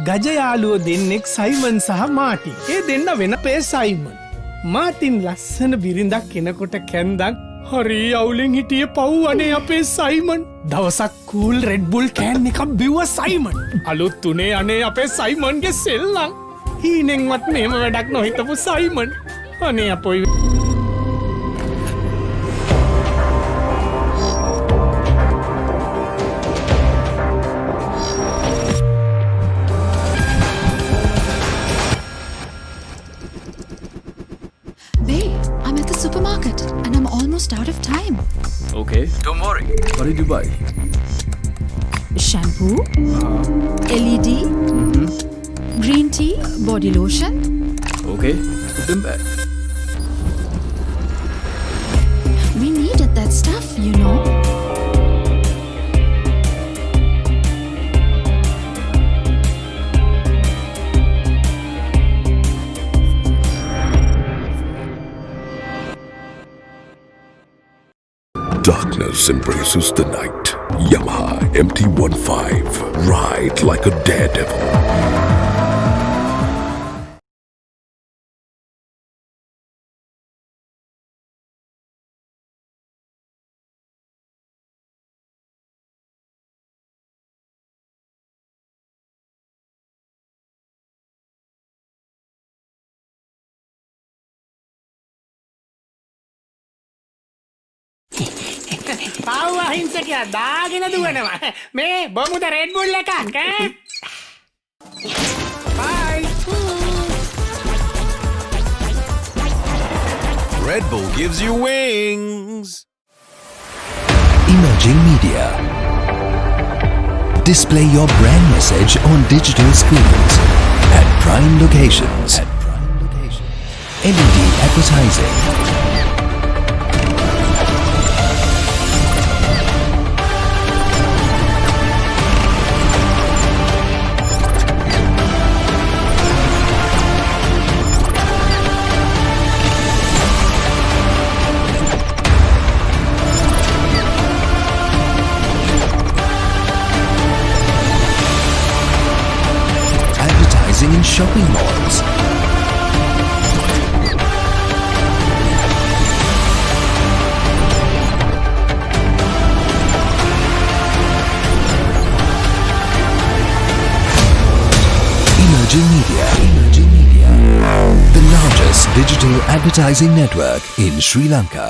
ගජයාලුව දෙන්නෙක් සයිමන් සහ මාටින්. ඒ දෙන්න වෙන පේ සයිමන්. මාටින් ලස්සන බිරිඳක් කෙනකොට කැන්දක් හරි අවුලෙන් හිටිය පව් අනේ අපේ සයිමන්. දවසක් කූල් රෙඩ්බුල් කෑන් එකක් බිව්ව සයිමන්. අලුත් උනේ අනේ අපේ සයිමන්ගේ සෙල්ලම්. හීනෙන්වත් මෙහෙම වැඩක් නොහිතපු සයිමන්. අනේ අපොයි. Supermarket and I'm almost out of time. Okay, don't worry. What did you buy? Shampoo, LED, green tea, body lotion. Okay, put them back. We needed that stuff, you know. Darkness embraces the night. Yamaha MT-15. Ride like a daredevil. පව් අහිංසකයා දාගෙන දුවනවා. මේ බොමුද red බුල් එකක් ඈ? බයි. Red Bull gives you wings. Emerging Media. Display your brand message on digital screens at prime locations. LED advertising. In shopping malls. Emerging Media. The largest digital advertising network in Sri Lanka.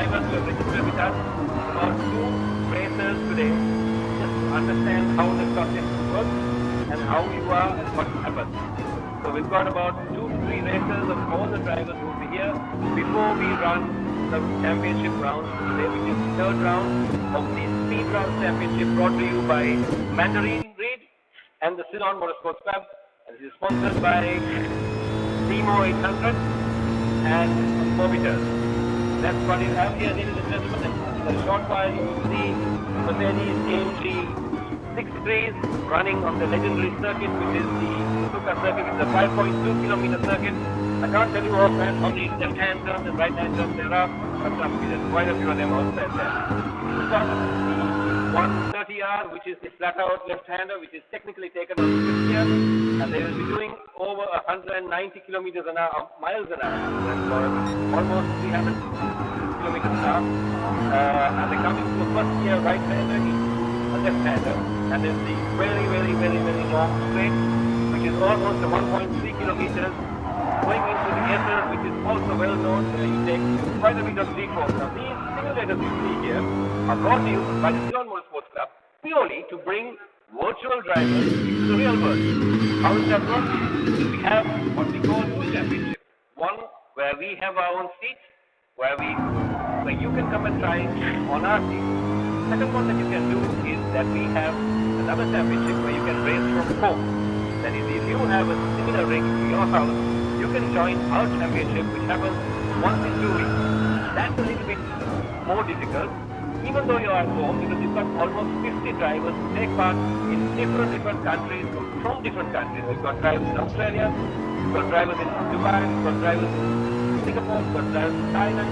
drivers who have registered with us, about 2 racers today, just to understand how the stock system works and how you are and what happens. So we've got about 2 to 3 races of all the drivers who will be here before we run the championship round today, which is the third round of the Speed Round Championship brought to you by Mandarin Reed and the Ceylon Motorsports Club. And this is sponsored by Nemo 800 and Mobitus. That's what you have here, ladies and gentlemen. In a short while you will see Mercedes AMG 63s running on the legendary circuit, which is the Suzuka circuit. It's a 5.2 kilometer circuit. I can't tell you offhand how many left-hand turns and right-hand turns there are, but there's quite a few of them outside there. We've got the 130R, which is the flat-out left-hander, which is technically taken on the fifth year, and they will be doing over 190 kilometers an hour, miles an hour. That's almost 300 kilometers an hour. And they're coming to a first-year right-hander, a left-hander, and then the very, very, very, very long straight, which is almost 1.3 kilometers. Going into the Essers, which is also well known, you take quite a bit of G-force. Now these simulators you see here are brought to you by the Ceylon Motorsports Club purely to bring virtual drivers into the real world. How does that work? We have what we call two championships. One where we have our own seats, where you can come and try on our seat. Second one that you can do is that we have another championship where you can race from home. That is, if you have a similar rig to your house, you can join our championship, which happens once in 2 weeks. That's a little bit more difficult, even though you're at home, because you've got almost 50 drivers who take part in different countries, from different countries. We've got drivers in Australia, we've got drivers in Dubai, we've got drivers in Singapore, we've got drivers in Thailand,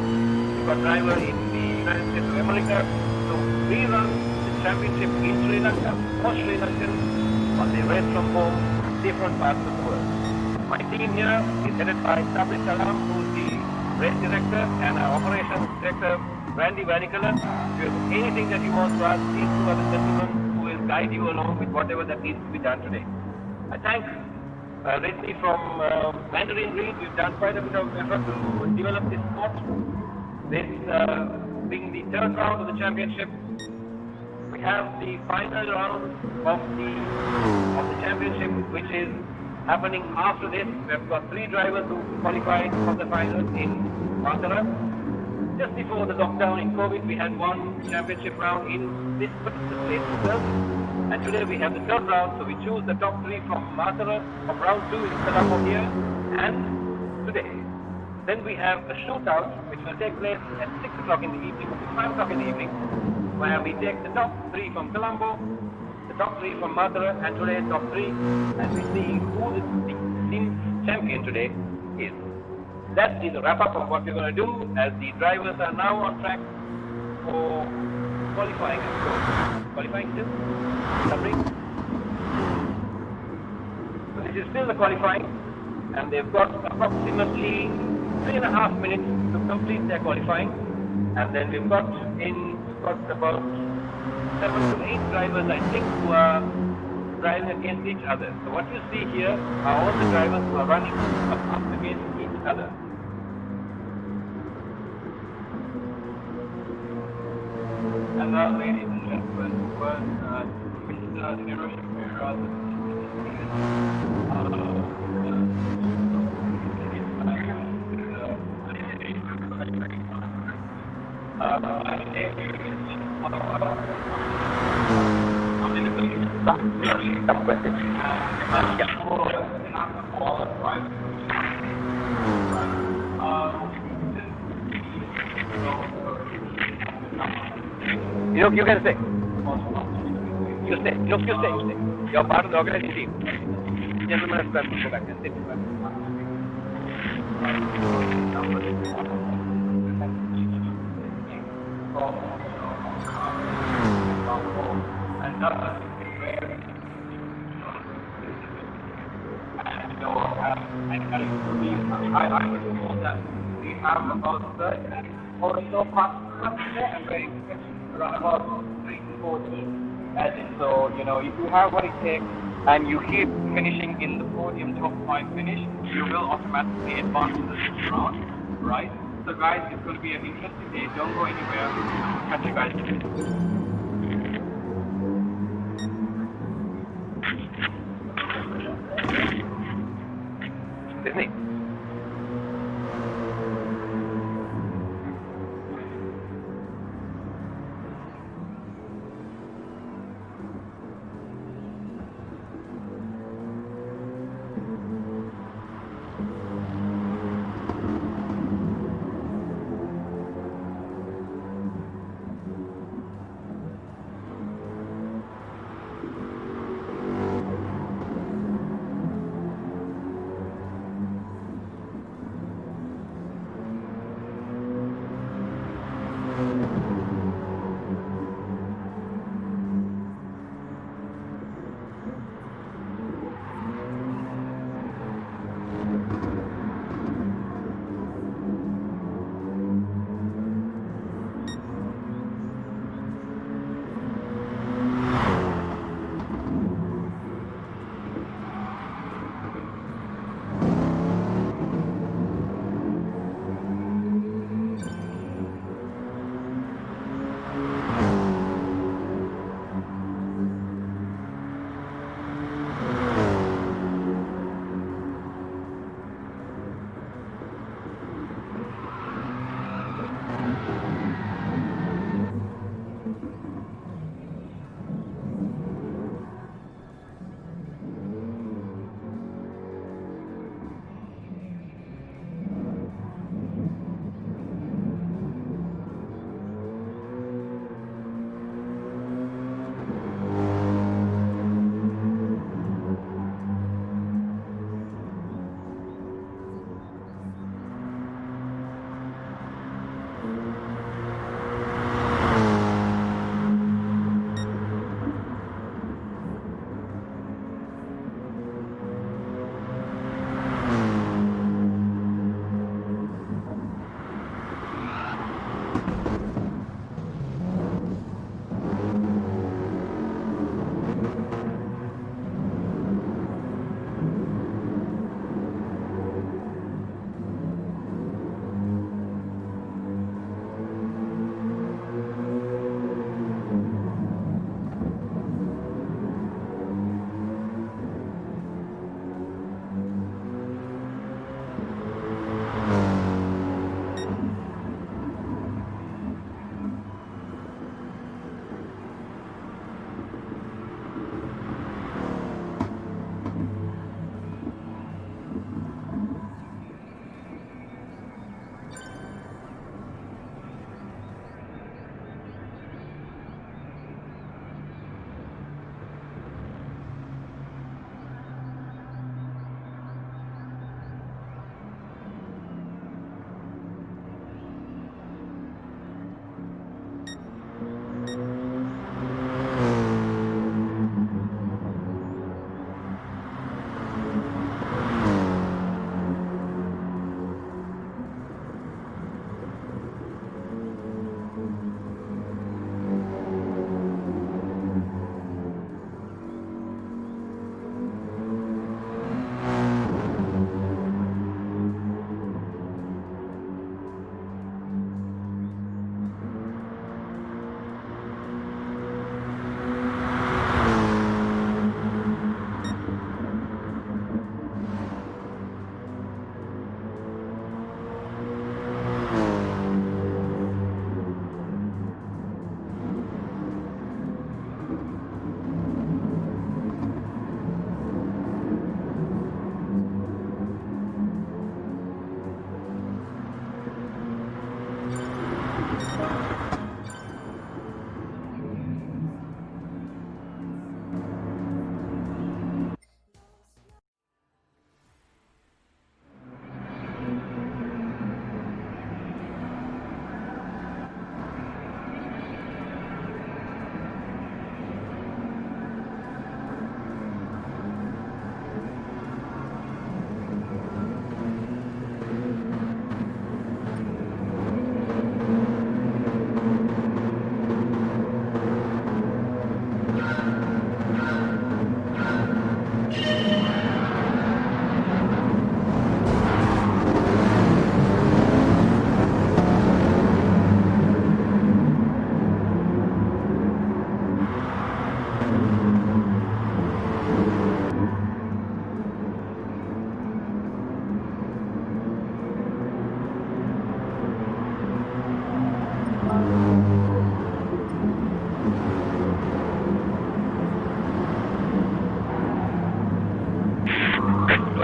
we've got drivers in the United States of America. So we run the championship in Sri Lanka, for Sri Lankans, but they race from home, different parts of the world. My team here is headed by Sabri Salam, who is the race director, and our operations director, Randy Vanikala. If you have anything that you want to ask, these two other gentlemen who will guide you along with whatever that needs to be done today. I thank Ridley from Mandarin Reed. We've done quite a bit of effort to develop this sport. This being the third round of the championship, we have the final round of the championship, which is happening after this. We've got 3 drivers who qualified for the finals in Matara. Just before the lockdown in COVID, we had one championship round in this particular place itself. And today we have the third round, so we choose the top 3 from Matara, from round 2 in Colombo here, and today. Then we have a shootout, which will take place at 6 o'clock in the evening, 5 o'clock in the evening, where we take the top 3 from Colombo, the top 3 from Matara, and today top 3, and we see who the team champion today is. That is a wrap-up of what we're going to do, as the drivers are now on track for qualifying. Qualifying still? Summary? So this is still the qualifying, and they've got approximately 3.5 minutes to complete their qualifying, and then we've got about 7 to 8 drivers, I think, who are driving against each other. So what you see here are all the drivers who are running up against each other. And now, ladies and gentlemen, Mr. Hiroshi Mura, you can stay. You stay. You stay. You're part of the organizing team. Gentlemen, go back and sit. I know that we have about 30 or so participants there, and very around about 3 to 4 teams. As in, so, if you have what it takes and you keep finishing in the podium top 5 finish, you will automatically advance to the next round, right? So guys, it's going to be an interesting day. Don't go anywhere. Catch you guys. Disney.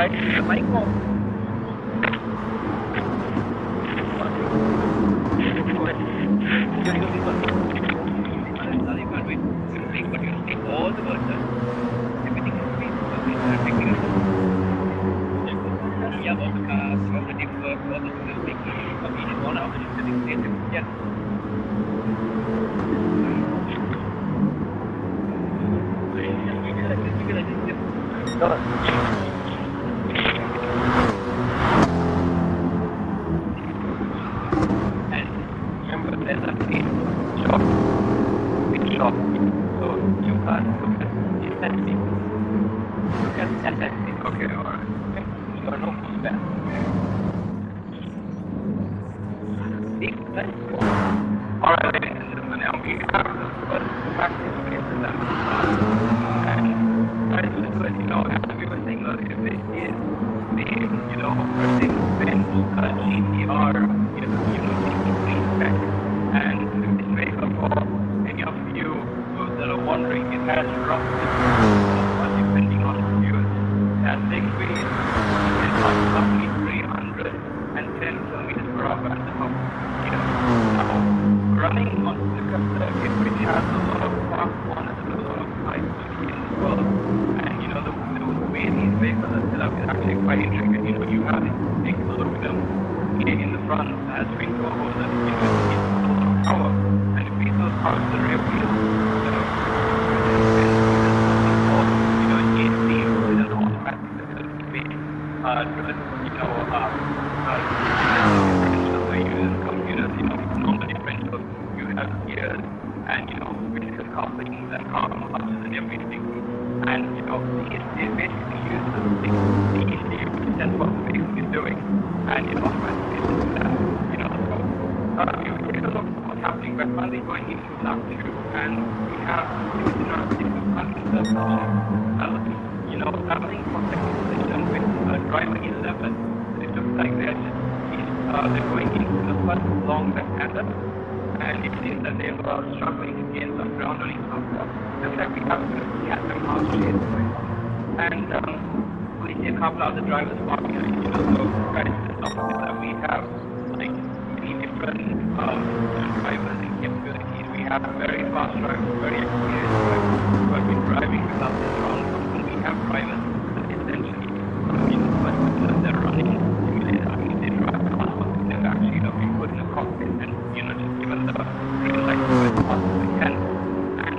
right to the mic or? All the words, everything is free. Yeah, all the cars, all the network, all the music, each one of the things. Yes. And remember, there's a big shop. So you can't look at SSD. Look at SSD. Okay, alright. You are no more bad. Big platform. Alright, ladies and gentlemen, now we have the first practice case of that. And try to do it, as we were saying earlier, this is the, pressing bench, GTR, respect. And this vehicle, for any of you that are wondering, it has roughly, depending on the use, it has 6 speeds, it has roughly 310 kilometers per hour at the top. Now, running on the circuit, which has a lot of fast corners and a lot of high speed in the world, and the way these vehicles are set up is actually quite intricate. You have this big aluminum in the front that has twin turbos and it's a lot of power, and if we those cars the rear wheel, AC with an automatic speed, computers, normal differential, you have gears, and physical couplings and carbon clutches and everything. And it basically uses the ECU to sense what the vehicle is doing, and automatically does that. So if we take a look at what's happening, we're finally going into lap 2, and we have traveling from second position with driver 11. It looks like they're going into the first long left-hander, and it seems that they were struggling to gain some ground on each other. Looks like we have to get them out chase with. And we see a couple of the drivers walking behind, so guys, it's obvious that we have like many different drivers and capabilities. We have very fast drivers, very experienced drivers who have been driving with us this long. And we have drivers that essentially, they're running simulator. I mean, they drive cars, but they've actually been put in a cockpit and just given the green light to as fast as they can. And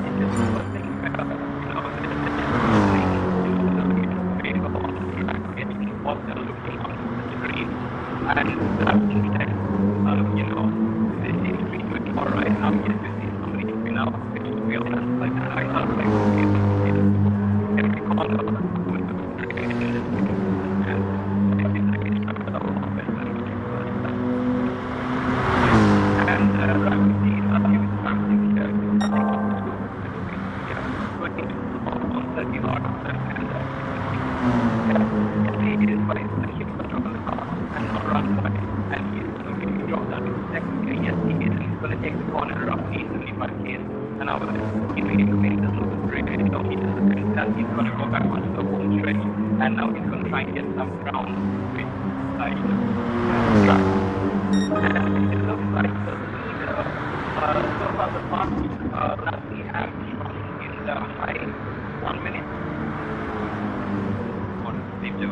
it's just one thing where they're looking on the screen, and that being said, they seem to be doing alright. Now yes, you see somebody been out, which to be honest, like I thought like every corner with the train and it seems like it's not a lot better than and we see he was practicing here, working on 30 hard and he is by keeping control of the car and not run away, and he is going to be dropped down in the second gear. Yes, he is, and he's going to take the corner roughly 75 km an hour. He really doesn't look great, he doesn't that he's going to go back onto the home stretch, and now he's going to try and get some ground with track. And it looks like the so far the fast that we have in the high 1 minute. They do.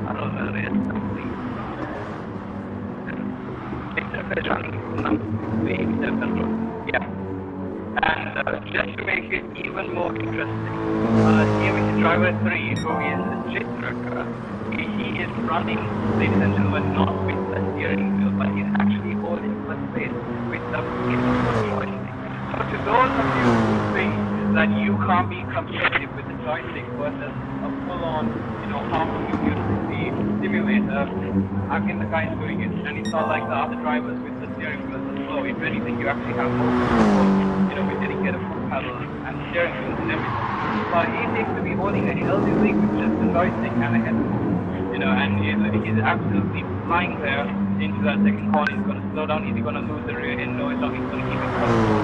I don't know the rest complete. It's running control. Yeah. And just to make it even more interesting, here we see driver 3, who is a jet trucker. He is running, ladies and gentlemen, not with the steering wheel, but he's actually holding the space with the joystick. So to those of you who think that you can't be competitive with the joystick versus a full-on, how you use the simulator, again the guy's doing it, and it's not like the other drivers with the steering wheel as slow. If anything, you actually have more control, with dedicated foot pedals and steering wheels and everything. But he seems to be holding a healthy thing with just the joystick and a headphone, and he's absolutely flying there into that second corner. He's going to slow down. Is he going to lose the rear end? No, he's not. He's going to keep it control.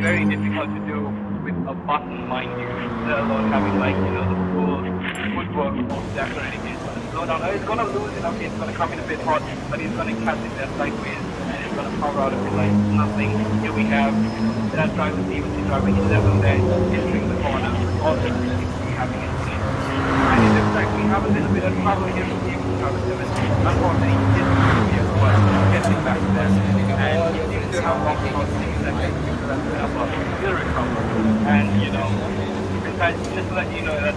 Very difficult to do with a a button, mind you, let alone having like, you know, the full woodwork of decorating it. It's going to slow down. It's going to lose it, okay, it's going to come in a bit hot, but it's going to catch it there sideways, and it's going to power out of it like nothing. Here we have that driver, CMSC driver 11 there, entering the corner, also having it in. And it looks like we have a little bit of trouble here with CMSC driver 7. Unfortunately, he didn't here, but getting back there. And he seems to have lost about 6 seconds because that's a still recover. And, you know, besides, just to let you know that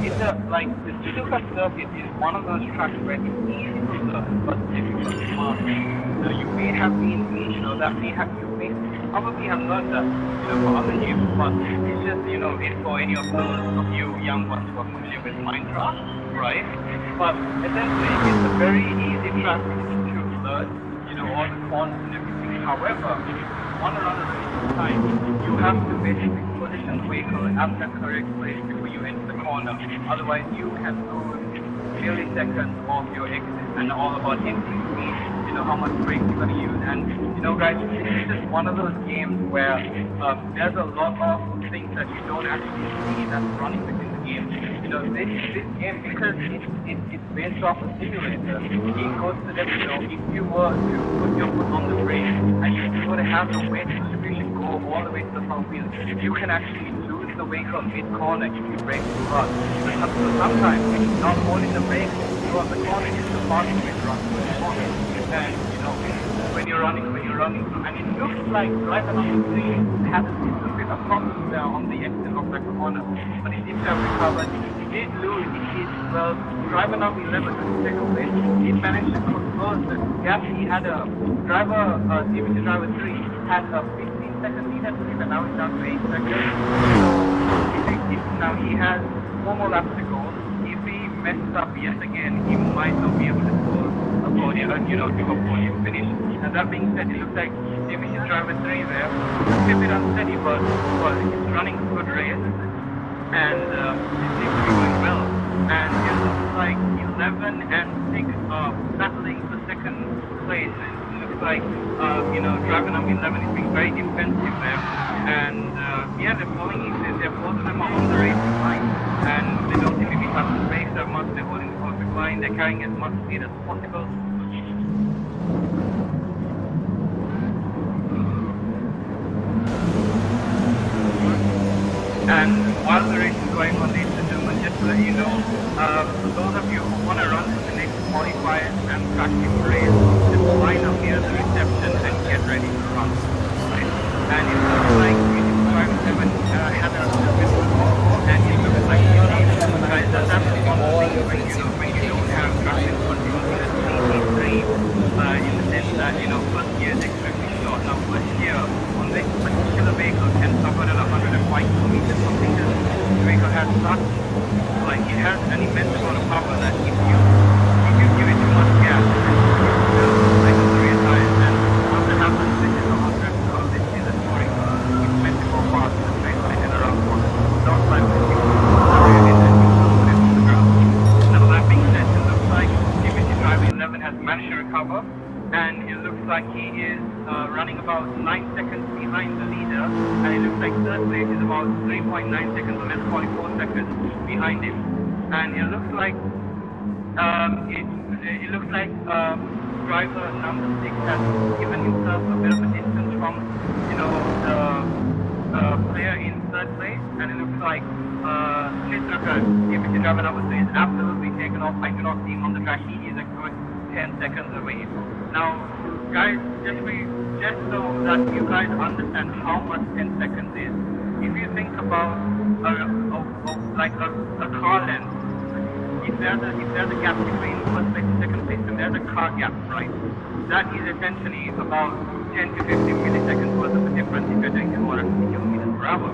it's like the Suzuka circuit is one of those tracks where it's easy to learn but difficult to master. So you may have been, you know, you may probably have learned that, you know, for other years, but it's just, you know, it's for any of those of you young ones who are familiar with Minecraft, right? But essentially, it's a very easy track to learn, you know, all the corners and everything. However, on another time, you have to basically position the vehicle at the correct place before you enter the corner. Otherwise, you can lose milliseconds of your exit, and all about entry speed, you know, how much brake you're going to use. And, you know, guys, this is just one of those games where there's a lot of things that you don't actually see that's running within the game. You know, this game, because it's based off a simulator, it goes to them, you know, if you were to put your foot on the brake and you were to have the weight to really go all the way to the front wheel, you can actually lose the vehicle mid-corner if you brake too hard. So sometimes not holding the brake throughout the corner is the fastest way to run through the corner. And, you know, when you're running through, and it looks like driver number 3 had a little bit of problems there on the exit of that corner, but he seems to have recovered. He did lose his, well, driver number 11 to the second place. He managed to close the gap. He had a driver, CMSC driver 3 had a 15-second lead, I believe, and now it's down to 8 seconds. So now he has 4 more laps to go. If he messes up yet again, he might not be able to score a podium, you know, do a podium finish. And that being said, it looks like CMSC driver 3 there, a bit unsteady, but well, he's running a good race, and it seems to be going well. And it looks like 11 and 6 are battling for second place. It looks like, you know, driver number 11 is being very defensive there. And yeah, they're following him. Both of them are on the racing line, and they don't seem to be having to race that much. They're holding the perfect line. They're carrying as much speed as possible. And while the race is going on, ladies and gentlemen, just to let you know, for those of you who want to run to the next qualifiers and practice race, just line up here at the reception and get ready to run. Right? And it looks like driver 7 had a little bit of a and it looks like you need, guys, that's actually one of the things when you don't have traction control in a 3 in the sense that, you know, first gear is extremely short. Now, first gear on this particular vehicle can suffer at 105 kilometers per second. The vehicle has such, like, it has an immense amount of power that if you give it too much gas, it will like on the rear tires. And what that happens, this is a hot track, so this is a story. It's meant to go fast in the straight line and around corners. Not like when you the ground. Now, that being said, it looks like CMSC driver 11 has managed to recover, and it looks like he is running about 9 seconds behind the leader, and it looks like third place is about 3.9 seconds, or let's call it 4 seconds behind him. And it looks like driver number 6 has given himself a bit of a distance from, you know, the player in third place, and it looks like CMSC driver number 3 is absolutely taken off. I do not see him on the track. He is a good 10 seconds away. Now, guys, just so that you guys understand how much 10 seconds is, if you think about like a car length, if there's a gap between first place and second place, and there's a car gap, right? That is essentially about 10 to 15 milliseconds worth of a difference if you're doing 250 kilometers per hour.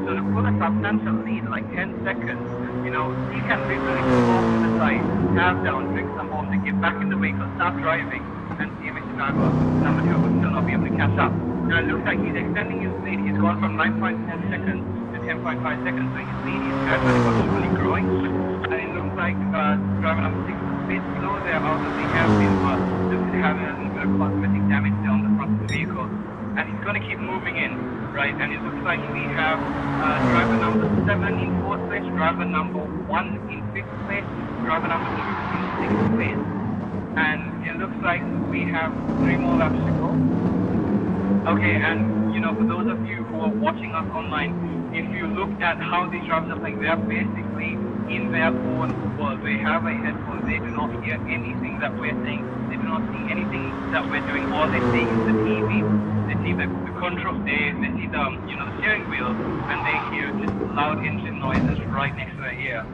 So to put a substantial lead, like 10 seconds, you know, you can literally go off to the side, tap down, drink some water, get back in the vehicle, start driving, and CMSC driver number 2 will still not be able to catch up. Now it looks like he's extending his lead. He's gone from 9.4 seconds to 10.5 seconds, so his lead is gradually but slowly growing. And it looks like driver number 6 is a bit slow there out of the hairpin, but looks to have a little bit of cosmetic damage there on the front of the vehicle. And he's going to keep moving in. right? And it looks like we have driver number 7 in 4th place, driver number 1 in 5th place, driver number 2 in 6th place. And it looks like we have 3 more laps to go. Okay, and for those of you who are watching us online, if you looked at how these drivers are playing, they are basically in their own world. They have a headphone, they do not hear anything that we're saying, they do not see anything that we're doing. All they see is the TV, they see the control, they see the the steering wheel, and they hear just loud engine noises right next to their ear.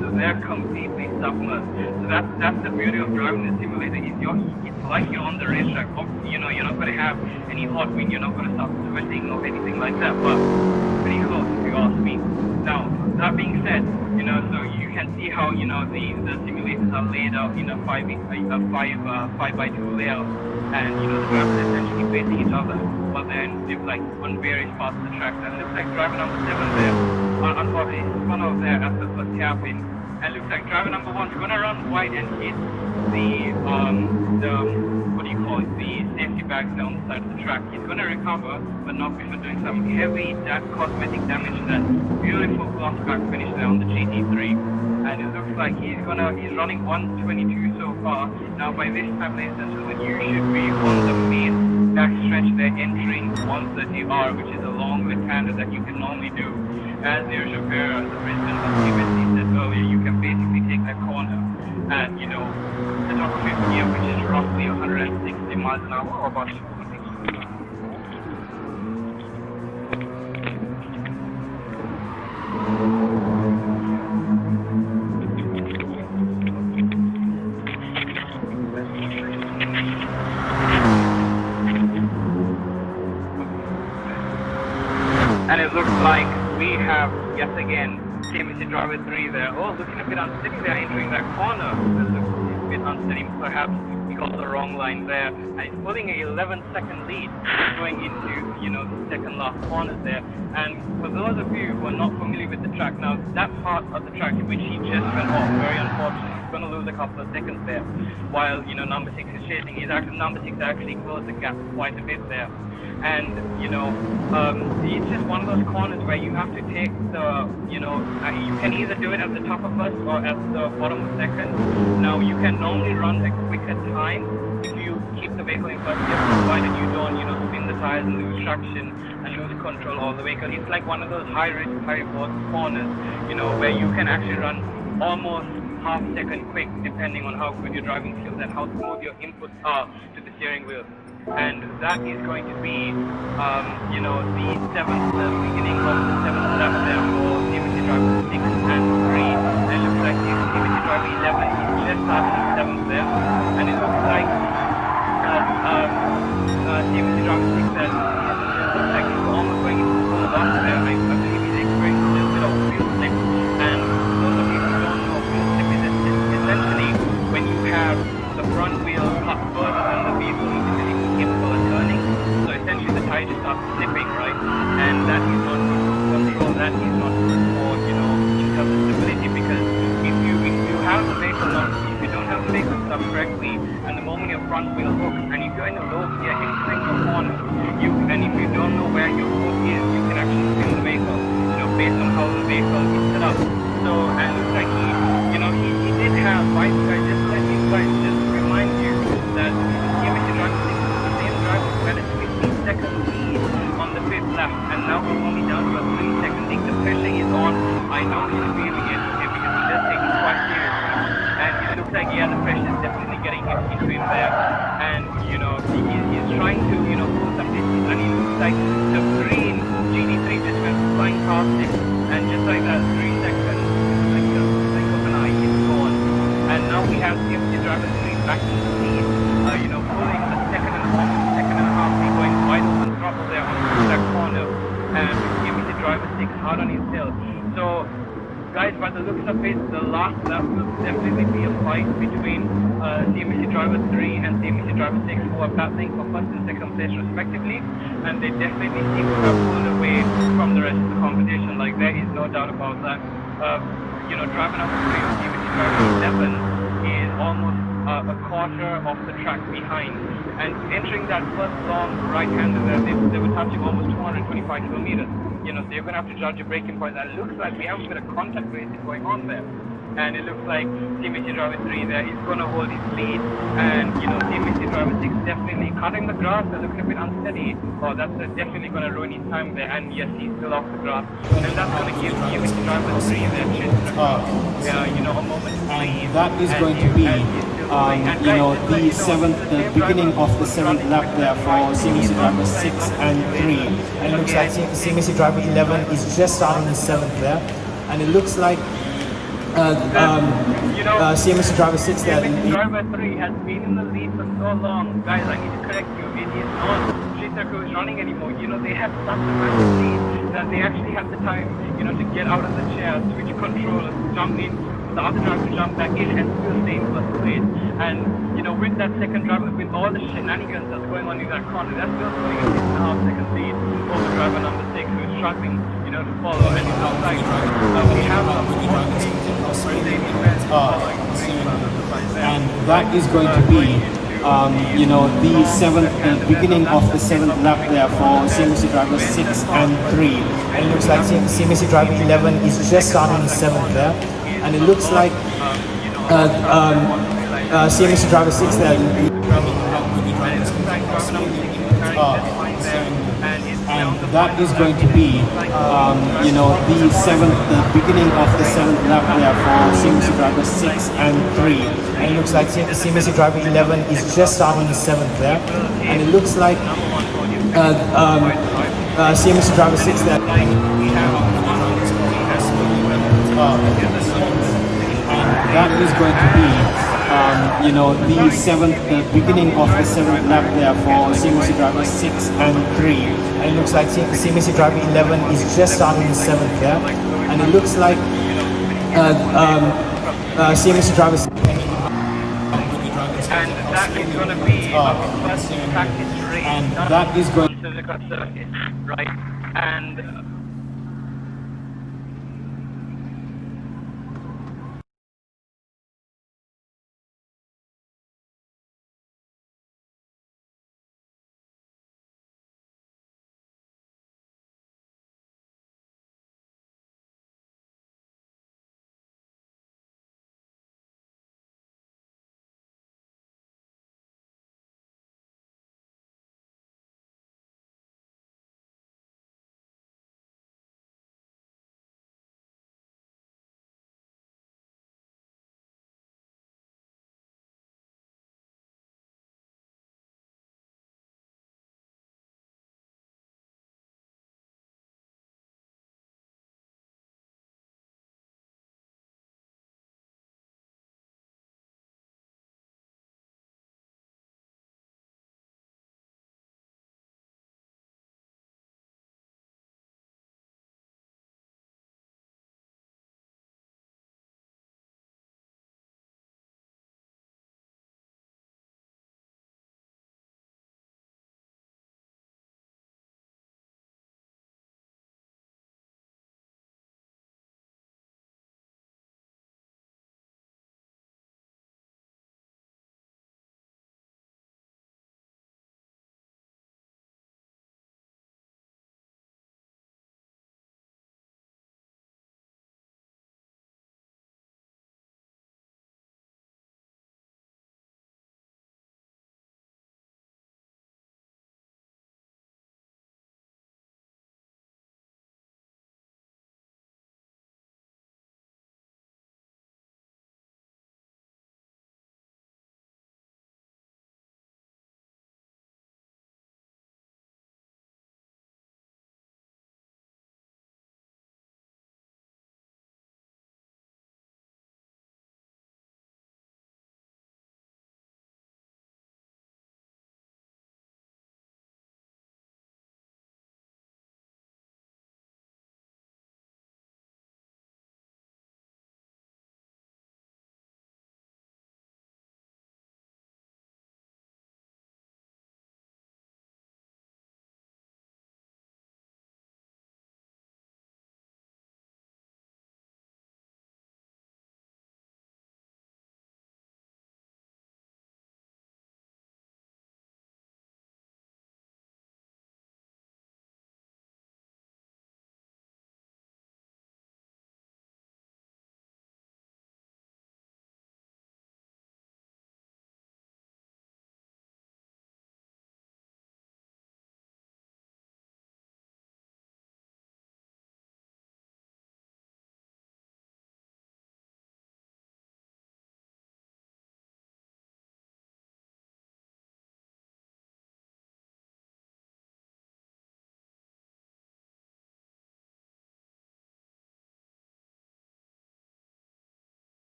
So they're completely submerged. So that's the beauty of driving the simulator. It's like you're on the racetrack. You're not going to have any hot wind, you're not going to start sweating or anything like that, but pretty close if you ask me. Now, that being said, so you can see how, the simulators are laid out in a 5x2 layout, and, the drivers are essentially facing each other, but then they're like on various parts of the track. And it looks like driver number 7 there, unfortunately, spun out there at the first hairpin, and it looks like driver number 1's gonna run wide and hit the safety bags down the side of the track. He's gonna recover, but not before doing some heavy cosmetic damage to that beautiful glass back finish there on the GT3. And it looks like he's running 122 so far. Now by this time, ladies and gentlemen, you should be on the main backstretch there, entering 130R, which is a long left-hander that you can normally do. As the chauffeur, the president of CMSC said earlier, you can basically take that corner at, the top of 5th gear, which is roughly 160 miles an hour, or about 2 And it looks like we have, yet again, CMSC driver 3 there. Oh, looking a bit unsteady there, entering that corner. It looks a bit unsteady, perhaps he got the wrong line there. And he's pulling a 11-second lead going into, the second last corners there. And for those of you who are not familiar with the track, now that part of the track in which he just went off, very unfortunate, he's going to lose a couple of seconds there. While, number 6 is chasing, number 6 actually closed the gap quite a bit there. And, it's just one of those corners where you have to take the, you can either do it at the top of first or at the bottom of second. Now, you can normally run a quicker time if you keep the vehicle in first gear, provided you don't, spin the tires and lose traction and lose control of the vehicle. It's like one of those high-risk, high-reward corners, where you can actually run almost half second quick, depending on how good your driving skills and how smooth your inputs are to the steering wheel. And that is going to be, the beginning of the 7th lap there for CMSC driver 6 and 3. And it looks like CMSC driver 11 is just starting 7th there. And it looks like CMSC driver 6 looks like he's almost going into full loss there. I believe he's experiencing a little bit of wheel slip. And those of you who don't know, wheel slip is essentially when you have the front wheel cut further than the vehicle capable of turning, so essentially the tire just starts slipping, right? And that is not control, that is not for, in terms of stability, because if you have the vehicle if you don't have the vehicle set up correctly, and the moment your front wheel hooks, and if you're in a low gear entering the corner, and if you don't know where your hook is, you can actually spin the vehicle, based on how the vehicle is set up. So, and it looks like he did have, just remind you that CMSC driver 6 had a 15-second lead on the 5th lap, and now we're only down to a 3-second lead. The pressure is on. I know he's feeling it because he does take it quite seriously. And it looks like, the pressure is definitely getting into him there. And, he's trying to, pull some distance. And it looks like the green GT3 just went flying past him. And just like that, 3 seconds, like of an eye, it's gone. And now we have CMSC driver 3 back in the lead, pulling a second and a half lead, going wide open throttle there on that corner, and CMSC driver 6 hard on his tail. So, guys, by the looks of it, the last lap will definitely be a fight between CMSC driver 3 and CMSC driver 6, who are battling for first and second place respectively, and they definitely seem to have pulled away from the rest of the competition. Like, there is no doubt about that. Driver number 3 of CMSC driver 11 is almost a quarter of the track behind. And entering that first long right-hander there, they were touching almost 225 kilometers. You know, so you're going to have to judge your braking points. And it looks like we have a bit of contact racing going on there. And it looks like CMSC driver 3 there is going to hold his lead. And, you know, CMSC driver 6 definitely cutting the grass. They're looking a bit unsteady. Oh, that's definitely going to ruin his time there. And yes, he's still off the grass. And that's going to give CMSC driver 3 their chance to, you know, a moment to breathe. And that is going to be, you know, the seventh, the beginning of the seventh lap there for CMSC driver 6 and 3. And it looks like CMSC driver 11 is just starting his seventh there. And it looks like CMSC driver 6 there. Driver 3 has been in the lead for so long. Guys, I need to correct you. It is not Street Circle is running anymore. You know, they have such a massive lead that they actually have the time, you know, to get out of the chair, switch controllers, jump in, the other driver to jump back in and still stay in first place. And, you know, with that second driver, with all the shenanigans that's going on in that corner, that's still going a 6.5 second lead over driver number 6, who's struggling, you know, to follow. And it's outside, we have and that is going to be, you know, the seventh, the beginning of the seventh lap there for CMSC driver 6 and 3. And it looks like CMSC driver 11 is just starting his seventh there. And it looks like CMSC driver 6 there. And that is going to be, you know, the seventh, the beginning of the seventh lap there for CMSC driver 6 and 3. And it looks like CMSC driver 11 is just starting his seventh there. And it looks like CMSC driver 6 there. And that is going to be, you know, the seventh, the beginning of the seventh lap there for CMSC driver 6 and 3. And it looks like CMSC driver 11 is just starting his seventh there. And it looks like CMSC driver 6. And that is going to be our first practice race. And that is going to the circuit, right? And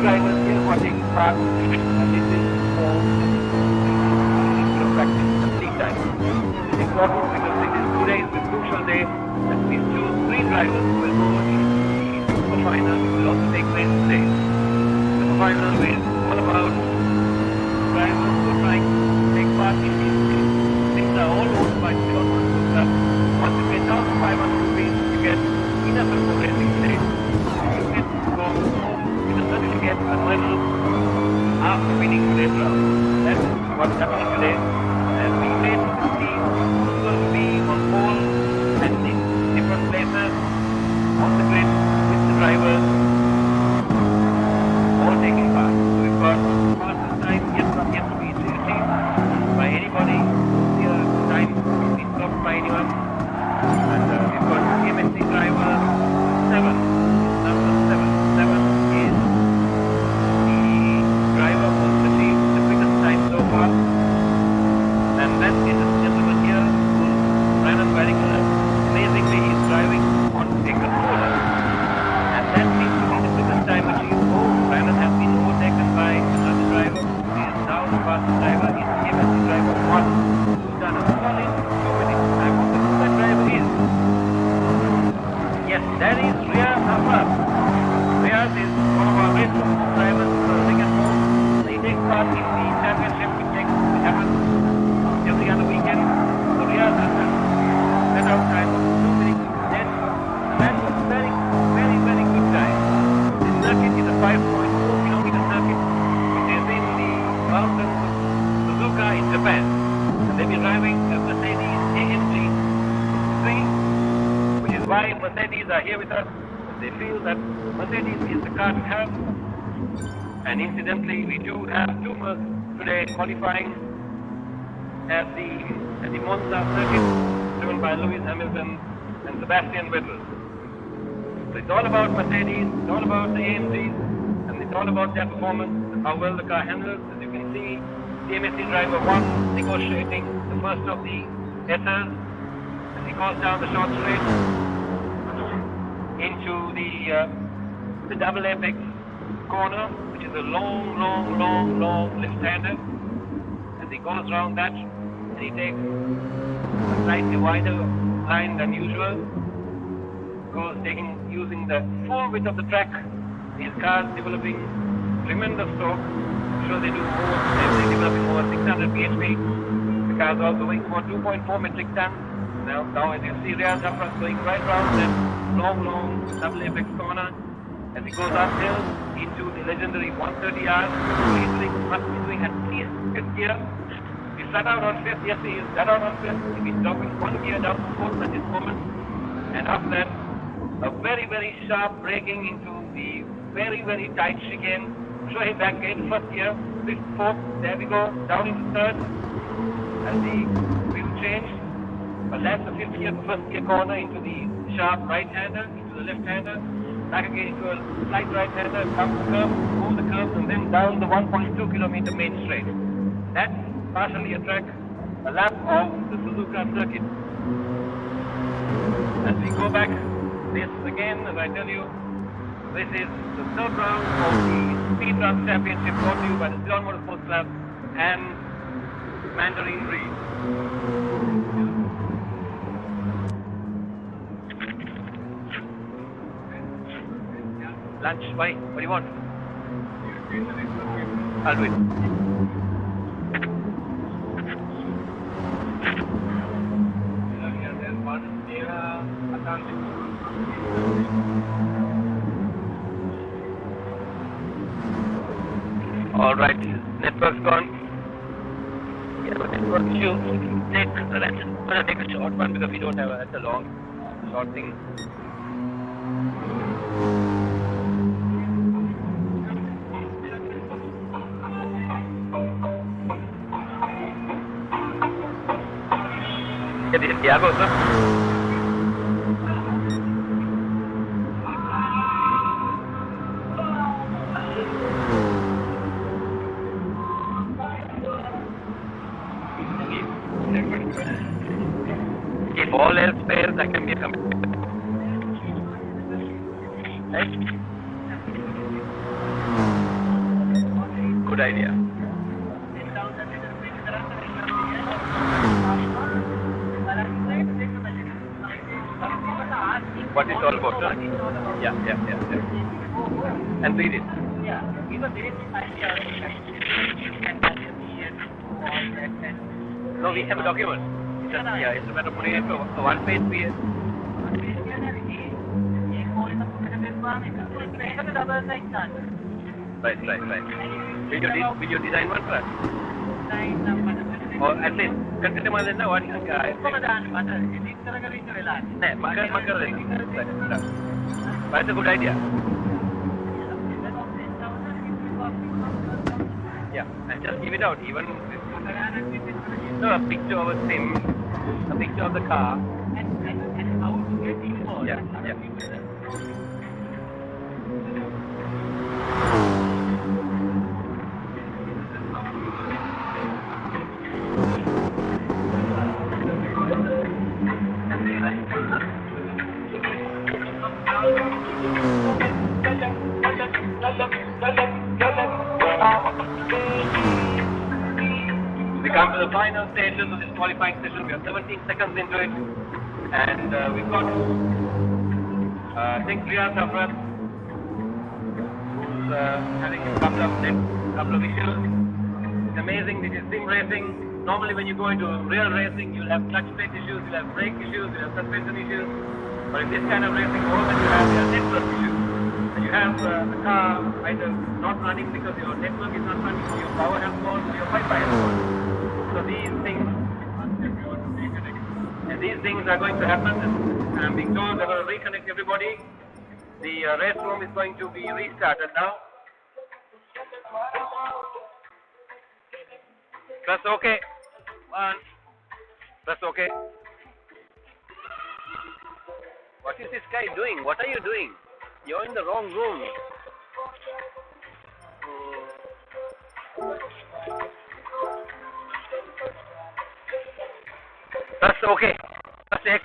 drivers here watching fast, and this is for practice complete time. It's important because today is the crucial day that we choose 3 drivers who will go in the super final, which will also take place today. The super final is all about drivers who are trying to take part in these things. Things are all owned by short ones. Once you get down to 500 rupees, you get enough for racing today. You can go home with a certificate and medal after winning today's round. That's what's happening today. And we wait to see who's going to be on pole and in different places on the grid with the drivers all taking part. So we've got fastest time yet to be seen by anybody. Here time between why Mercedes are here with us. They feel that Mercedes is the car to have. And incidentally, we do have two Mercs today qualifying at the Monza circuit, driven by Lewis Hamilton and Sebastian Vettel. So it's all about Mercedes, it's all about the AMGs, and it's all about their performance and how well the car handles. As you can see, CMSC driver 1 negotiating the first of the S's as he goes down the short straight into the double apex corner, which is a long left-hander. As he goes around that, he takes a slightly wider line than usual. Using the full width of the track. These cars developing tremendous torque. I'm sure they do more. They're developing over 600 bhp. The cars are also weighing about 2.4 metric tons. Now as you see, Real Zafras going right round that long double apex corner. As he goes uphill into the legendary 130 Rs, he must be doing at least 5th gear. He's shut out on 5th. Yes, he is shut out on 5th. He's dropping 1 gear down to 4th at this moment. And after that, a very sharp braking into the very tight chicane. Show him back in 1st gear, 5th, 4th, there we go, down into 3rd. As the wheel change, but that's the 5th gear, 1st gear corner into the sharp right-hander, into the left-hander, back again into a slight right-hander, come the curve, over the curve, and then down the 1.2 kilometer main straight. That's partially a track, a lap of the Suzuka circuit. As we go back, this again, as I tell you, this is the 3rd round of the Speed Run Championship brought to you by the Ceylon Motorsports Club and Mandarin Reed. Lunch, why? What do you want? I'll do it. All right, network's gone. Yeah, but network issue. I'm gonna take a short one because we don't have a long, short thing. Yeah, this is Thiago, sir. If all else fails, I can be a commentator. Right? Good idea. What is all about, sir? Yeah. And read it. No, we have a document. It's a matter of putting it to a one-page PDF. Right. Will you design one for us? Or at least, consider one in the one guy. That's a good idea. Yeah, and just give it out. Even a picture of a sim, a picture of the car. And how to get involved. Yeah. We come to the final stages of this qualifying session. We are 17 seconds into it, and we've got Riyad Zafras, who's having a couple of issues. It's amazing. This is sim racing. Normally, when you go into real racing, you'll have clutch plate issues, you'll have brake issues, you'll have suspension issues. But in this kind of racing, all that you have are network issues. And you have the car either not running because your network is not running, or your power has gone, or your Wi-Fi has gone. So these things are going to happen. I'm being told they're going to reconnect everybody. The race room is going to be restarted now. That's okay. One. That's okay. What is this guy doing? What are you doing? You're in the wrong room. That's okay. That's X.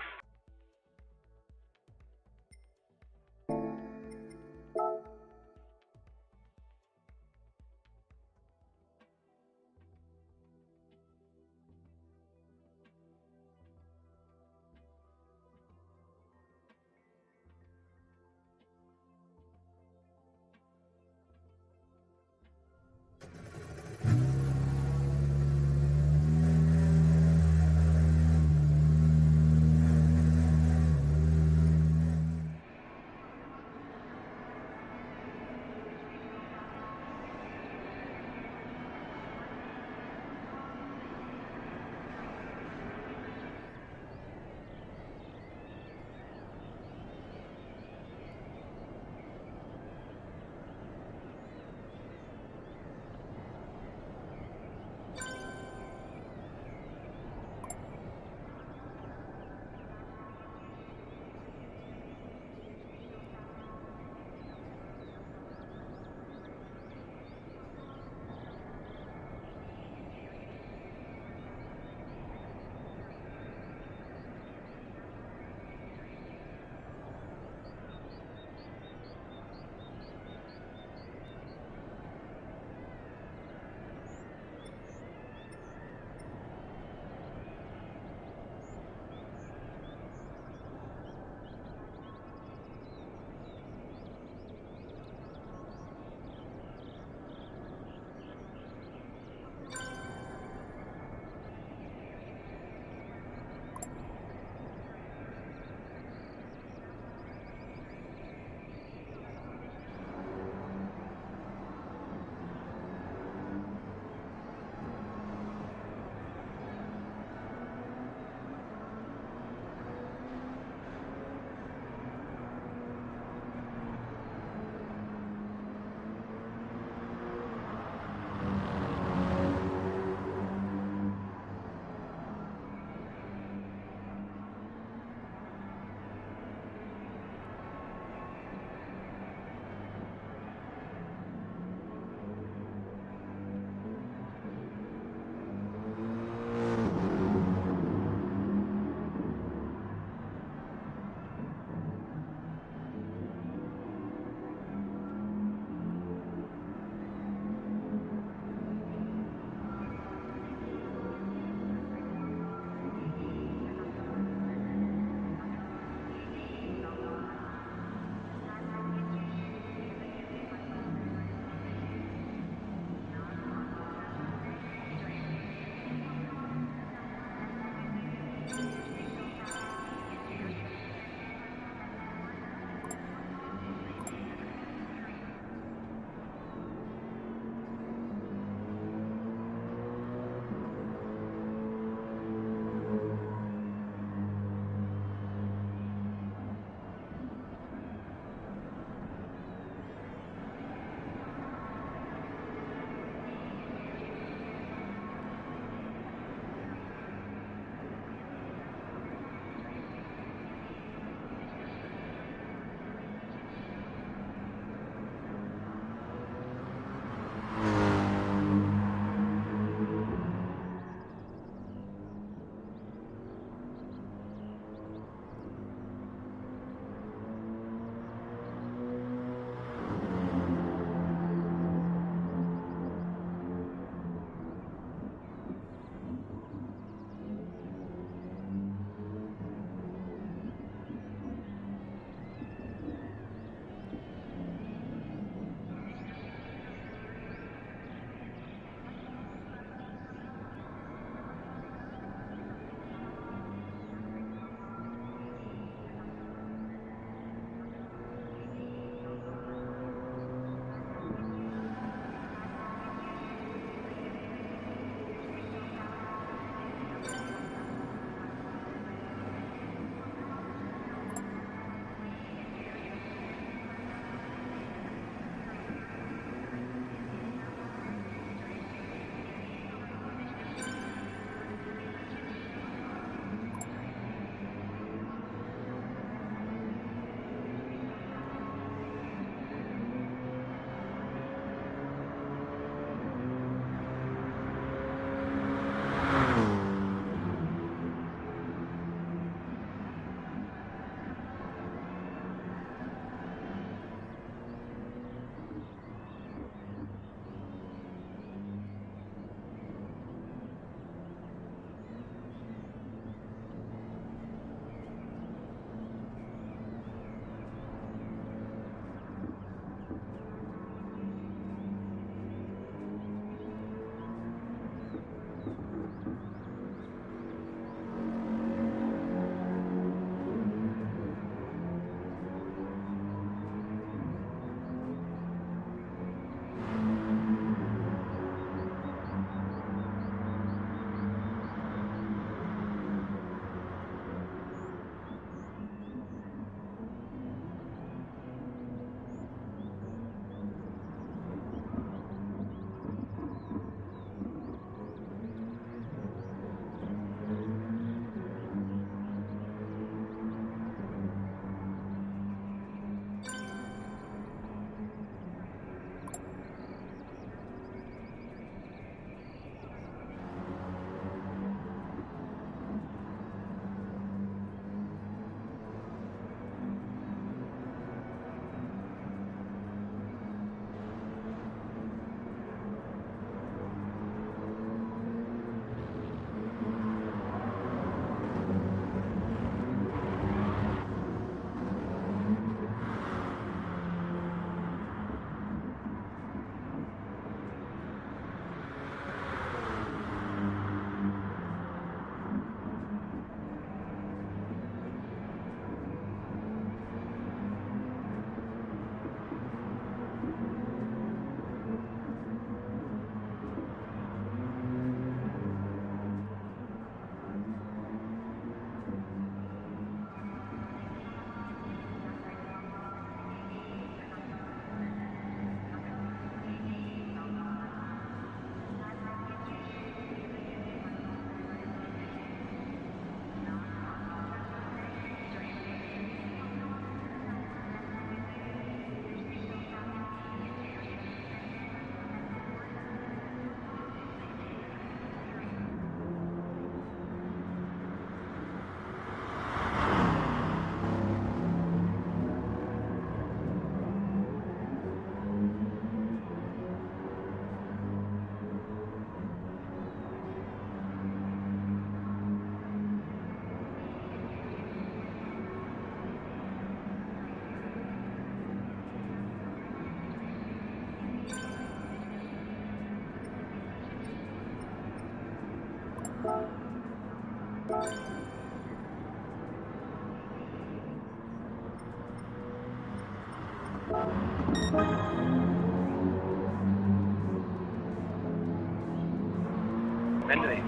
Mentally.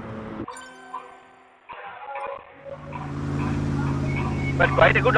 But quite a good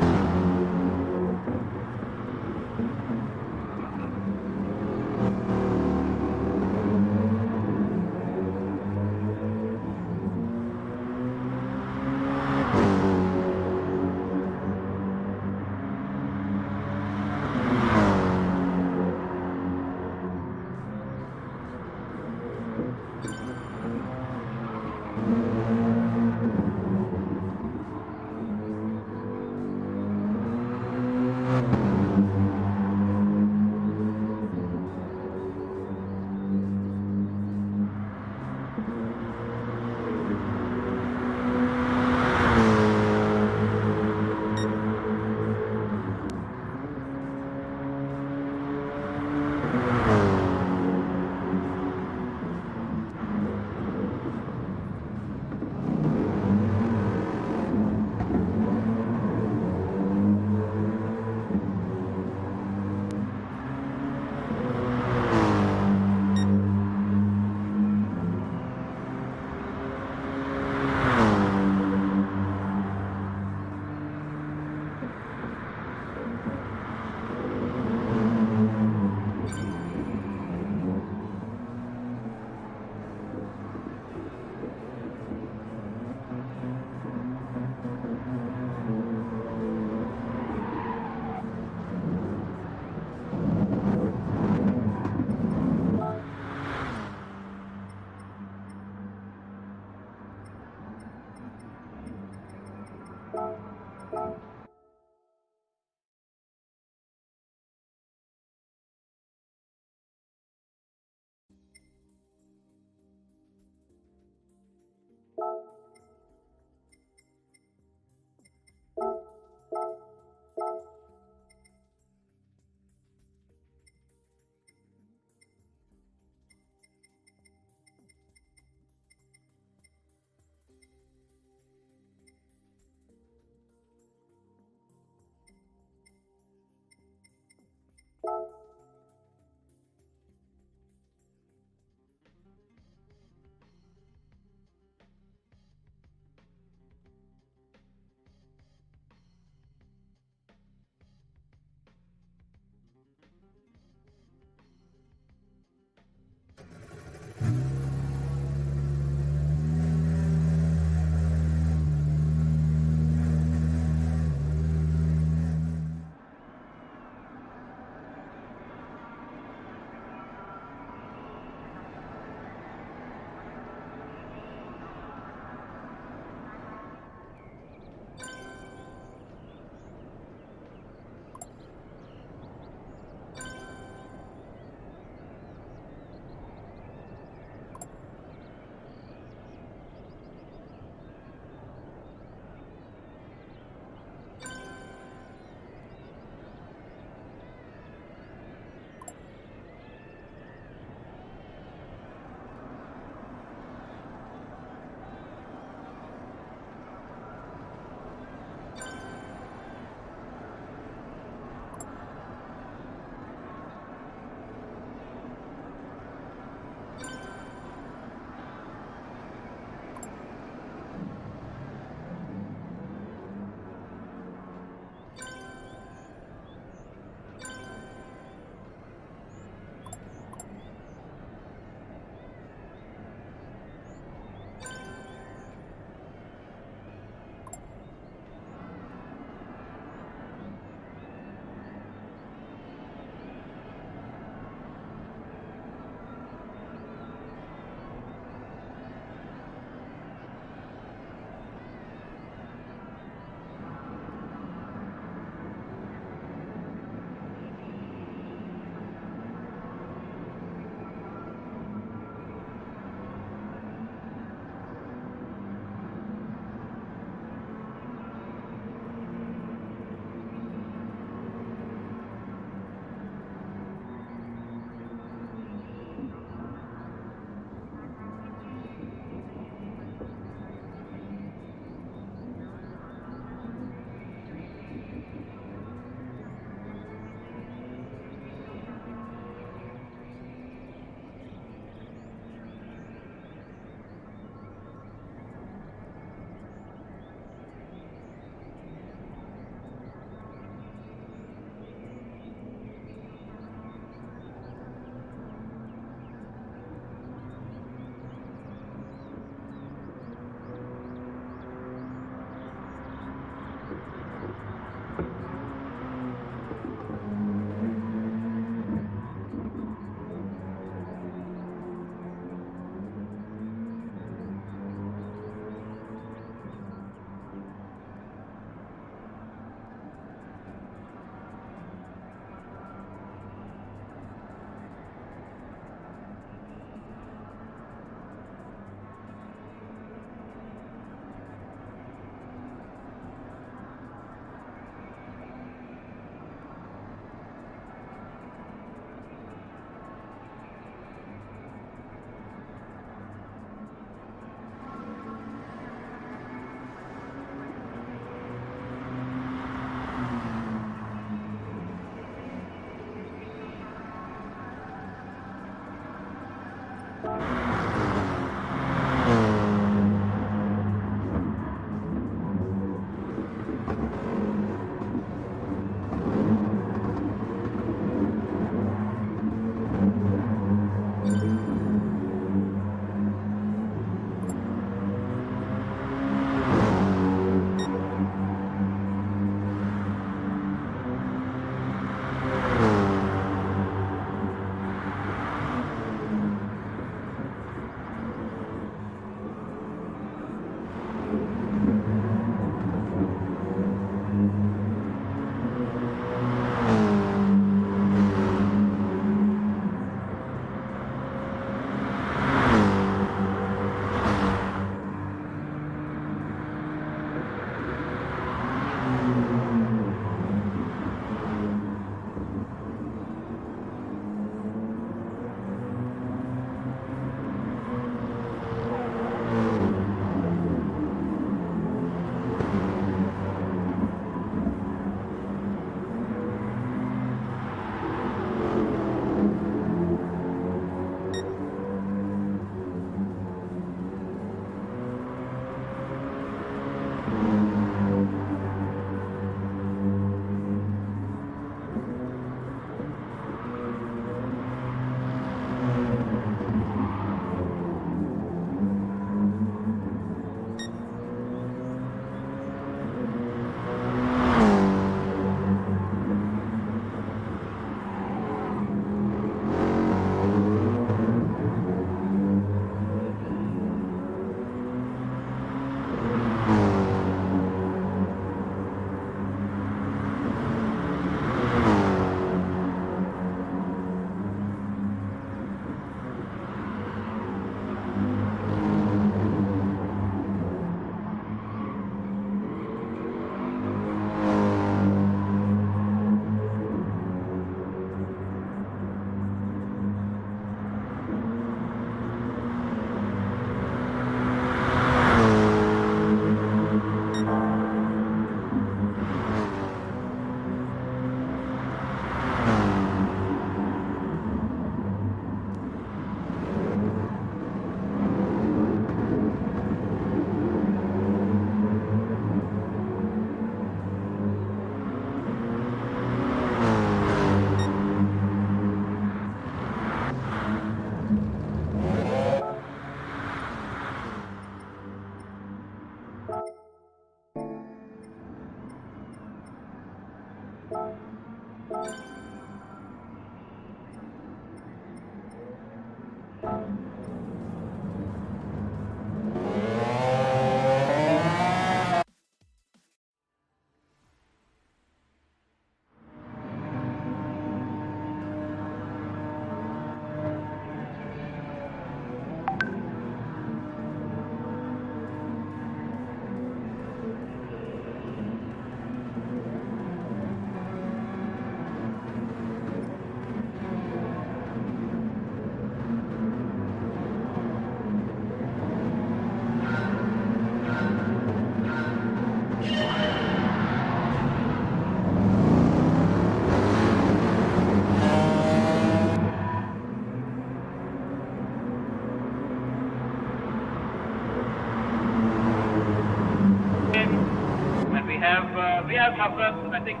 we have Riyad Hafran, I think,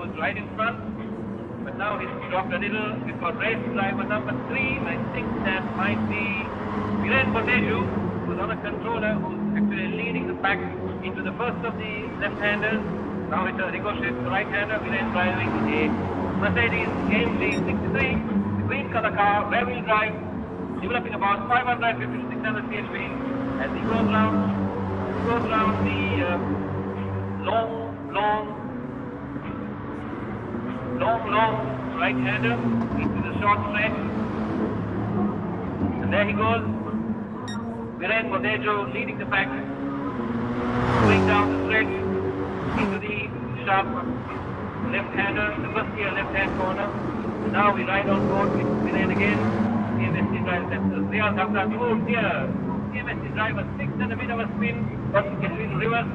was right in front, but now he's dropped a little. We've got race driver number 3. I think that might be Viren Boteju, who's on a controller, who's actually leading the pack into the first of the left-handers. Now it's a ricochet right-hander. Viren driving a Mercedes AMG 63, the green color car, rear-wheel drive, developing about 550 to 600 CHP as he goes round the long right-hander into the short stretch. And there he goes. Viren Botejo leading the pack, going down the stretch into the sharp left-hander, the first gear left-hand corner. Now we ride on board with Viren again. CMSC drive sensors. Riyad Hafran, oh dear. CMSC driver 6 and a bit of a spin, but he gets in reverse.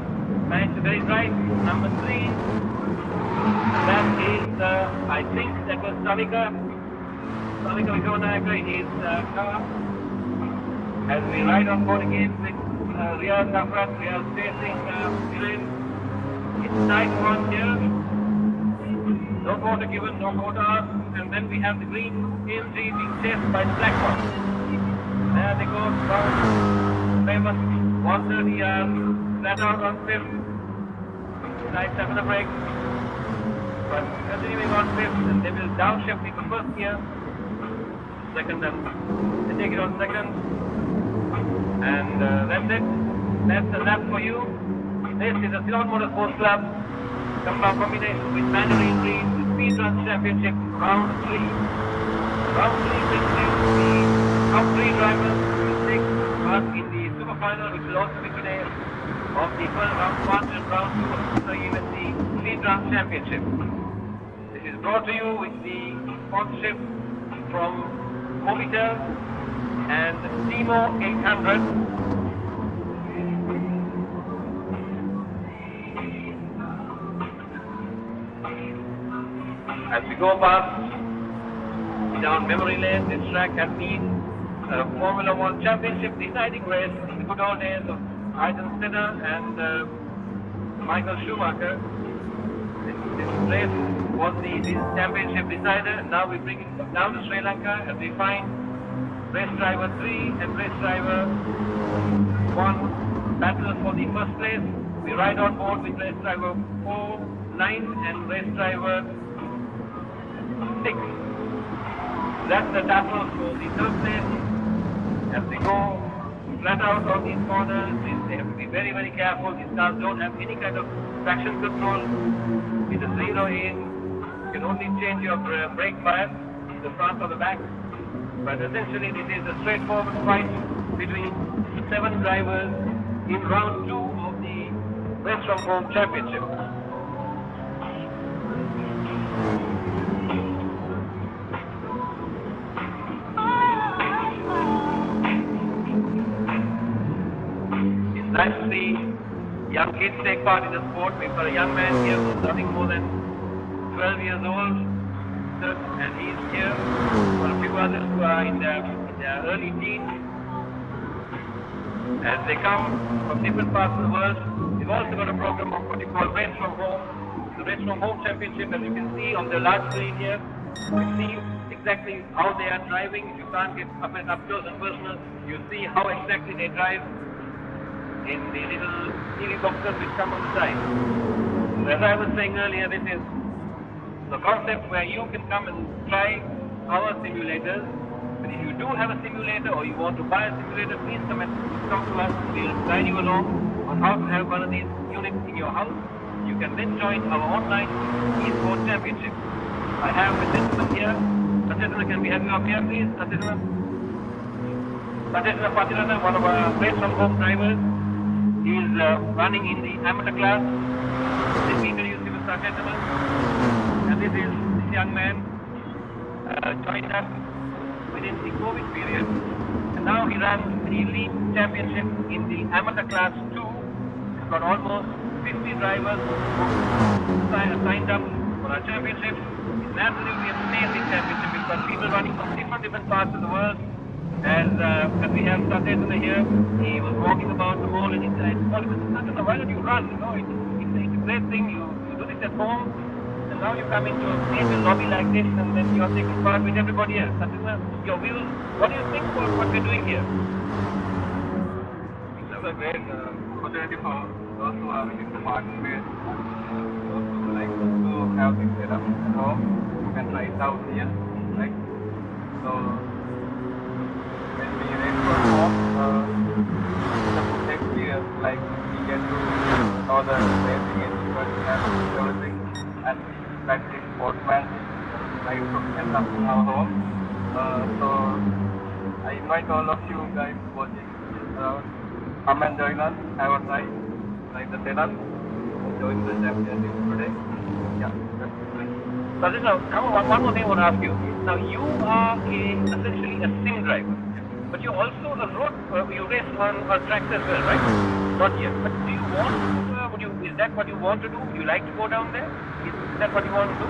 Managed to get it right. Number 3. That is, I think that was Savika Vikramanayaka in his car. As we ride on board again with Riyad Hafran, we are facing Viren. It's nice one here. No quarter given, no quarter asked. And then we have the green AMG being chased by the black one. There they go, famous 130 yards, flat out on 5th. Nice having a break. But continuing on 5th, and they will downshift into first gear. Second, and they take it on second. And that's it. That's the lap for you. This is a Ceylon Motorsports Club combination with Mandarin Breed, the Speedrun Championship, round 3. Round 3 brings you the top 3 drivers will take part in the super final, which will also be today, of the round 1 and round 2 of the CMSC Speedrun Championship. This is brought to you with the sponsorship from Mobitel and Timo 800. As we go past down memory lane, this track has been a Formula One Championship deciding race in the good old days of Ayrton Senna and Michael Schumacher. This race was the championship decider. Now we bring it down to Sri Lanka as we find race driver 3 and race driver 1 battle for the first place. We ride on board with race driver 4, 9 and race driver 6. That's the battle for the third place. As they go flat out on these corners, they have to be very, very careful. These cars don't have any kind of traction control. With a 0 in, you can only change your brake bias, the front or the back. But essentially this is a straightforward fight between 7 drivers in round 2 of the Race from Home Championship. It's nice to see young kids take part in the sport. We've got a young man here who's nothing more than 12 years old, and he's here. Got a few others who are in their early teens. As they come from different parts of the world, we've also got a program of what you call Race from Home. The Race from Home Championship, as you can see on the large screen here, you see exactly how they are driving. If you can't get up close and personal, you see how exactly they drive in the little TV boxes which come on the side. So as I was saying earlier, this is the concept where you can come and try our simulators. But if you do have a simulator or you want to buy a simulator, please come to us. We'll guide you along on how to have one of these units in your house. You can then join our online eSport Championship. I have a gentleman here. Satendra, can we have you up here, please? Satendra Patirana, one of our Race from Home drivers. He is running in the amateur class. Let me introduce you, Mr. Gentleman. And this is this young man joined us within the COVID period. And now he runs the elite championship in the amateur class 2. He's got almost 50 drivers who signed up for our championship. It's an absolutely amazing championship. We've got people running from different parts of the world. As we have Satendra here, he was walking about the mall and he said, "Why don't you run? You know, it's great thing. You do this at home, and now you come into a major lobby like this, and then you are taking part with everybody else. That is your views. What do you think about what we're doing here? It's a great opportunity for those who are willing to participate, those who like to have things set up at home. You can try it out here, right? So when we race for home, the good experience, like we get to know the racing instruments and everything, and practice sportsmanship right from our home. So I invite all of you guys watching come and join us, have a try the setup, join the championship today. Yeah, that's great. So this now, one more thing I want to ask you. Now you are essentially a sim driver, but you're also a road. You race on tracks as well, right? Not yet. But do you want to? Is that what you want to do? Would you like to go down there? Is that what you want to do?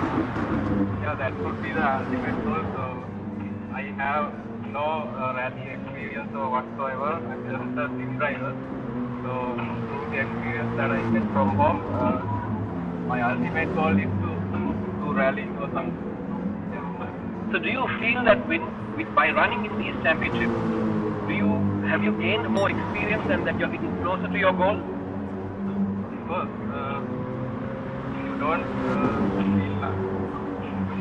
Yeah, that would be the ultimate goal. So I have no rally experience or whatsoever. I'm just a sim driver. So through the experience that I get from home, my ultimate goal is to rally or something. So do you feel that by running in these championships, have you gained more experience and that you're getting closer to your goal? Of course, you don't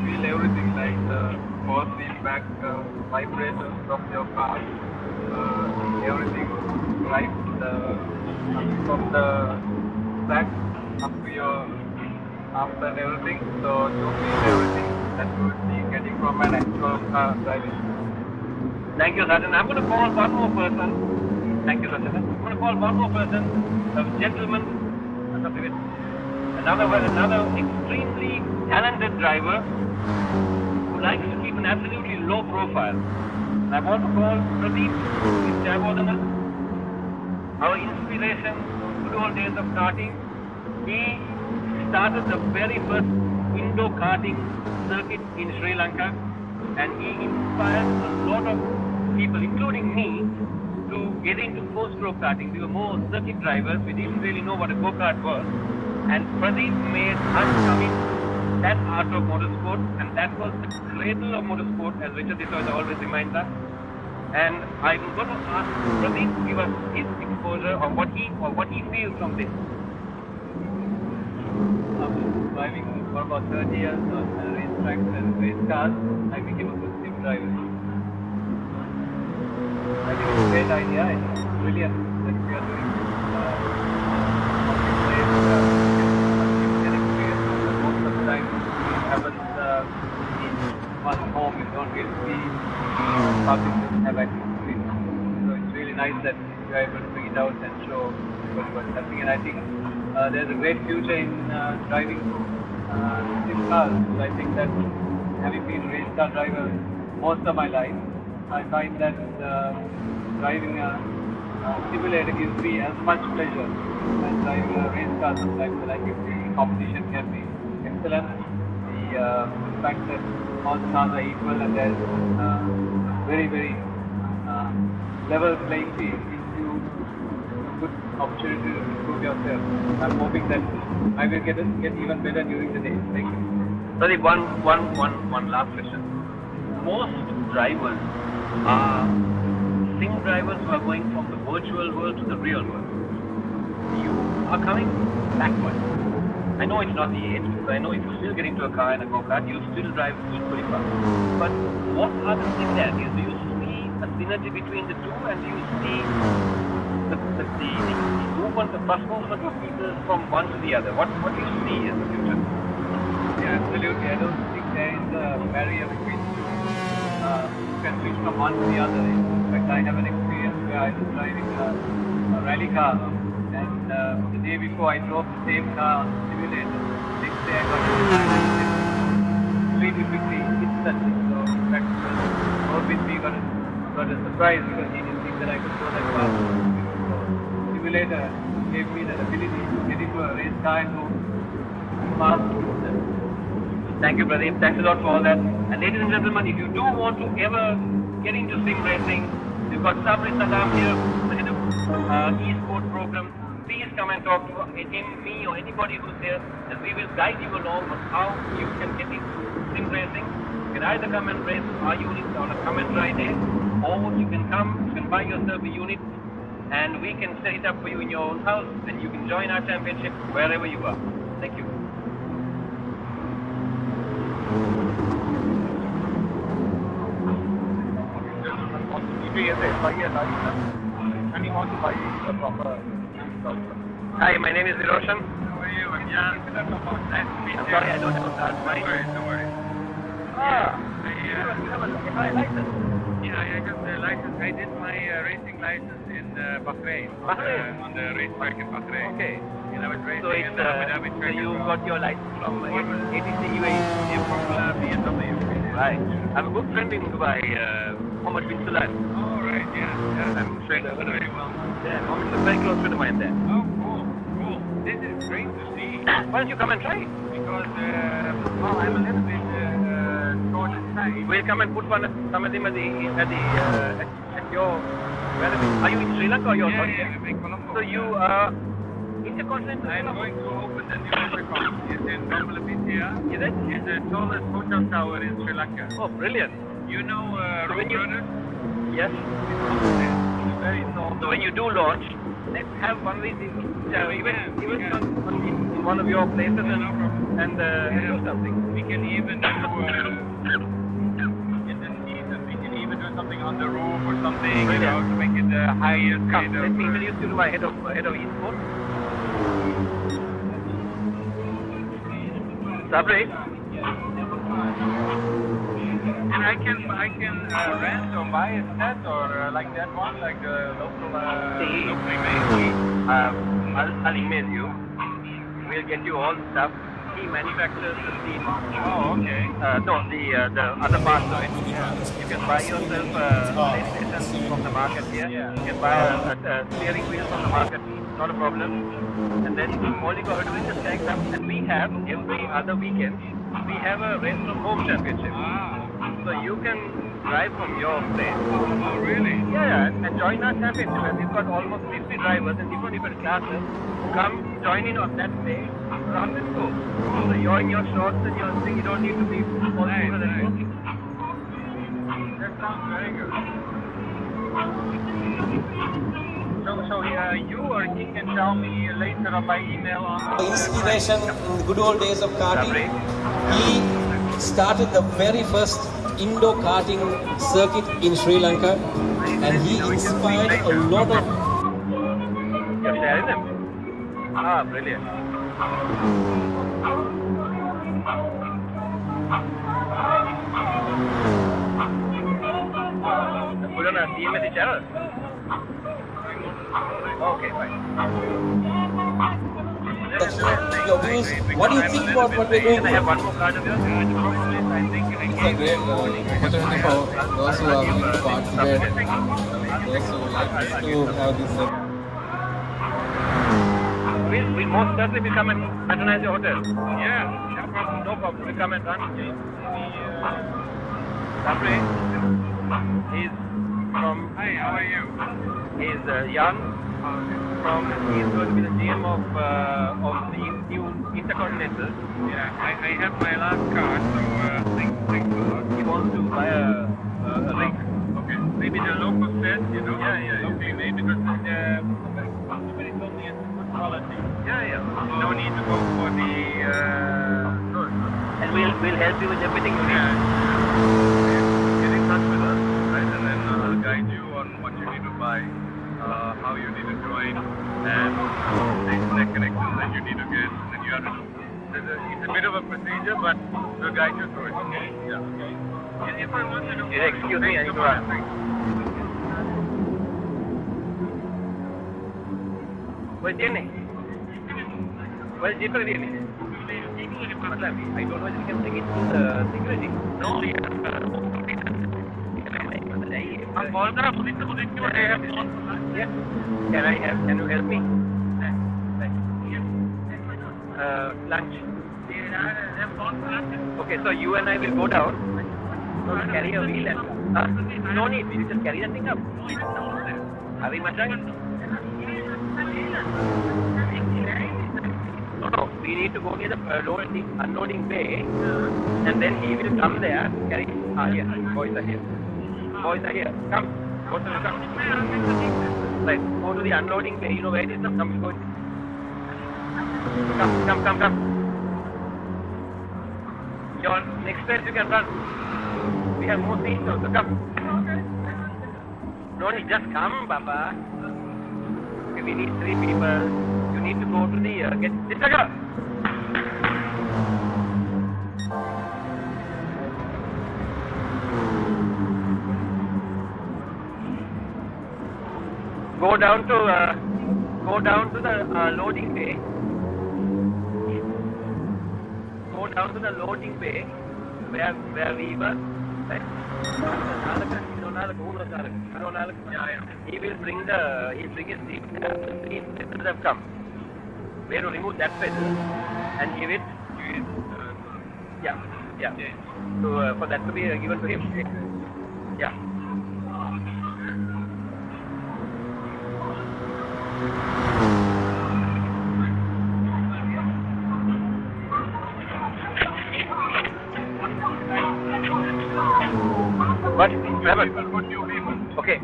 feel everything like the force feedback, vibrations of your car, everything right from the track up to your arms and everything. So you feel everything that you would be getting from an actual car driving. Thank you, Sachin. I'm going to call one more person. Thank you, Sachin. I'm going to call one more person, a gentleman, another extremely talented driver who likes to keep an absolutely low profile. And I want to call Pradeep Jayawardena, our inspiration, good old days of karting. He started the very first window karting circuit in Sri Lanka, and he inspired a lot of people, including me, to get into four-stroke karting. We were more circuit drivers. We didn't really know what a go-kart was. And Pradeep made us come into that art of motorsport, and that was the cradle of motorsport, as Richard D'Souza always reminds us. And I'm going to ask Pradeep to give us his exposure on what he feels from this. After driving for about 30 years on race tracks and race cars, I became a good sim driver. I think it's a great idea. It's brilliant that we are doing get experience. Most of the time it happens in one home. You don't really see public have access to it. So it's really nice that you are able to bring it out and show what's happening. And I think there's a great future in driving sim cars. So I think that having been a race car driver most of my life, I find that driving a simulator gives me as much pleasure as driving a race car sometimes. Like if the competition can be excellent, the fact that all the cars are equal and there's very, very level playing field gives you a good opportunity to improve yourself. I'm hoping that I will get even better during the day. Thank you. Pradeep, one last question. Most drivers are sim drivers who are going from the virtual world to the real world. You are coming backwards. I know it's not the age, because I know if you still get into a car and a go-kart, you still drive equally fast. But what are the similarities? Do you see a synergy between the two, and do you see the movement, the fast movement of people from one to the other? What do you see in the future? Yeah, absolutely. I don't think there is a barrier between you can switch from one to the other. In fact, I have an experience where I was driving a rally car, and the day before I drove the same car on the simulator. Next day I got it really quickly, instantly. So in fact, Road with me got a surprise because he didn't think that I could go that fast. So simulator gave me the ability to get into a race car and go fast. Thank you, Pradeep. Thanks a lot for all that. And ladies and gentlemen, if you do want to ever get into sim racing, we've got Sabri Saddam here, the head of e-sport program. Please come and talk to me or anybody who's there, and we will guide you along on how you can get into sim racing. You can either come and race our unit on a come and try day, or you can buy yourself a unit, and we can set it up for you in your own house, and you can join our championship wherever you are. Thank you. Hi, my name is Viroshan. How are you? Yeah. I'm sorry, I don't have a car. Don't worry. You have a license. Yeah, I got the license. I did my racing license in Bahrain. Bahrain? On the racetrack in Bahrain. Okay. And I was racing So it's in Abu Dhabi so track. you got your license from ATC UAE. From BMW. Right. I have a good friend in Dubai, Mohammed bin Sulan. Oh, right, yeah. I'm sure Very well. Yeah, Mohammed is a very close friend of mine there. Oh, cool. This is great to see. Why don't you come and try it? Because, I'm a little bit short of time. We'll come and put some of them at your. Are you in Sri Lanka or you're not? Yeah, in Colombo. So you are intercontinental. I'm going to open the new intercom. It's in Bambalapitiya. Is it? It's the tallest hotel tower in Sri Lanka. Oh, brilliant. You know So Road when you- Brothers? Yes. It's very tall. So when you do launch, let's have one of these events in one of your places and do something. We can even do in the season. We can even do something on the roof or something, you know, to make it the highest Come, kind let of. me introduce you to my head of esports. Sabri. And I can rent or buy a set or like that one, like the local locally made. I'll email you. We'll get you all the stuff. He manufactures the seat. Oh, okay. No, the other parts of it. You can buy yourself a PlayStation from the market here. Yeah. You can buy a steering wheel from the market. Not a problem. And then all you got to do is just tag up. And we have every other weekend we have a race from home championship. So you can drive from your place. Oh, really? Yeah, and join our championship. And we've got almost 50 drivers in different classes. Come join in on that day. Run and go. So you're in your shorts and your thing. You don't need to be all Nice, over nice. walking. That sounds very good. So you or he can tell me later on by email on. Inspiration in the good old days of karting. He started the very first indoor karting circuit in Sri Lanka, and he inspired a lot of. You're sharing them? Ah, brilliant. Put on a CMSC channel? Okay, fine. Your views. What do you think about what we're doing? Can I have one more card of yours? I think It's a great opportunity for those who are willing to participate, those who like to have this. We'll most certainly will come and patronize your hotel. Yeah, no problem. No problem. We'll come and run. Sabri, he's from. Hi, how are you? He's young. He's going to be the GM of the new Intercontinental. Yeah, I have my last card, so thanks a lot. He wants to buy a rig. Okay, maybe the local set, you know? Yeah. Okay, maybe because it's only in good quality. Yeah. No need to go for the good. And we'll help you with everything you need. Get in touch with us, right? And then I'll guide you on what you need to buy, how you need to join, and the internet connections that you need to get, and you have to do. It's a bit of a procedure, but we'll guide you through it. Okay? Yeah. Okay. If I want you to. Excuse me, I need to run. Where's Jenny? Where's Jenny? I don't know if you can take it to the security. No, yeah. Can you help me? Lunch. Okay, so you and I will go down. Carry a wheel and no need, we just carry that thing up. Are we much right? we need to go near the unloading bay, and then he will come there. Carry. Here. Boys are here. Boys are here. Come. Go to the come. Right. Go to the unloading bay. You know where it is? Come. Go. Come. Your next place you can run. We have more seats also. Come. No need. Just come, Papa. Okay, we need 3 people. You need to go to the get. Go down to the loading bay. Go down to the loading bay where we were. Right? He will bring his seat. Three pedals have come. We have to remove that pedal and give it. Yeah. So for that to be given to him. Yeah. What? Okay.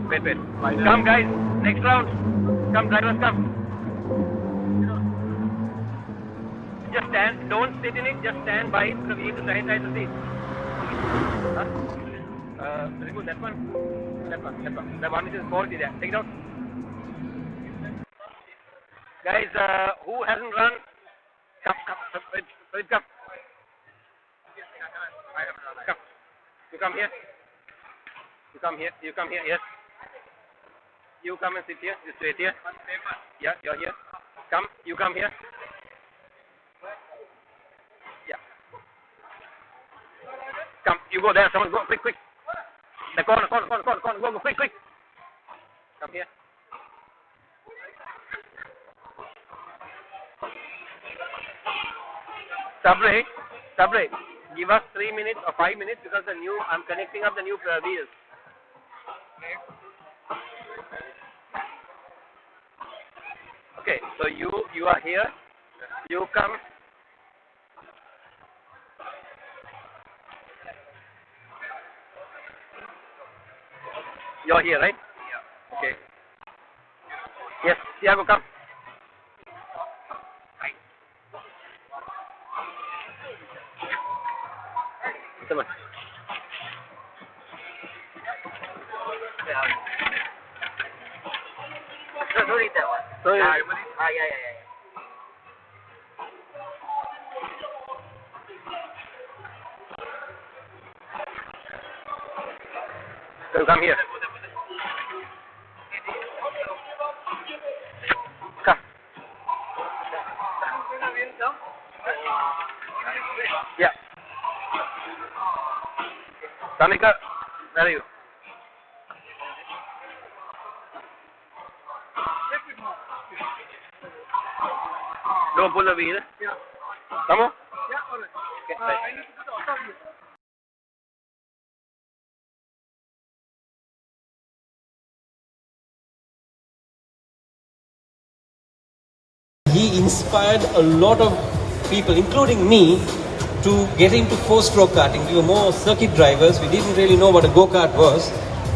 Wait. Come guys, next round. Come drivers, come. Just stand, don't sit in it, just stand by it because we need to sanitize the seat. Remove that one. That one which is faulty there. Take it out. Guys, who hasn't run? Come. Come. You come here. Yes. You come and sit here. You sit here. Yeah, you're here. Come. You come here. Yeah. Come. You go there. Someone go quick. The corner. Go quick. Come here. Sabre. Give us 3 minutes or 5 minutes because I'm connecting up the new wheels. Okay, so you are here. You come. You're here, right? Yeah. Okay. Yes, Tiago, come. Come on. No need that one. So yeah. So come here. Come. Yeah. Tamika, where are you? Don't pull the wheel. Yeah. Come on. Yeah, all right. Okay, right. I need to put the auto wheel. He inspired a lot of people, including me, to get into four-stroke karting. We were more circuit drivers. We didn't really know what a go-kart was.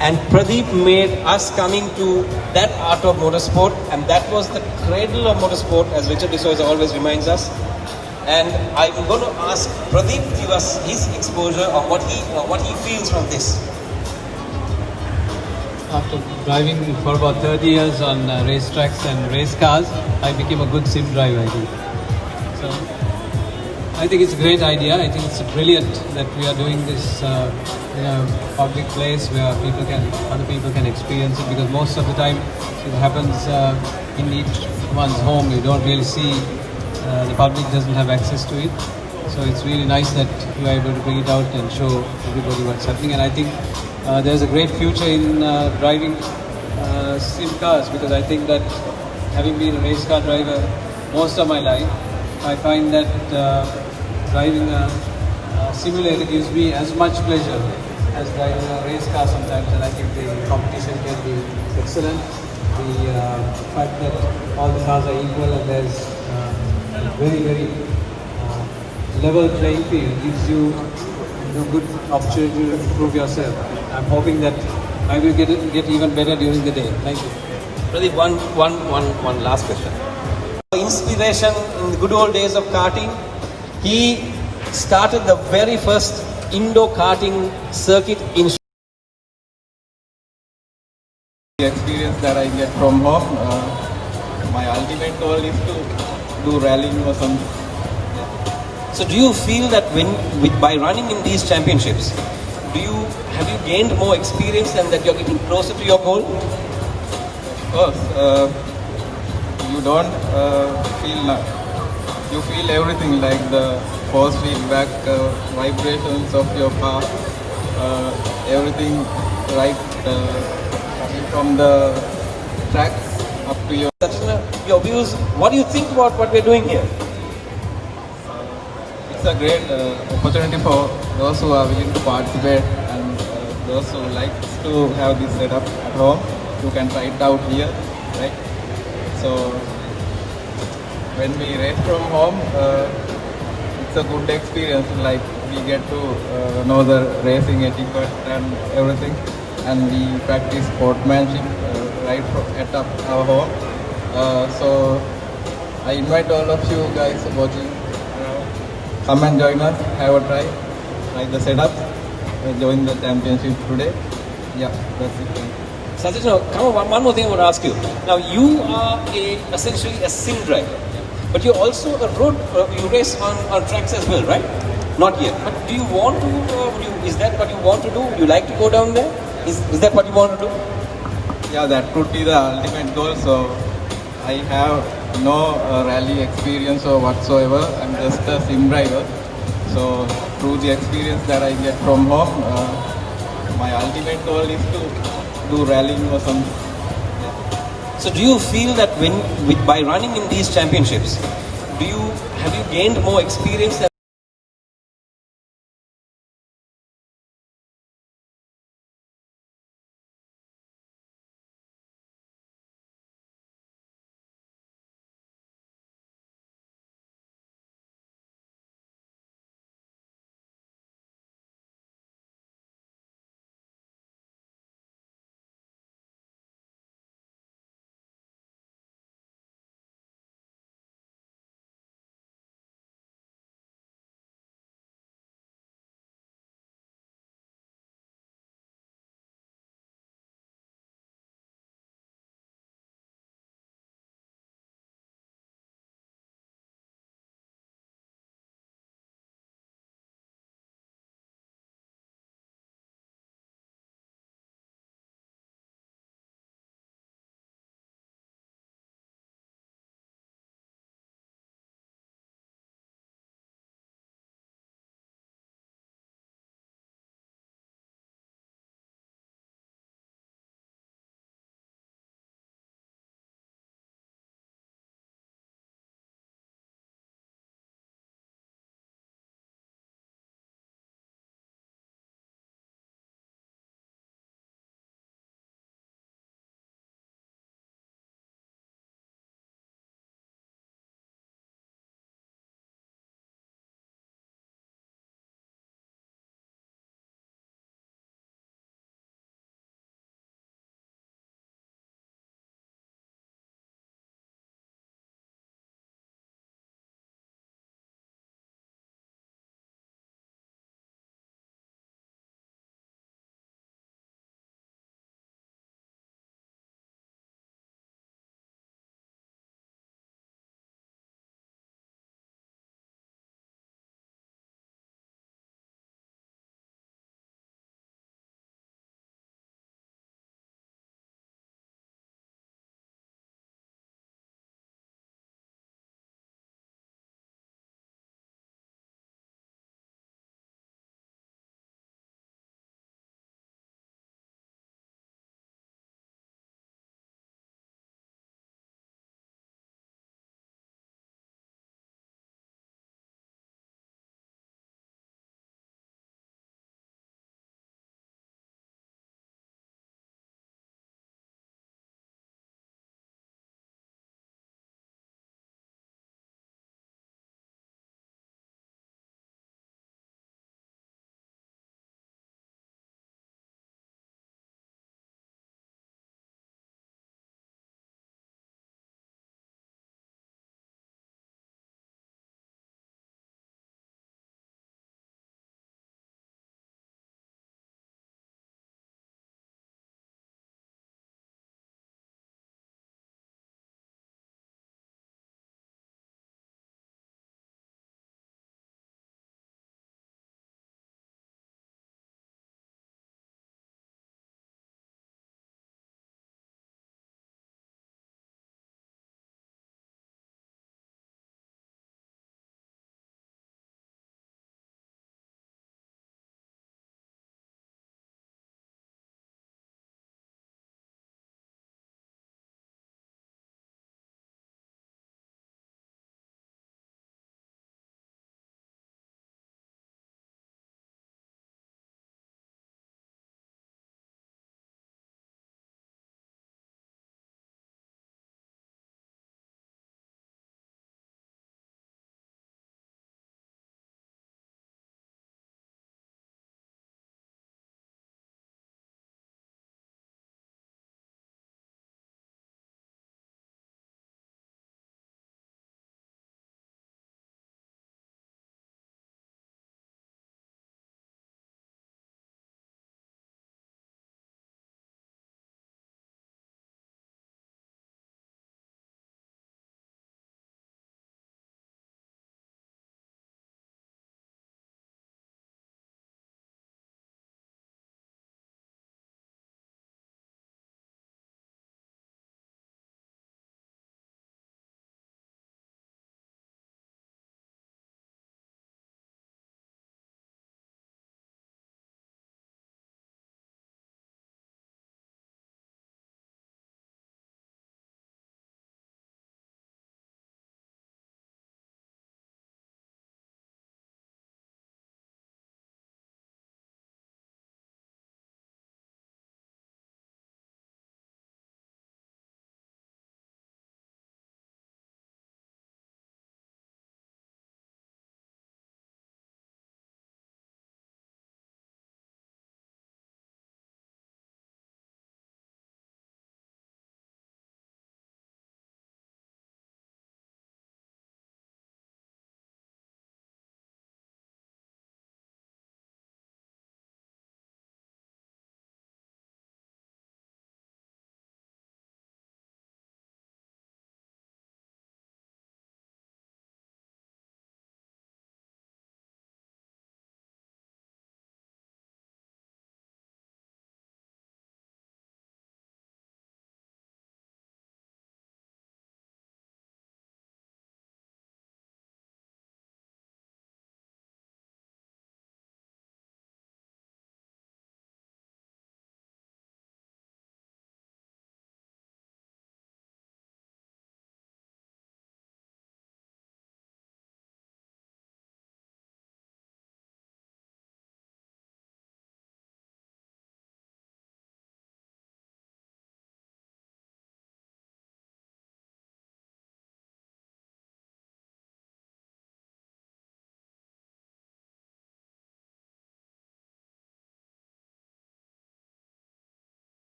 And Pradeep made us coming to that art of motorsport, and that was the cradle of motorsport, as Richard D'Souza always reminds us. And I'm going to ask Pradeep to give us his exposure on what he feels from this. After driving for about 30 years on racetracks and race cars, I became a good sim driver, I think. So I think it's a great idea. I think it's brilliant that we are doing this in a public place where other people can experience it, because most of the time it happens in each one's home. You don't really see, the public doesn't have access to it. So it's really nice that you are able to bring it out and show everybody what's happening. And I think there's a great future in driving sim cars, because I think that having been a race car driver most of my life, I find that driving a simulator gives me as much pleasure as driving a race car sometimes, and I think the competition can be excellent. fact that all the cars are equal and there's a very level playing field gives you good opportunity to improve yourself. I'm hoping that I will get even better during the day. Thank you. Pradeep, one last question. Inspiration in the good old days of karting, he started the very first indoor karting circuit in. The experience that I get from home, my ultimate goal is to do rallying or something. So do you feel that by running in these championships, have you gained more experience and that you're getting closer to your goal? Of course, you don't you feel everything like the force feedback, vibrations of your car, everything right from the track up to your views. What do you think about what we're doing here? It's a great opportunity for those who are willing to participate and those who like to have this setup at home. You can try it out here, right? So when we race from home, it's a good experience. Like we get to know the racing etiquette and everything, and we practice sportsmanship right at our home. So I invite all of you guys watching. Come and join us, have a try the setup, join the championship today. Yeah, that's it. Satish, now, come on, one more thing I want to ask you. Now, you are essentially a sim driver, but you're also a road, you race on tracks as well, right? Not yet. But do you want to, is that what you want to do? Would you like to go down there? Is that what you want to do? Yeah, that could be the ultimate goal. So, I have no rally experience or whatsoever. I'm just a sim driver. So, through the experience that I get from home, my ultimate goal is to do rallying or something. So do you feel that by running in these championships, have you gained more experience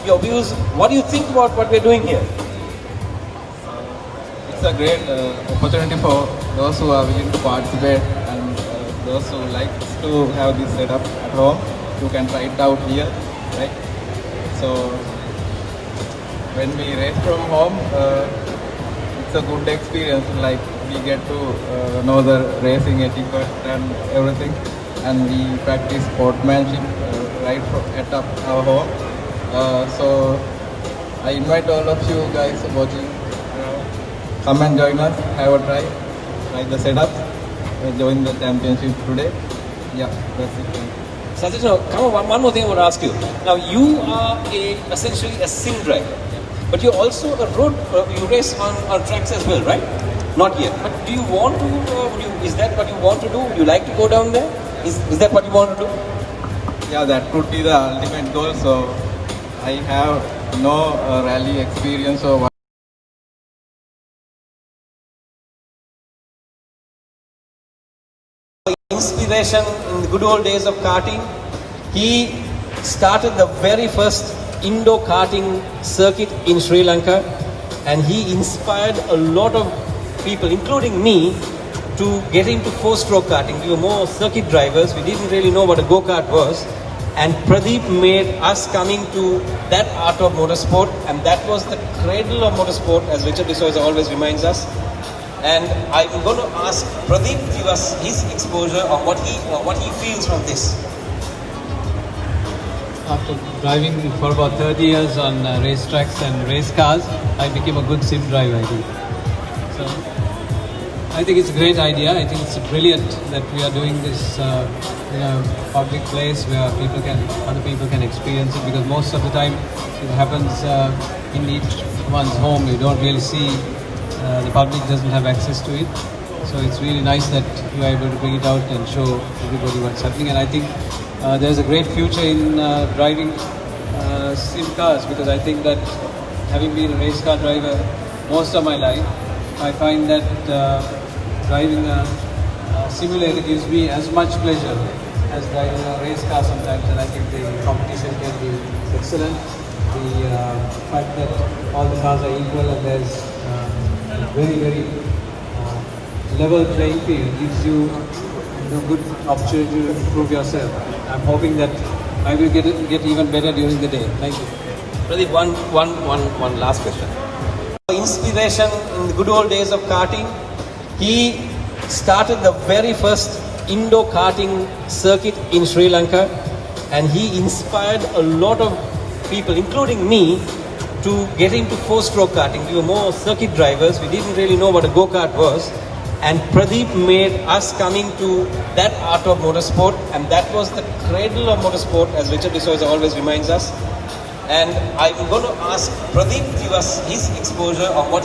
Your views, what do you think about what we're doing here? It's a great opportunity for those who are willing to participate and those who like to have this setup at home. You can try it out here, right? So when we race from home, it's a good experience. Like we get to know the racing etiquette and everything, and we practice sportsmanship right at our home. So I invite all of you guys watching. Come and join us, have a try the setup, join the championship today. Yeah, that's it. Satish, now, come on, one more thing I want to ask you. Now, you are essentially a sim driver, but you're also a road, you race on tracks as well, right? Not yet. But do you want to, is that what you want to do? Would you like to go down there? Is that what you want to do? Yeah, that could be the ultimate goal. So I have no rally experience or Inspiration in the good old days of karting. He started the very first Indo karting circuit in Sri Lanka, and he inspired a lot of people, including me, to get into four-stroke karting. We were more circuit drivers. We didn't really know what a go-kart was. And Pradeep made us coming to that art of motorsport, and that was the cradle of motorsport, as Richard D'Souza always reminds us. And I'm going to ask Pradeep to give us his exposure on what he feels from this. After driving for about 30 years on racetracks and race cars, I became a good sim driver, I think. So I think it's a great idea. I think it's brilliant that we are doing this in a public place where other people can experience it, because most of the time it happens in each one's home. You don't really see. The public doesn't have access to it, so it's really nice that you are able to bring it out and show everybody what's happening. And I think there's a great future in driving sim cars, because I think that having been a race car driver most of my life, I find that driving a simulator gives me as much pleasure as driving a race car sometimes, and I think the competition can be excellent. The fact that all the cars are equal and there's very level playing field gives you a good opportunity to improve yourself. I'm hoping that I will get even better during the day. Thank you. Pradeep, one last question. Inspiration in the good old days of karting. He started the very first Indo karting circuit in Sri Lanka, and he inspired a lot of people, including me, to get into four-stroke karting. We were more circuit drivers. We didn't really know what a go-kart was. And Pradeep made us coming to that art of motorsport, and that was the cradle of motorsport, as Richard D'Souza always reminds us. And I'm going to ask Pradeep to give us his exposure on what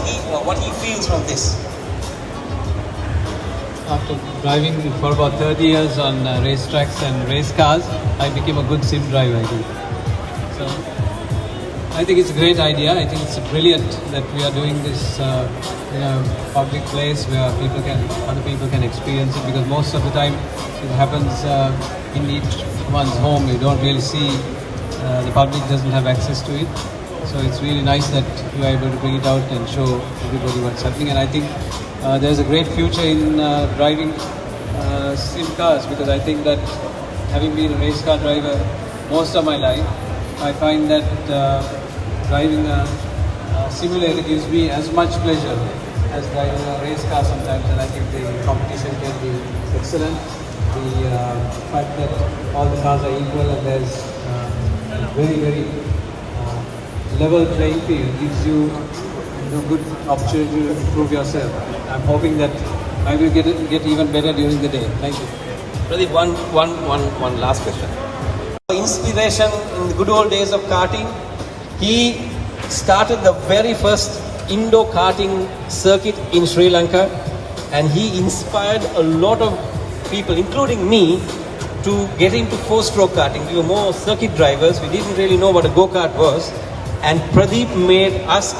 he feels from this. After driving for about 30 years on racetracks and race cars, I became a good sim driver, I think. So I think it's a great idea. I think it's brilliant that we are doing this in a public place where other people can experience it, because most of the time it happens in each one's home. You don't really see. The public doesn't have access to it, so it's really nice that you are able to bring it out and show everybody what's happening. And I think there's a great future in driving sim cars, because I think that having been a race car driver most of my life, I find that driving a simulator gives me as much pleasure as driving a race car sometimes, and I think the competition can be excellent. The fact that all the cars are equal and there's very level playing field gives you a good opportunity to improve yourself. I'm hoping that I will get even better during the day. Thank you. Pradeep, one last question. Inspiration in the good old days of karting. He started the very first Indo karting circuit in Sri Lanka, and he inspired a lot of people, including me, to get into four-stroke karting. We were more circuit drivers. We didn't really know what a go-kart was. And Pradeep made us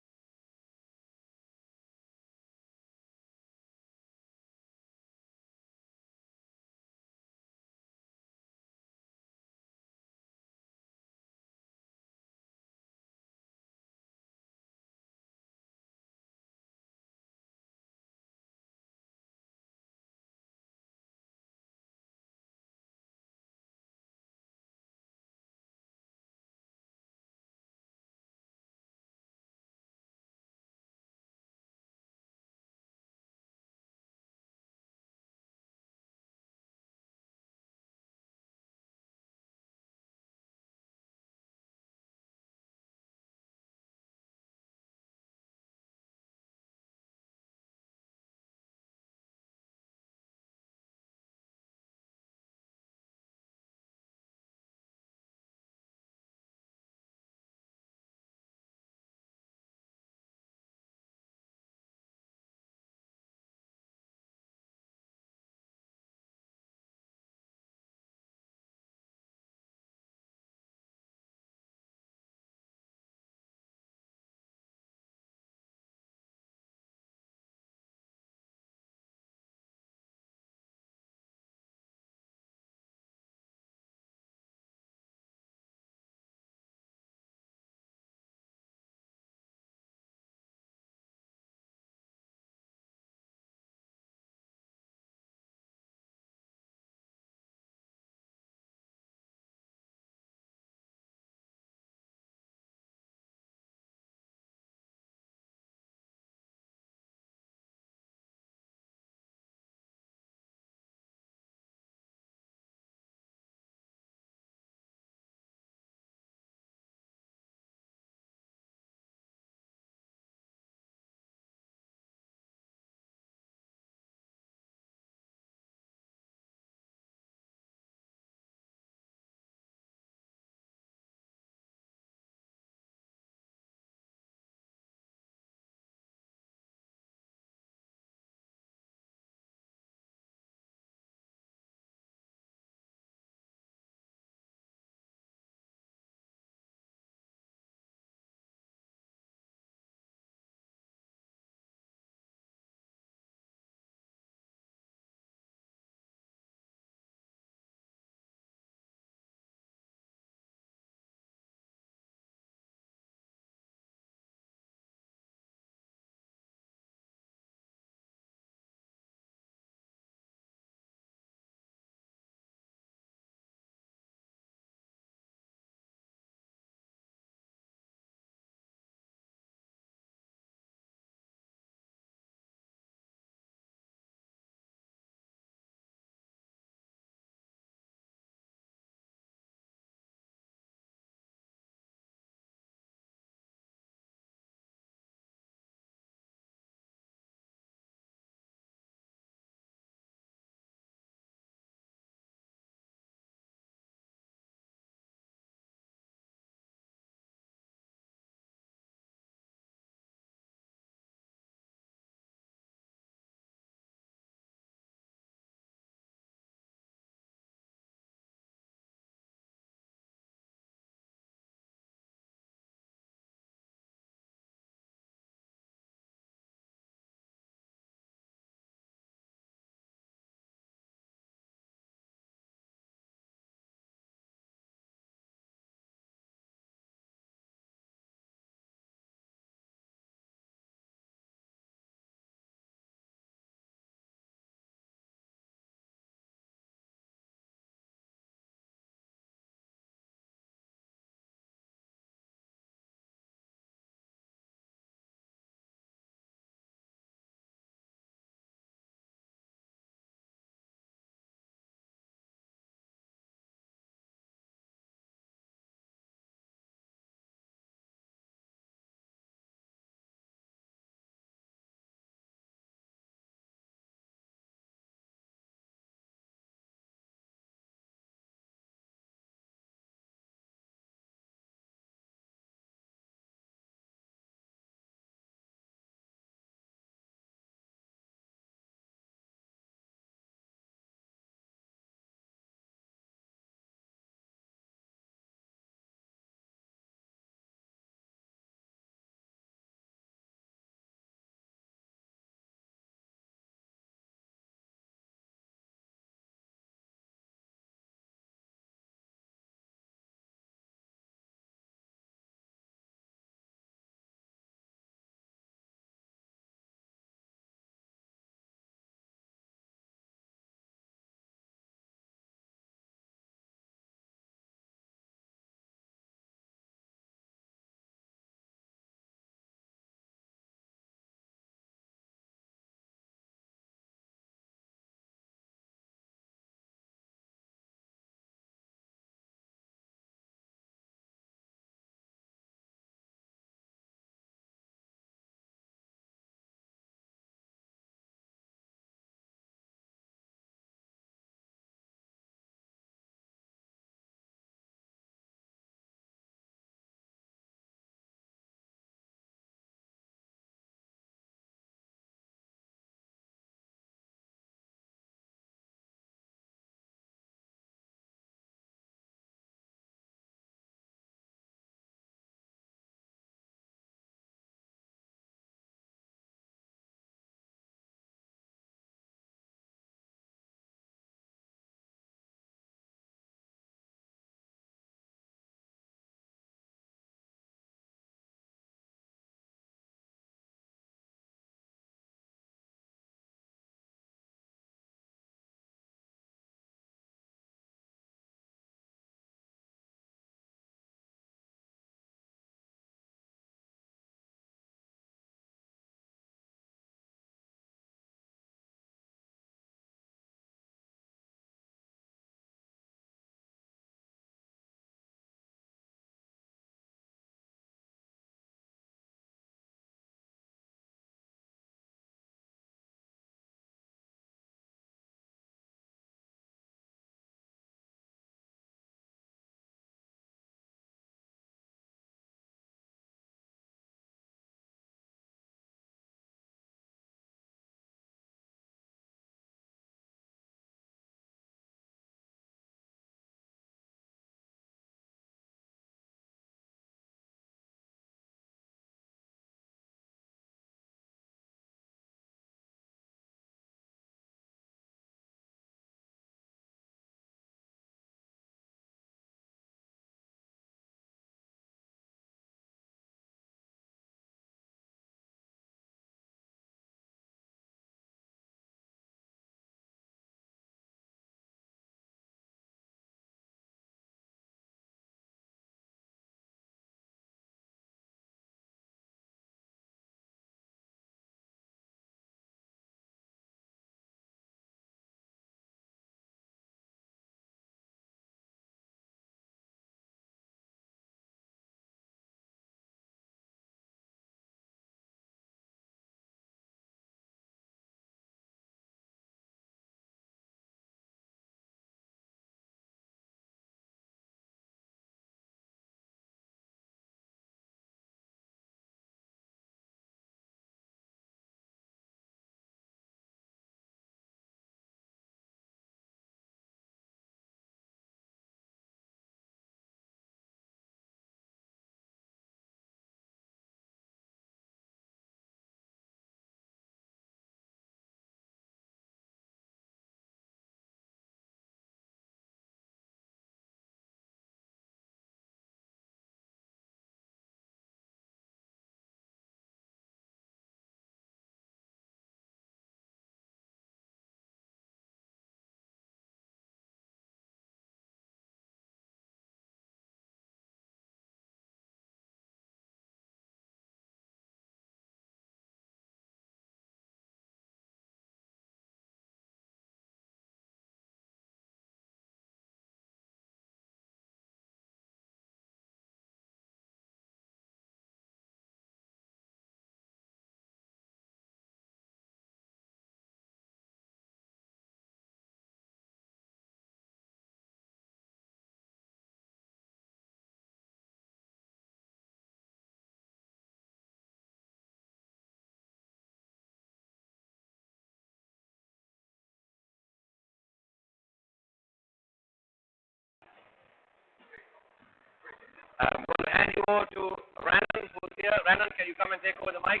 I'm going to hand you over to Rannan, who's here. Rannan, can you come and take over the mic?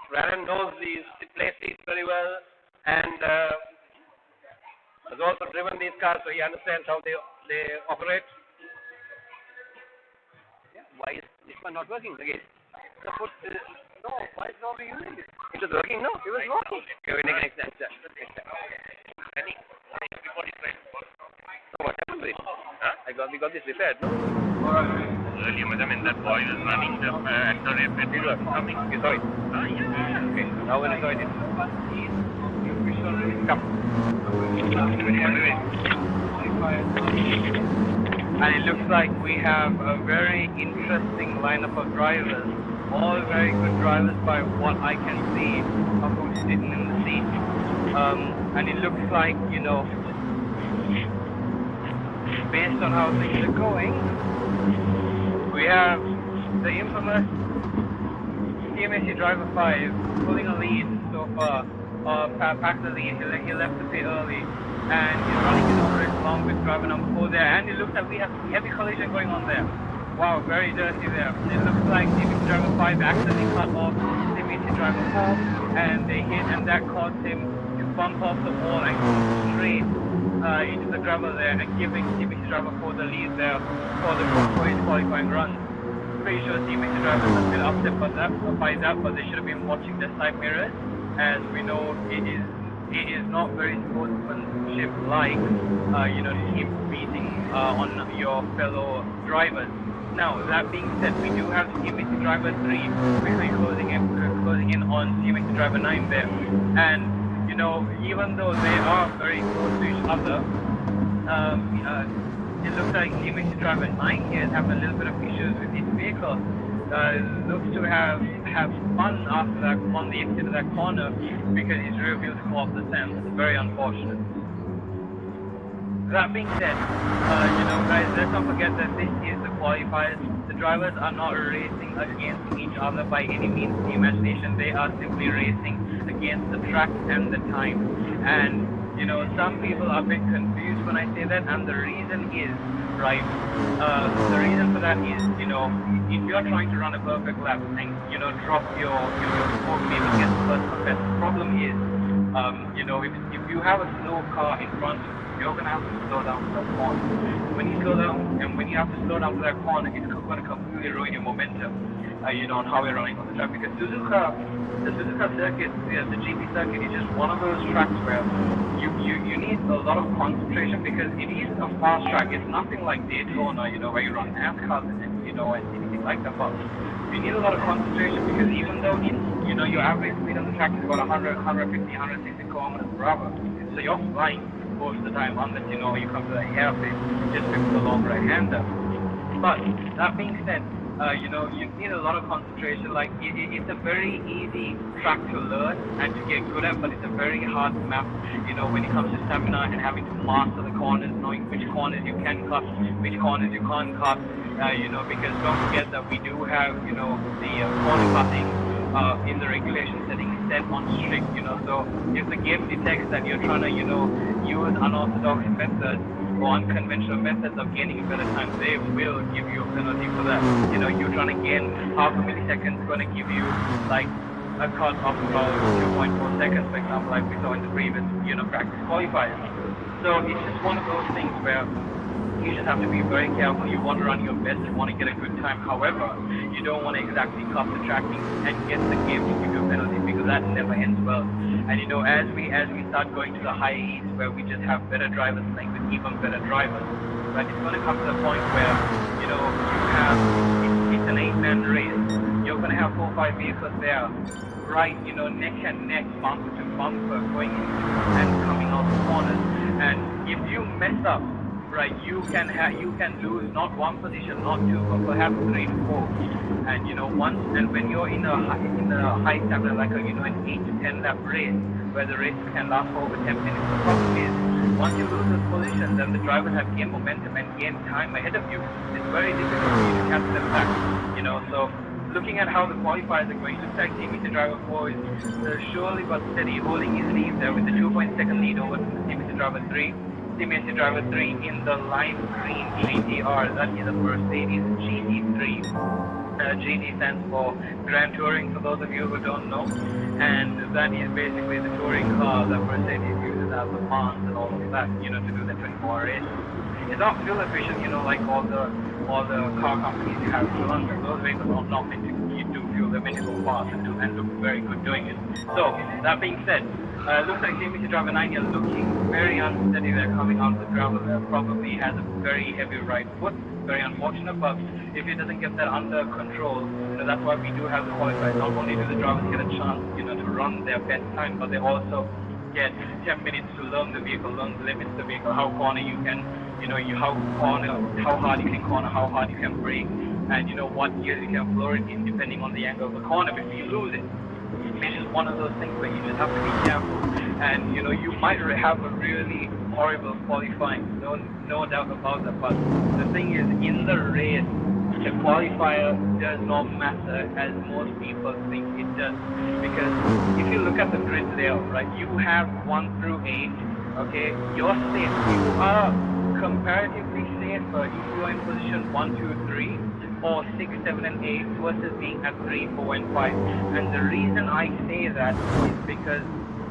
Rannan knows these place seats very well and has also driven these cars, so he understands how they operate. Yeah, why is this one not working again? No, why is nobody using it? It was working? No, it was working. Okay, we next time. Ready? Everybody's ready. So what happened to it? Huh? We got this repaired, no? Earlier, madam, and that boy was running the accelerator coming. Okay, sorry. Yeah. Okay, now when I saw it, come. And it looks like we have a very interesting lineup of drivers. All very good drivers by what I can see of who's sitting in the seat. And it looks like, you know, based on how things are going, we have the infamous CMSC driver 5 pulling a lead so far. Packed the lead, he left the pit early, and he's running in the race along with driver number 4 there, and it looks like we have heavy collision going on there. Wow, very dirty there. It looks like CMSC driver 5 accidentally cut off CMSC driver 4, and they hit, and that caused him to bump off the wall and go straight into the gravel there, and giving CMSC driver 4 the lead there for his qualifying run. Pretty sure CMSC drivers have been upset by that, but they should have been watching their side mirrors. As we know, it is not very sportsmanship-like, you know, to keep beating on your fellow drivers. Now, that being said, we do have CMSC driver 3 quickly closing in on CMSC driver 9 there. And, you know, even though they are very close to each other, it looks like CMSC driver 9 here is having a little bit of issues with his vehicle. Looks to have spun after that on the exit of that corner because he's refused to go off the sand. It's very unfortunate. That being said, you know, guys, let's not forget that this is the qualifiers. The drivers are not racing against each other by any means of the imagination. They are simply racing against the track and the time. And you know, some people are a bit confused when I say that, and the reason is, right, the reason for that is, you know, if you're trying to run a perfect lap and, you know, drop your score maybe get the problem is, you know, if you have a slow car in front of you, you're going to have to slow down for that corner. When you slow down, and when you have to slow down for that corner, it's going to completely ruin your momentum, you know, on how we're running on the track, because the Suzuka circuit, the GP circuit is just one of those tracks where you need a lot of concentration because it is a fast track. It's nothing like Daytona, you know, where you run NASCAR and, you know, and anything like that. But you need a lot of concentration because even though you know, your average speed on the track is about 100, 150, 160 kilometers per hour, so you're flying most of the time unless, you know, you come to the hairpin just with the long right-hander. But that being said, you know, you need a lot of concentration. Like, it's a very easy track to learn and to get good at, but it's a very hard map, you know, when it comes to stamina and having to master the corners, knowing which corners you can cut, which corners you can't cut, you know, because don't forget that we do have, you know, the corner cutting in the regulation settings set on strict, you know, so if the game detects that you're trying to, you know, use unorthodox methods or unconventional methods of gaining a better time, they will give you a penalty for that. You know, you're trying to gain half a millisecond, going to give you like a cut of about 2.4 seconds, for example, like we saw in the previous, you know, practice qualifiers. So it's just one of those things where you just have to be very careful. You want to run your best, you want to get a good time. However, you don't want to exactly cut the tracking and get the game to give you a penalty because that never ends well. And you know, as we start going to the high heats where we just have better drivers playing with even better drivers, but it's going to come to the point where, you know, you have it's an 8-man race. You're going to have 4 or 5 vehicles there, right? You know, neck and neck, bumper to bumper, going into and coming out the corners. And if you mess up, right, you can lose not 1 position, not 2, but perhaps 3 to 4. And you know, when you're in a high stamina, like you know, an 8 to 10 lap race, where the race can last for over 10 minutes, the problem is once you lose those positions, then the drivers have gained momentum and gained time ahead of you. It's very difficult for you to catch them back. You know, so looking at how the qualifiers are going, looks like CMSC driver 4 is surely but steady holding his lead there with the 2.2 lead over CMSC driver 3. CMSC driver 3 in the lime green GTR. That is a Mercedes GT3. GT stands for Grand Touring, for those of you who don't know, and that is basically the touring car that Mercedes uses as the Mans and all of that, to do the 24 races. It's not fuel efficient, like all the car companies you have in London. Those vehicles are not meant to do fuel; they're meant to go fast and look very good doing it. So that being said, looks like CMSC driver 9 is looking very unsteady. They're coming out of the gravel. Probably has a very heavy right foot. Very unfortunate, but if he doesn't get that under control, that's why we do have the qualifiers. Not only do the drivers get a chance, to run their best time, but they also get 10 minutes to learn the vehicle, learn the limits of the vehicle, how corner you can, how hard you can corner, how hard you can brake, and what gears you can floor it in depending on the angle of the corner before you lose it. It's just one of those things where you just have to be careful, and you might have a really horrible qualifying, no doubt about that, but the thing is, in the race, the qualifier does not matter as most people think it does, because if you look at the grid there, right, you have 1 through 8, okay, you're safe, you are comparatively safer if you're in position 1, 2, 3, or 6, 7, and 8 versus being at 3, 4, and 5. And the reason I say that is because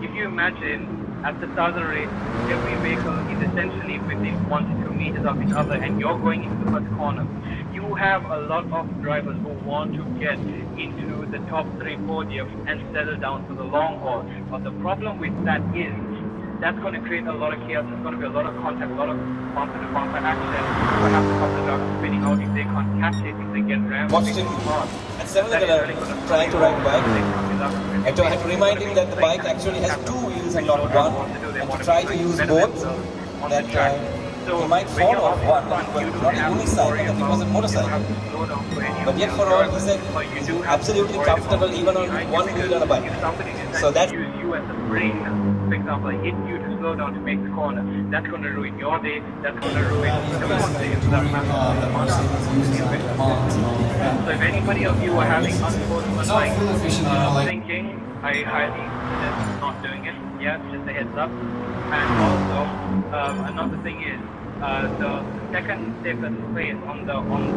if you imagine at the start of the race, every vehicle is essentially within 1 to 2 meters of each other, and you're going into the first corner. You have a lot of drivers who want to get into the top 3 podium and settle down for the long haul. But the problem with that is that's going to create a lot of chaos. There's going to be a lot of contact, a lot of bumper-to-bumper action. Perhaps a couple of drivers spinning out if they can't catch it, if they get rammed. Watched him at 7 trying to ride bike. And I had to remind him that the bike actually has 2 wheels and not 1. And to try to use both, that he might fall off one, but not a unicycle, that it was a motorcycle. But yet for all, he said he's absolutely comfortable even on 1 wheel on a bike. So that's you as a brake, for example, hit you to slow down to make the corner. That's going to ruin your day. That's going to ruin everyone's day. So if anybody of you are having unfortunate thinking, I highly suggest not doing it. Yeah, just a heads up. And also, another thing is, the second safest place on the corner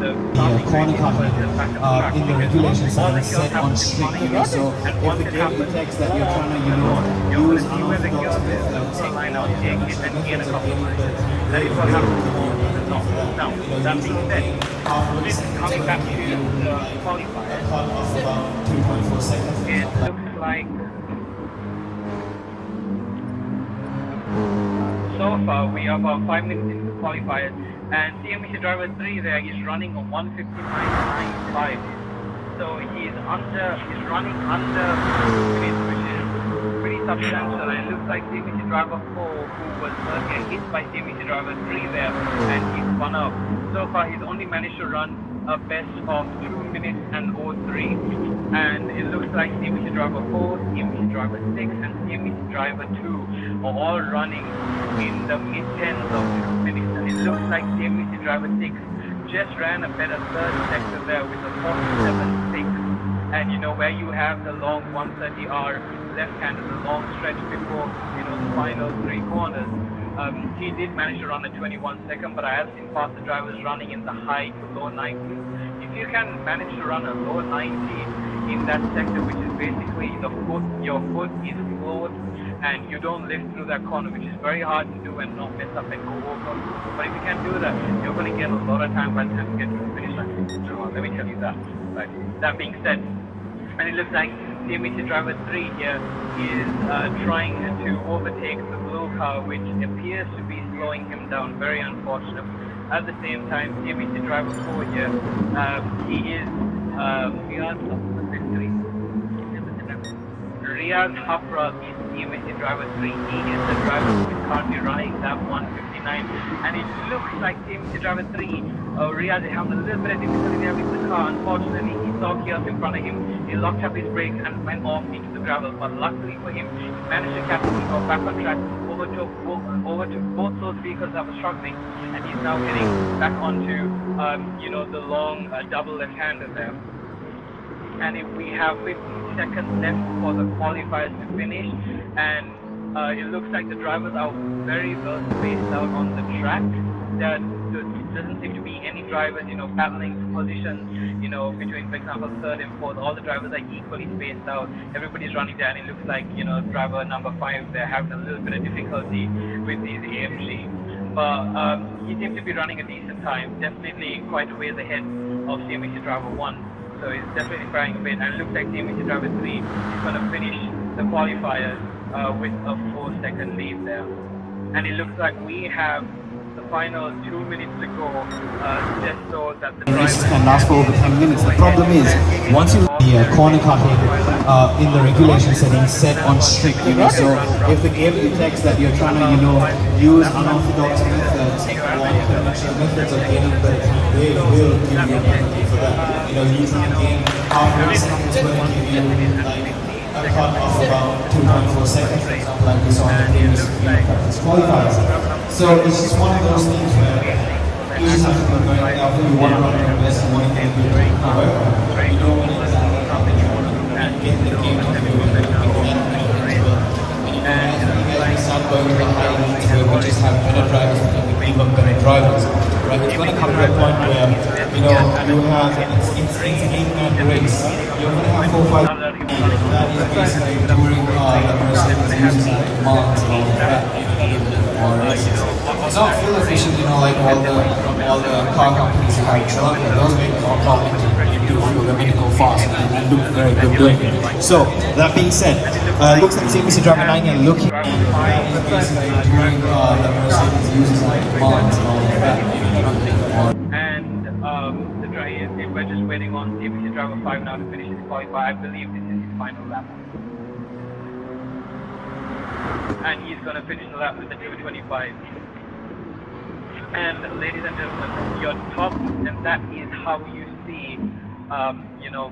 cut in the regulations are set on strictly, so if the gear detects that you're trying to use unorthodox line out, take it and gain a couple of minutes. That is what happens now. That being said, coming back to the qualifier, it looks like so far we are about 5 minutes into the qualifiers, and CMSC driver 3 there is running on 1:59.95. So he's running under 2 minutes, which is pretty substantial. And it looks like CMSC driver 4, who was earlier hit by CMSC driver 3 there, and he's spun out. So far he's only managed to run a best of 2 minutes and 03, and it looks like CMSC driver 4, CMSC driver 6, and CMSC driver 2 are all running in the mid-10s of 2 minutes, and it looks like CMSC driver 6 just ran a better third sector there with a 47.6, and where you have the long 130R left-hander, the long stretch before the final 3 corners. He did manage to run a 21 second, but I have seen faster drivers running in the high to low 90s. If you can manage to run a low 90 in that sector, which is basically your foot is floored and you don't lift through that corner, which is very hard to do and not mess up and go over. But if you can do that, you're going to get a lot of time by the time you get to the finish line. So let me tell you that. Right. That being said, and it looks like CMSC driver 3 here is trying to overtake the blue car, which appears to be slowing him down. Very unfortunate. At the same time, CMSC driver 4 here, he is Riyaz Hafra is CMSC driver 3. He is the driver who is currently running that 159, and it looks like CMSC driver 3, Riyaz is having a little bit of difficulty there with the car. Unfortunately, he saw chaos in front of him. He locked up his brakes and went off into the gravel, but luckily for him, he managed to catch himself back on track, overtook both those vehicles that were struggling, and he's now getting back onto the long double left-hander there. And if we have 15 seconds left for the qualifiers to finish, and It looks like the drivers are very well spaced out on the track. There doesn't seem to be any drivers, battling for positions, between, for example, third and fourth. All the drivers are equally spaced out. Everybody's running there, and it looks like, driver number 5, they're having a little bit of difficulty with these AMG. But he seems to be running a decent time, definitely quite a ways ahead of CMSC driver 1. So he's definitely trying a bit, and it looks like CMSC driver 3 is going to finish the qualifiers with a 4-second lead there. And it looks like we have the final 2 minutes to go, just so that the races can last for over 10 minutes. The problem is, once you the corner cutting in the regulation settings set on strict, so if the game detects that you're trying to, use unorthodox methods or conventional methods of gaining better time, they will give you a penalty for that. Using the game half a second is going to give you like a cut of about 2.4 seconds, for example, like we saw in the previous practice qualifiers. So it's just one of those things where you just have to be going after you want to run your best, you want to get good. However, you don't want to exactly how you want to get the game to do it. And you start going to the high leagues where we just have better drivers and we even better drivers. Right? It's going to come to a point where, you have, it's an 8-man race. You're going to have 4-5 that is basically during the Mercedes using commands and all of that. It's not fuel efficient, like all the car companies have shown that those make no problem into fuel. They're going to go fast and look very good doing it. So, that being said, looks like CMSC driver 9 are looking at basically doing the Mercedes using commands and all of that. And the driver, we're just waiting on CMSC driver 5 now to finish his qualifier. I believe this is his final lap. And he's going to finish the lap with the 2:25. And ladies and gentlemen, your top, and that is how you see,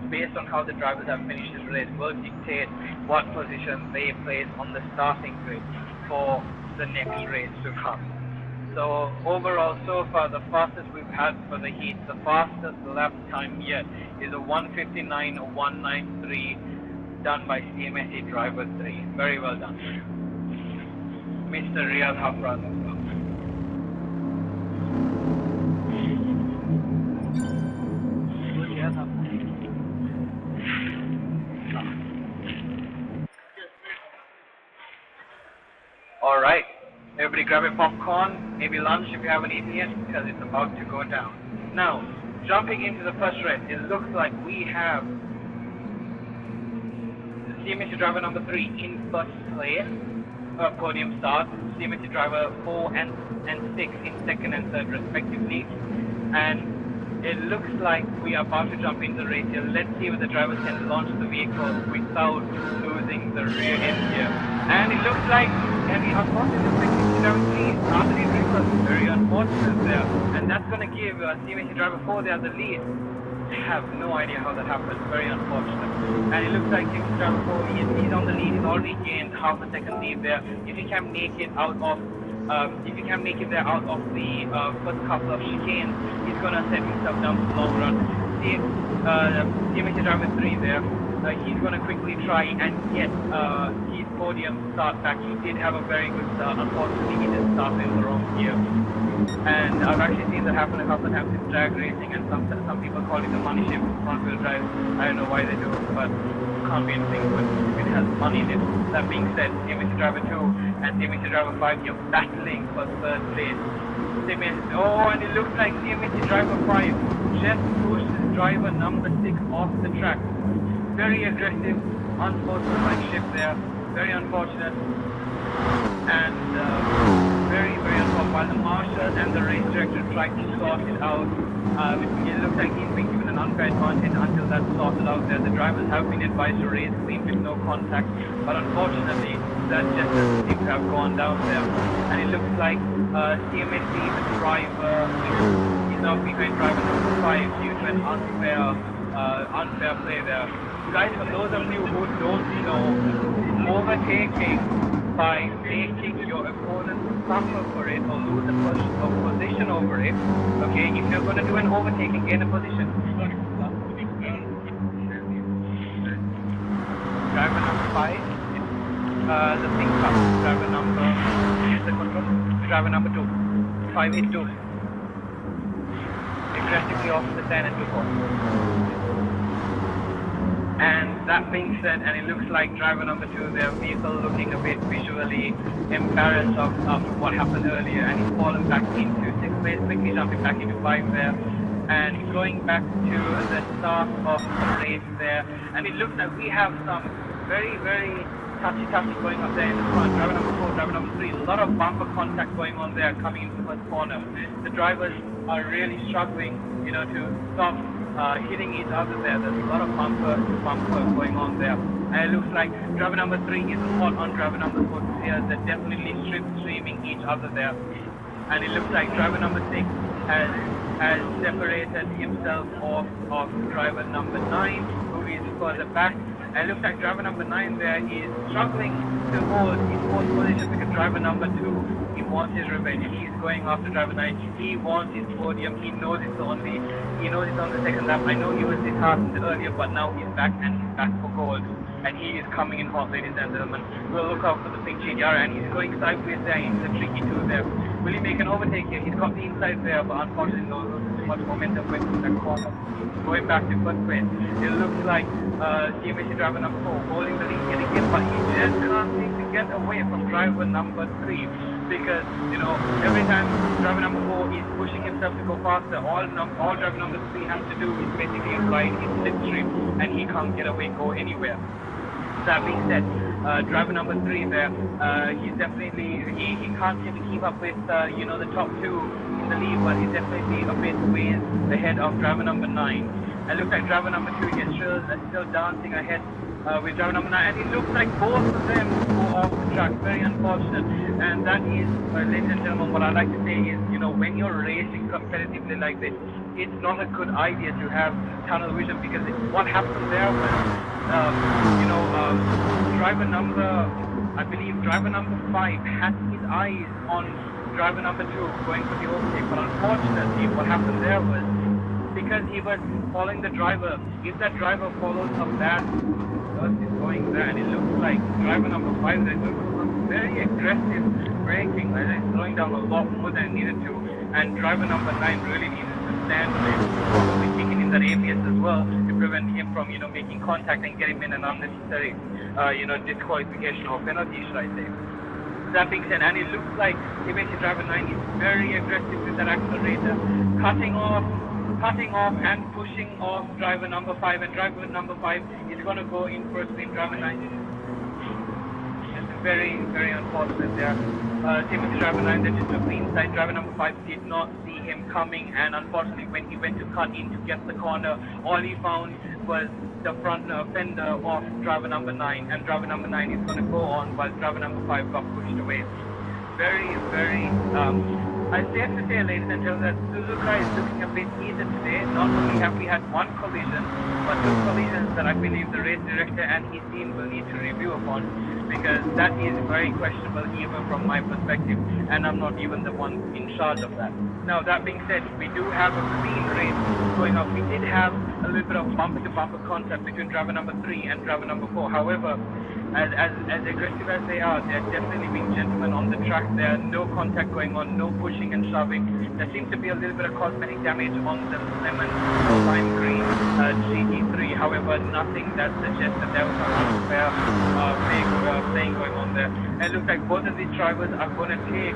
based on how the drivers have finished this race, will dictate what position they place on the starting grid for the next race to come. So overall, so far, the fastest we've had for the heat, the fastest lap time yet is a 1:59.193 done by CMSC driver 3. Very well done, Mr. Riyad Hafraz. Alright, everybody grab a popcorn, maybe lunch if you haven't eaten yet, because it's about to go down. Now, jumping into the first race, it looks like we have CMSC driver number 3 in first place, podium start, CMSC driver 4 and 6 in second and third respectively, and it looks like we are about to jump into the race here. Let's see if the drivers can launch the vehicle without losing the rear end here. And it looks like, and the unfortunate started in reverse, very unfortunate there, and that's going to give CMSC driver 4 there the lead. I have no idea how that happened, very unfortunate. And it looks like CMSC driver 4, he's on the lead, he's already gained half a second lead there. If he can make it out of out of the first couple of chicanes, he's going to set himself down for the long run. See, CMSC driver 3 there, he's going to quickly try and get his podium start back. He did have a very good start, unfortunately he did start in the wrong gear. And I've actually seen that happen a couple of times in drag racing, and some people call it the money shift front wheel drive. I don't know why they do it, but it can't be anything but it has money in it. That being said, CMSC driver 2 and CMSC driver 5, you're battling for third place. And it looks like CMSC driver 5 just pushed driver number 6 off the track. Very aggressive, unfortunate shift there, very unfortunate, and very, very unfortunate. While the marshal and the race director tried to sort it out, it looks like he's been given an unfair advantage until that's sorted out there. The drivers have been advised to race clean with no contact, but unfortunately that just doesn't seem to have gone down there. And it looks like CMSC, the driver, is now becoming driver number 5 due to an unfair play there. Guys, for those of you who don't know, overtaking by making your opponent suffer for it or lose a position over it, okay, if you're going to do an overtaking, gain a position. Driver number 5, the pink car, driver number, the control, driver number 2, 582. Aggressively off the 10 and 2-4. And that being said, and it looks like driver number 2, their vehicle looking a bit visually embarrassed of what happened earlier, and he's fallen back into 6 ways, quickly jumping back into 5 there, and going back to the start of the race there. And it looks like we have some very, very touchy going on there in the front. Driver number 4, driver number 3, a lot of bumper contact going on there coming into the first corner. The drivers are really struggling, to stop hitting each other there. There's a lot of bumper to bumper going on there. And it looks like driver number 3 is hot on driver number 4 here. They're definitely streaming each other there. And it looks like driver number 6 has separated himself off of driver number 9, who is further back. And it looks like driver number 9 there is struggling to hold his fourth position because driver number 2, he wants his revenge. He's going after driver 9. He wants his podium. He knows it's on the second lap. I know he was disheartened earlier, but now he's back and he's back for gold. And he is coming in hot, ladies and gentlemen. We'll look out for the pink GTR, and he's going sideways there. He's a tricky 2 there. Will he make an overtake here? He's got the inside there, but unfortunately, no too much momentum went to that corner. Going back to first place. It looks like CMSC driver number 4 holding the lead yet again, but he just can't seem to get away from driver number 3 because, every time driver number 4 is pushing himself to go faster, all driver number 3 has to do is basically ride his slipstream and he can't get away, go anywhere. That being said, driver number 3 there, he's definitely, he can't seem to keep up with, the top 2 in the lead, but he's definitely a bit ways ahead of driver number 9. And looks like driver number 2 is still dancing ahead with driver number 9, and it looks like both of them go off the track. Very unfortunate. And that is, ladies and gentlemen, what I like to say is, when you're racing competitively like this, it's not a good idea to have tunnel vision, because what happened there was, driver number 5 had his eyes on driver number 2 going for the overtake, but unfortunately what happened there was, because he was following the driver, if that driver follows a bad is going there, and it looks like driver number 5 is going for some very aggressive braking, they're slowing down a lot more than it needed to, and driver number 9 really needed to stand with, probably kicking in that ABS as well to prevent him from, making contact and get him in an unnecessary, disqualification or penalty, should I say. That being said, and it looks like CMSC driver 9 is very aggressive with that accelerator, cutting off and pushing off driver number 5, and driver number 5 is going to go in for a spin. Driver 9. It's very, very unfortunate there. CMSC driver 9 that just took the inside. Driver number 5 did not see him coming, and unfortunately when he went to cut in to get the corner, all he found was the front fender of driver number 9, and driver number 9 is going to go on while driver number 5 got pushed away. Very, very, I have to say, ladies and gentlemen, that Suzuka is looking a bit easy today. Not only have we had one collision, but 2 collisions that I believe the race director and his team will need to review upon, because that is very questionable even from my perspective, and I'm not even the one in charge of that. Now, that being said, we do have a clean race going on. We did have a little bit of bumper-to-bumper contact between driver number 3 and driver number 4. However, as aggressive as they are, they're definitely being gentlemen on the track. There no contact going on, no pushing and shoving. There seems to be a little bit of cosmetic damage on the lemon or lime green GT3. However, nothing that suggests that there was an unfair playing going on there. And it looks like both of these drivers are going to take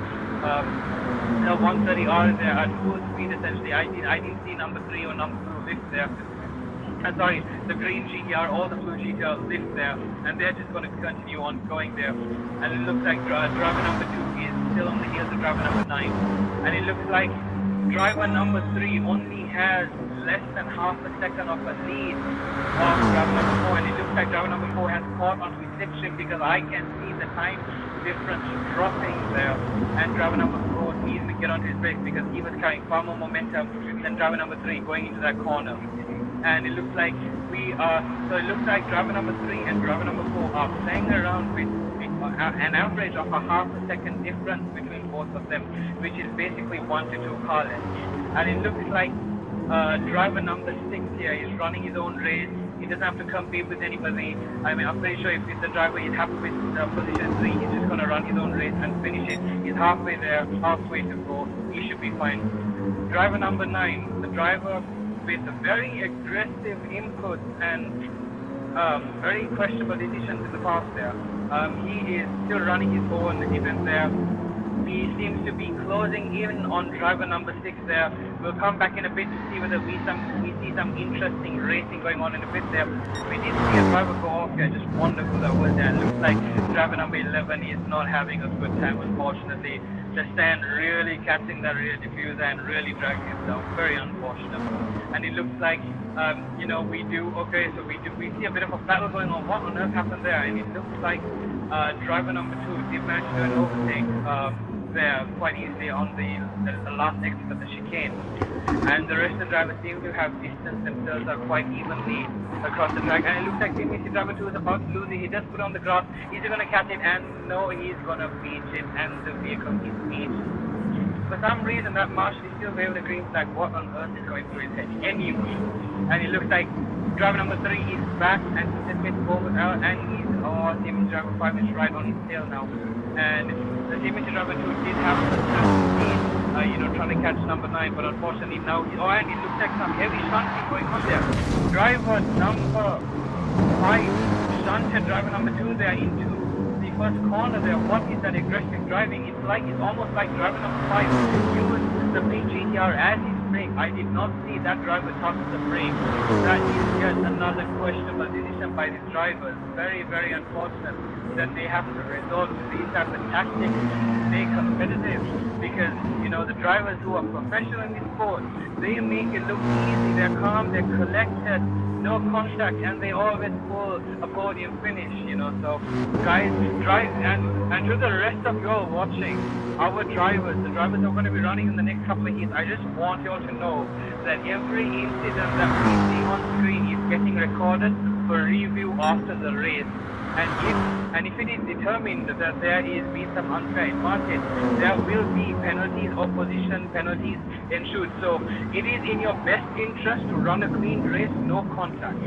the 130R there at full speed essentially. I didn't see number 3 or number 2 lift there. Sorry, the green GTR or the blue GTR lift there, and they're just going to continue on going there. And it looks like driver number 2 is still on the heels of driver number 9, and it looks like driver number 3 only has less than half a second of a lead of driver number 4, and it looks like driver number 4 has caught onto his slipstream, because I can see the time difference dropping there, and driver number 4 needs to get onto his brakes because he was carrying far more momentum than driver number 3 going into that corner. And it looks like driver number 3 and driver number 4 are playing around with an average of a half a second difference between both of them, which is basically 1 to 2 car lengths. And it looks like driver number 6 here is running his own race. doesn't have to compete with anybody. I mean, I'm pretty sure if the driver is happy with position 3, he's just going to run his own race and finish it. He's halfway there, halfway to go. He should be fine. Driver number 9, the driver with very aggressive inputs and very questionable decisions in the past there. He is still running his own event there. He seems to be closing in on driver number 6 there. We'll come back in a bit to see whether we see some interesting racing going on in a bit there. We did see a driver go off here, just wonderful that was there. Looks like driver number 11 is not having a good time, unfortunately. The stand really catching that rear diffuser and really dragging himself. Very unfortunate. And it looks like, we see a bit of a battle going on. What on earth happened there? And it looks like driver number 2 did manage to overtake there quite easily on the last exit of the chicane. And the rest of the drivers seem to have distanced themselves quite evenly across the track. And it looks like CMSC driver 2 is about to lose it. He just put on the grass. Is he going to catch it? And no, he's going to beach it. And the vehicle is beached. For some reason, that marshal is still waving the green flag. What on earth is going through his head? Anyway, and it looks like driver number 3 is back and he just gets forward out, and CMSC driver 5 is right on his tail now. And the CMSC driver 2 did have the speed, trying to catch number 9, but unfortunately now, and it looks like some heavy shunting going on there. Driver number 5 shunted driver number 2 there into the first corner there. What is that aggressive driving? It's almost like driver number 5 used the big GTR as his brake. I did not see that driver touch the brake. That is yet another questionable decision by these drivers. Very, very unfortunate that they have to resort to these types of tactics to stay competitive, because the drivers who are professional in this sport, they make it look easy. They're calm, they're collected, no contact, and they always pull a podium finish. So guys, drive, and to the rest of you all watching, our drivers, the drivers who are going to be running in the next couple of heats, I just want you all to know that every incident that we see on screen is getting recorded for review after the race. And if it is determined that there is been some unfair advantage, there will be penalties, opposition penalties ensued. So it is in your best interest to run a clean race, no contact.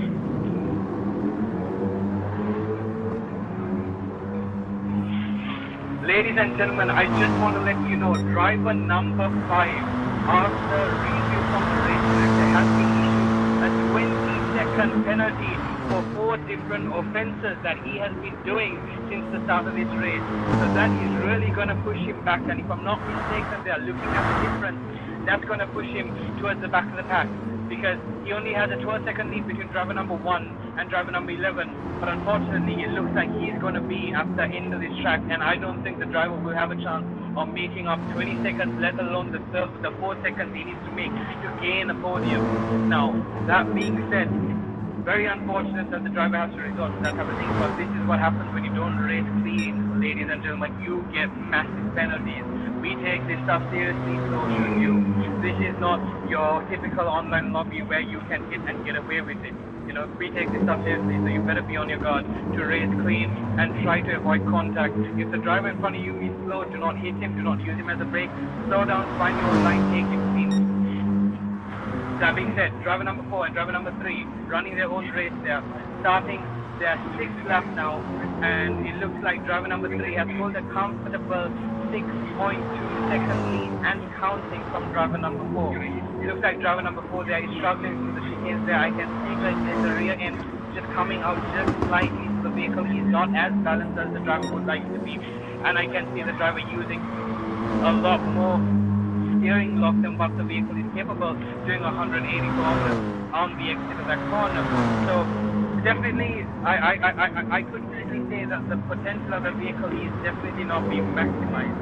Ladies and gentlemen, I just want to let you know, driver number 5, after review from the race director, has been issued a 20-second penalty for 4 different offences that he has been doing since the start of this race. So that is really going to push him back, and if I'm not mistaken, they are looking at the difference. That's going to push him towards the back of the pack, because he only has a 12-second lead between driver number 1 and driver number 11. But unfortunately, it looks like he's going to be at the end of this track, and I don't think the driver will have a chance of making up 20 seconds, let alone the 4 seconds he needs to make to gain a podium. Now, that being said, very unfortunate that the driver has to resort to that type of thing, but this is what happens when you don't race clean, ladies and gentlemen. You get massive penalties. We take this stuff seriously, so should you. This is not your typical online lobby where you can hit and get away with it. We take this stuff seriously, so you better be on your guard to race clean and try to avoid contact. If the driver in front of you is slow, do not hit him, do not use him as a brake. Slow down, find your line, take him clean. That being said, driver number 4 and driver number 3 running their own race there, starting their 6th lap now, and it looks like driver number 3 has pulled a comfortable 6.2 second lead and counting from driver number 4. It looks like driver number 4 there is struggling through the chicanes there. I can see that the rear end just coming out just slightly, so the vehicle is not as balanced as the driver would like it to be, and I can see the driver using a lot more steering lock than what the vehicle is capable, doing 180 kilometers on the exit of that corner. So definitely, I could really say that the potential of the vehicle is definitely not being maximized.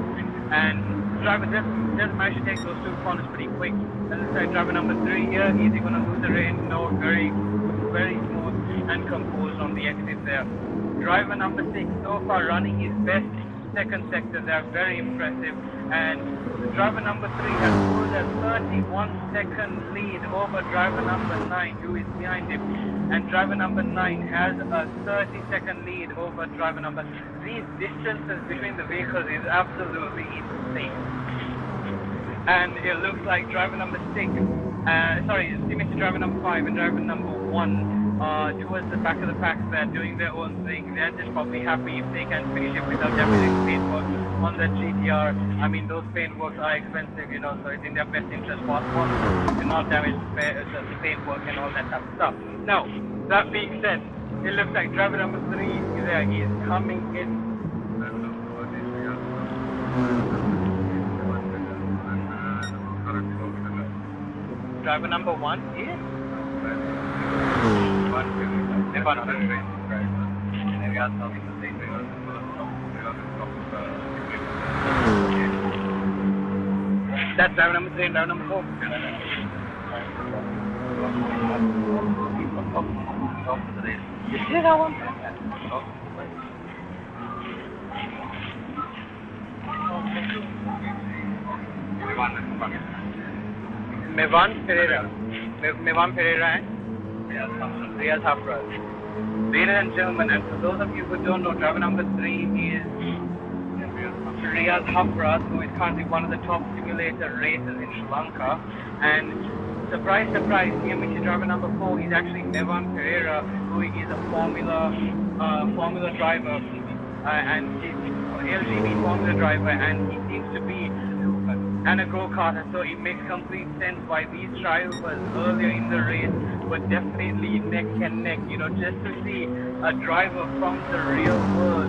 And the driver just managed to take those 2 corners pretty quick. And it's like driver number 3 here, is he going to lose the range? No, very, very smooth and composed on the exit there. Driver number 6 so far running his best second sector there, very impressive. And driver number 3 has pulled a 31-second lead over driver number 9, who is behind him. And driver number 9 has a 30-second lead over driver number. These distances between the vehicles is absolutely insane. And it looks like driver number 6, CMSC driver number 5 and driver number 1 towards the back of the pack. They're doing their own thing. They're just probably happy if they can finish it without damaging paintwork on that GTR. I mean, those paintworks are expensive, you know, so it's in their best interest possible to not damage the paintwork and all that type of stuff. Now, that being said, it looks like driver number 3 is there. He is coming in. Driver number 1 is? That's driver number 3 and driver number 4. You see that one? Mevan Pereira and Riyaz Hafraz. Ladies and gentlemen, and for those of you who don't know, driver number 3 is Riyaz Hafraz, who is currently one of the top simulator racers in Sri Lanka. And surprise, surprise, CMSC driver number 4 is actually Mevan Pereira, who is a Formula driver, and he's LGB Formula driver, and he seems to be and a go-karter, so it makes complete sense why these drivers earlier in the race were definitely neck and neck, you know, just to see a driver from the real world,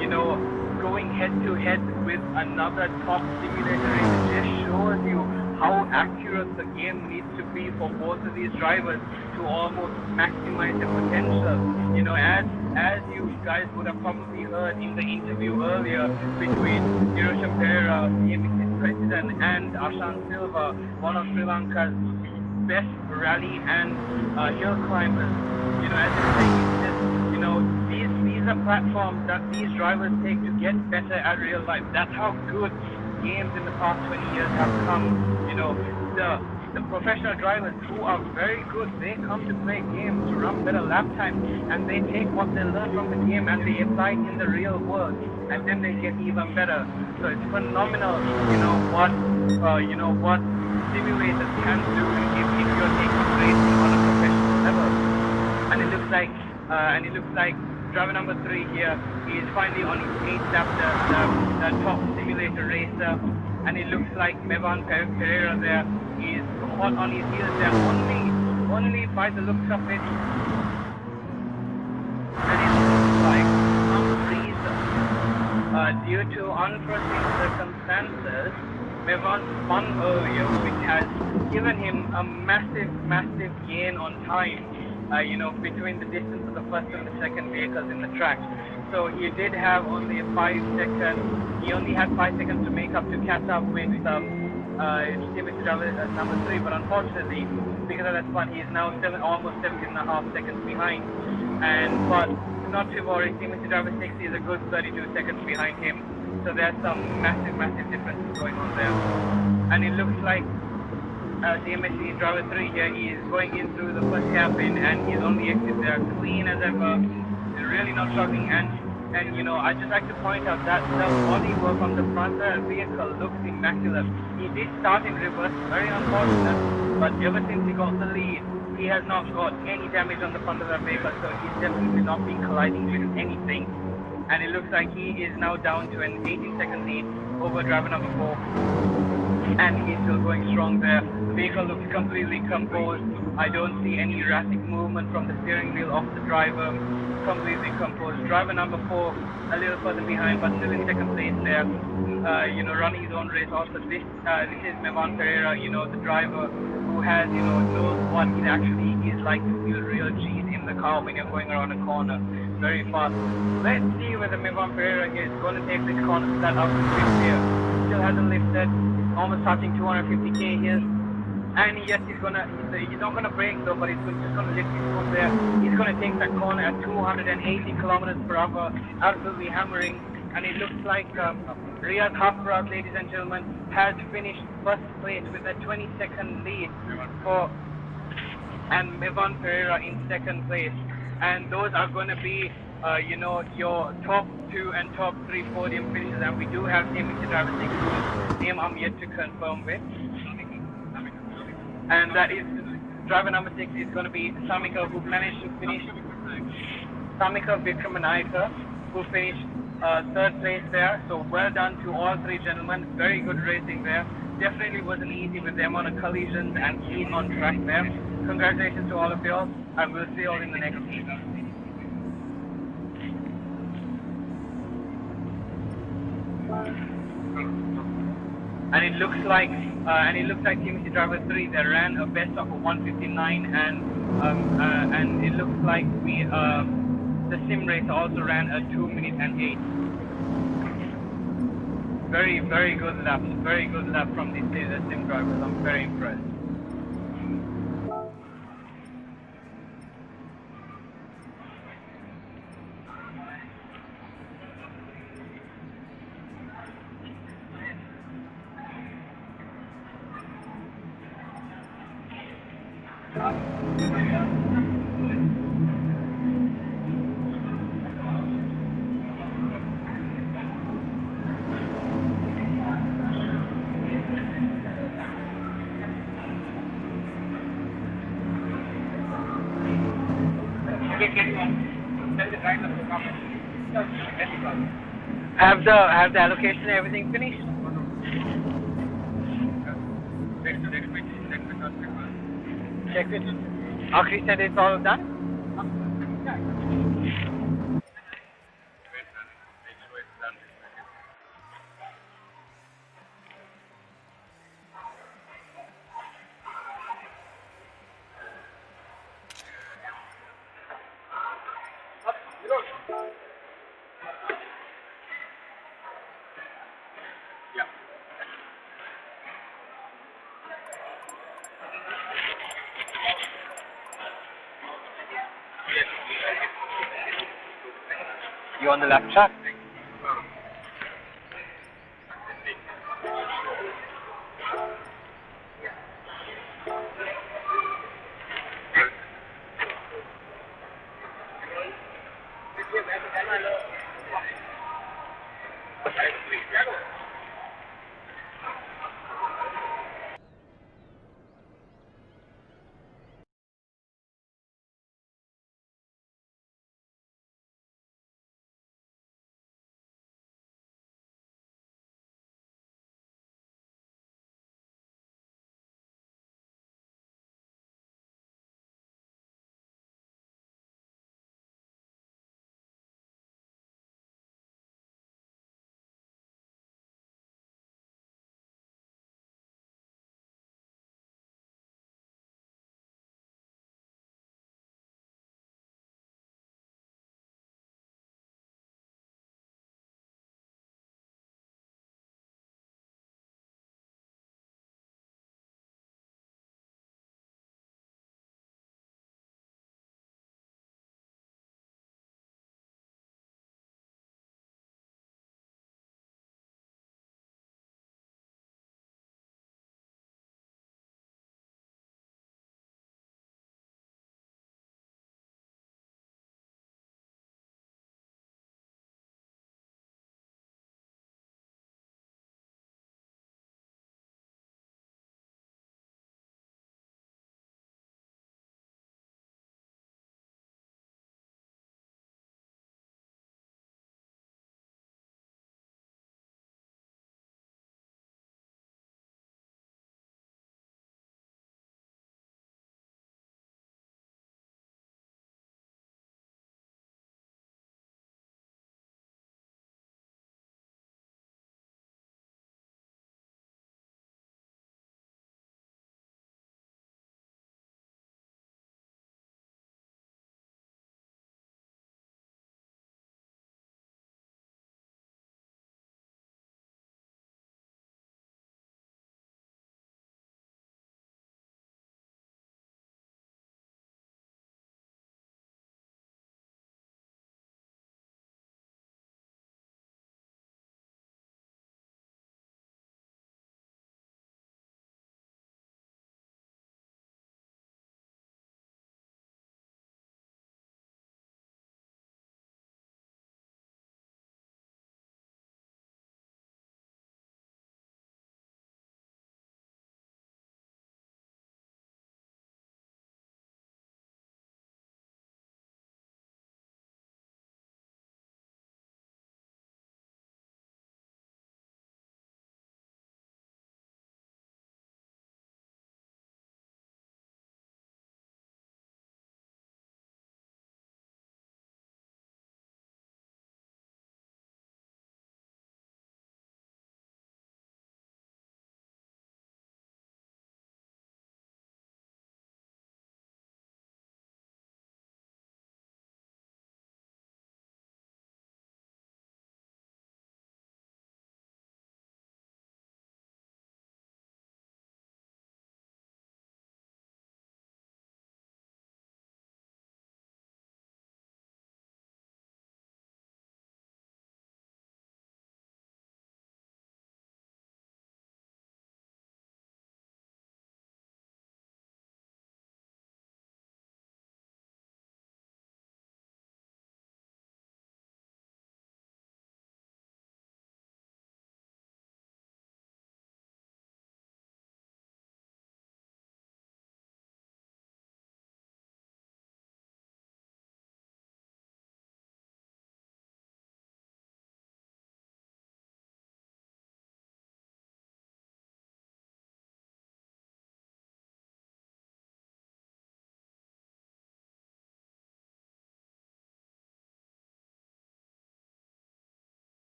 you know, going head-to-head with another top simulator racer just shows you how accurate the game needs to be for both of these drivers to almost maximize their potential. You know, as you guys would have probably heard in the interview earlier between Hiroshima Pereira, CMSC president, and Ashan Silva, one of Sri Lanka's best rally and hill climbers. You know, as I say, it's just, you know, these are platforms that these drivers take to get better at real life. That's how good games in the past 20 years have come. You know, the professional drivers who are very good, they come to play games to run better lap times, and they take what they learn from the game and they apply it in the real world, and then they get even better. So it's phenomenal, you know what simulators can do if you're taking racing on a professional level. And it looks like driver number 3 here is finally on his 8th lap, the top simulator racer, and it looks like Mevan Pereira there is hot on his heels there, only by the looks of it, and it looks like some reason, due to unforeseen circumstances, Mevan spun earlier, which has given him a massive gain on time, you know, between the distance of the first and the second vehicles in the track. So he did have only 5 seconds. He only had 5 seconds to make up to catch up with CMSC driver number 3, but unfortunately, because of that spun, he is now almost 17.5 seconds behind. But not to worry, CMSC driver 6 is a good 32 seconds behind him. So there's some massive differences going on there. And it looks like CMSC driver 3 here, he is going in through the first hairpin, and he's on the exit there, clean as ever. He's really not struggling, and you know, I just like to point out that the bodywork on the front of the vehicle looks immaculate. He did start in reverse, very unfortunate, but ever since he got the lead, he has not got any damage on the front of the vehicle, so he's definitely not been colliding with anything. And it looks like he is now down to an 18-second lead over driver number 4. And he's still going strong there. The vehicle looks completely composed. I don't see any erratic movement from the steering wheel of the driver. Completely composed. Driver number 4 a little further behind, but still in second place there. You know, running his own race. Also, this is Mevan Pereira, you know, the driver who has, you know, knows what it actually is like to feel real G's in the car when you're going around a corner very fast. Let's see whether Mevan Pereira is going to take this corner to that upper switch here. Still hasn't lifted. Almost touching 250k here, and yes, he's not gonna brake though, but he's just gonna lift his foot there. He's gonna take that corner at 280 kilometers per hour, absolutely hammering. And it looks like Riyaz Hafraz, ladies and gentlemen, has finished first place with a 20-second lead and Mevan Pereira in second place. And those are going to be, you know, your top 2 and top 3 podium finishes. And we do have CMSC driver 6, whose name I'm yet to confirm with. And that is driver number 6 is going to be Samika, who managed to finish. Samika Vikramanayaka, who finished third place there. So well done to all three gentlemen. Very good racing there. Definitely wasn't easy with the amount of collisions and heat on track there. Congratulations to all of you all, and we'll see you all in the next heat. And it looks like CMC driver 3, they ran a best of a 159, and it looks like the sim race also ran a 2 minute and 8. Very, very good laps. Very good lap from the sim drivers. I'm very impressed. Have the allocation and everything finished? Check it. Akri said it's all done? You on the left track?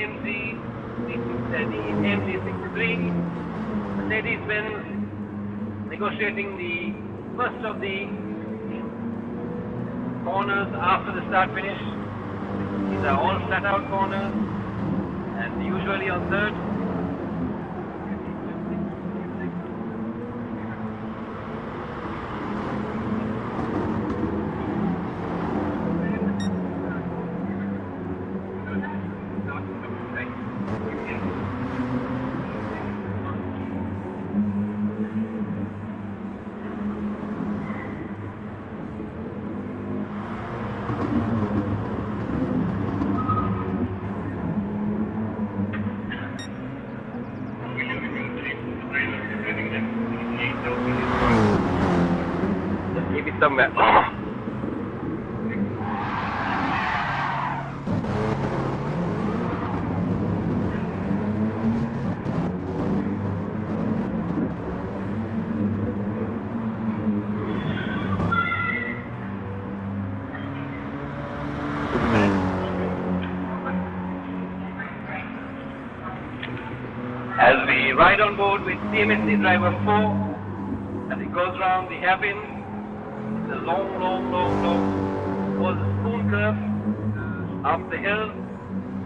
AMG, the AMG 63, Mercedes-Benz negotiating the first of the corners after the start finish. These are all flat out corners and usually on third. Maybe somewhere. As we ride on board with CMSC driver 4, as it goes round the hairpin, it's a long, was a spoon curve up the hill,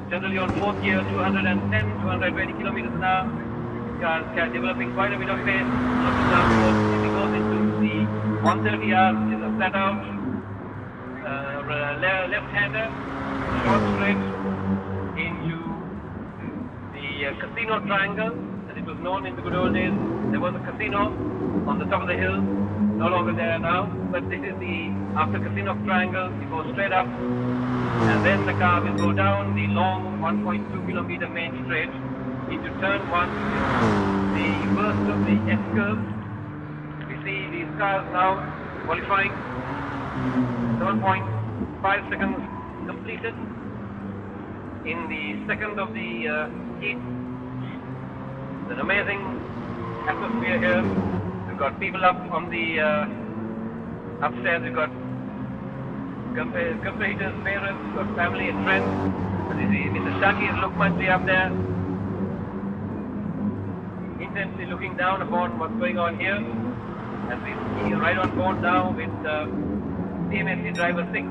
generally on fourth gear, 210, 220 kilometers an hour. Cars are developing quite a bit of pace. If it goes into the 130R, which is a flat out left-hander, short straight into the casino triangle, as it was known in the good old days. There was a casino on the top of the hill, no longer there now, but this is the, after casino triangle, you go straight up, and then the car will go down the long 1.2 kilometer main straight into turn 1, the first of the S-curve. We see these cars now qualifying, 7.5 seconds completed. In the second of the heat, an amazing atmosphere here. We've got people up on the upstairs. We've got competitors, parents, we've got family and friends. As you see, Mr. Shaki is Lukmanji up there, intensely looking down upon what's going on here. As we see right on board now with CMSC driver 6.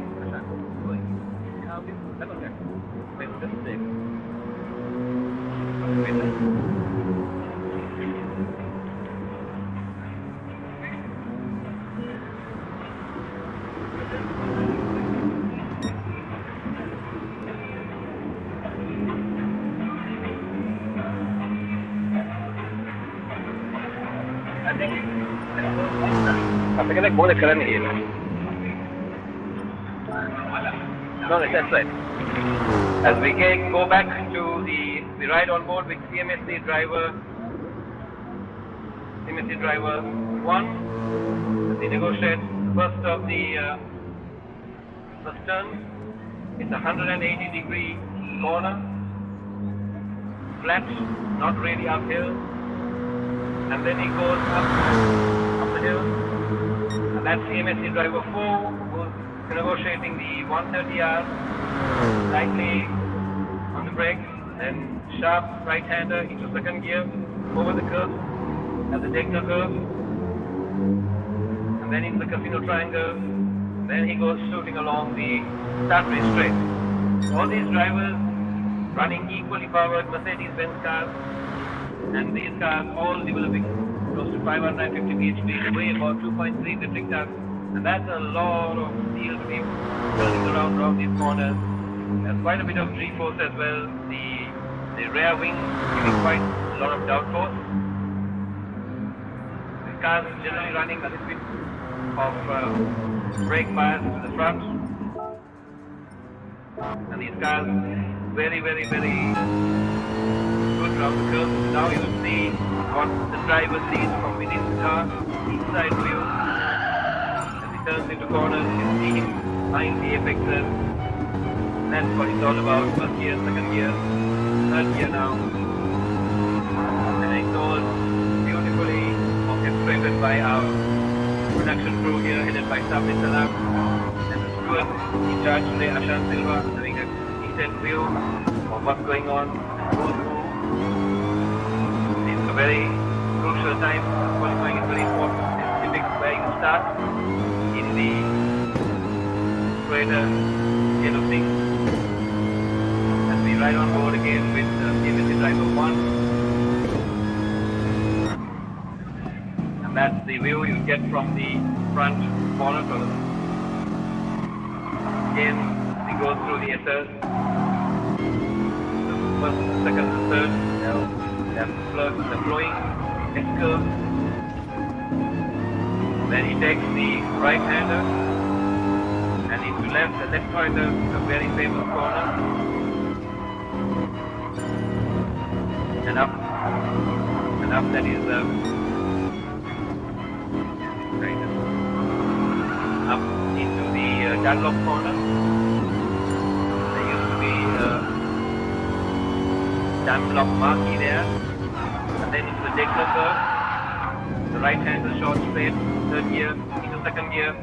Apa kena boleh kerana ni? No, that's right. As we go back to we ride on board with CMSC driver 1. We negotiate the first of the first turn. It's a 180-degree corner, flat, not really uphill, and then he goes up the hill. And that's CMSC driver 4 who's negotiating the 130R, slightly on the brakes, then sharp right-hander into second gear, over the curve, at the Degner curve, and then into the casino triangle, then he goes shooting along the start race straight. All these drivers running equally powered Mercedes-Benz cars, and these cars all developing close to 550 bhp, weigh about 2.3 metric tons, and that's a lot of steel to be turning around these corners. There's quite a bit of G-force as well. The rear wing giving quite a lot of downforce. The cars generally running a little bit of brake bias to the front, and these cars very good around the curve. Now you will see what the driver sees from within the car, inside view. As he turns into corners, you see him behind the apexes. That's what it's all about. First gear, second gear, third gear now. And it's all beautifully orchestrated by our production crew here, headed by Sabri Salam, and the steward in charge today, Ashan Silva, having a 360 view of what's going on, who's who. It's a very crucial time. Qualifying is very important. It's typical where you start in the greater scale of things. As we ride on board again with CMSC driver 1. And that's the view you get from the front bonnet. Again, we go through the SS. The first, second, and third. The flowing S-curve. Then he takes the right-hander and into left, the left-hander, a very famous corner. And up, that is up into the Galle corner. There used to be diamond lock marquee there. And then into the Declan curve. The right hand is short straight, third gear, into second gear,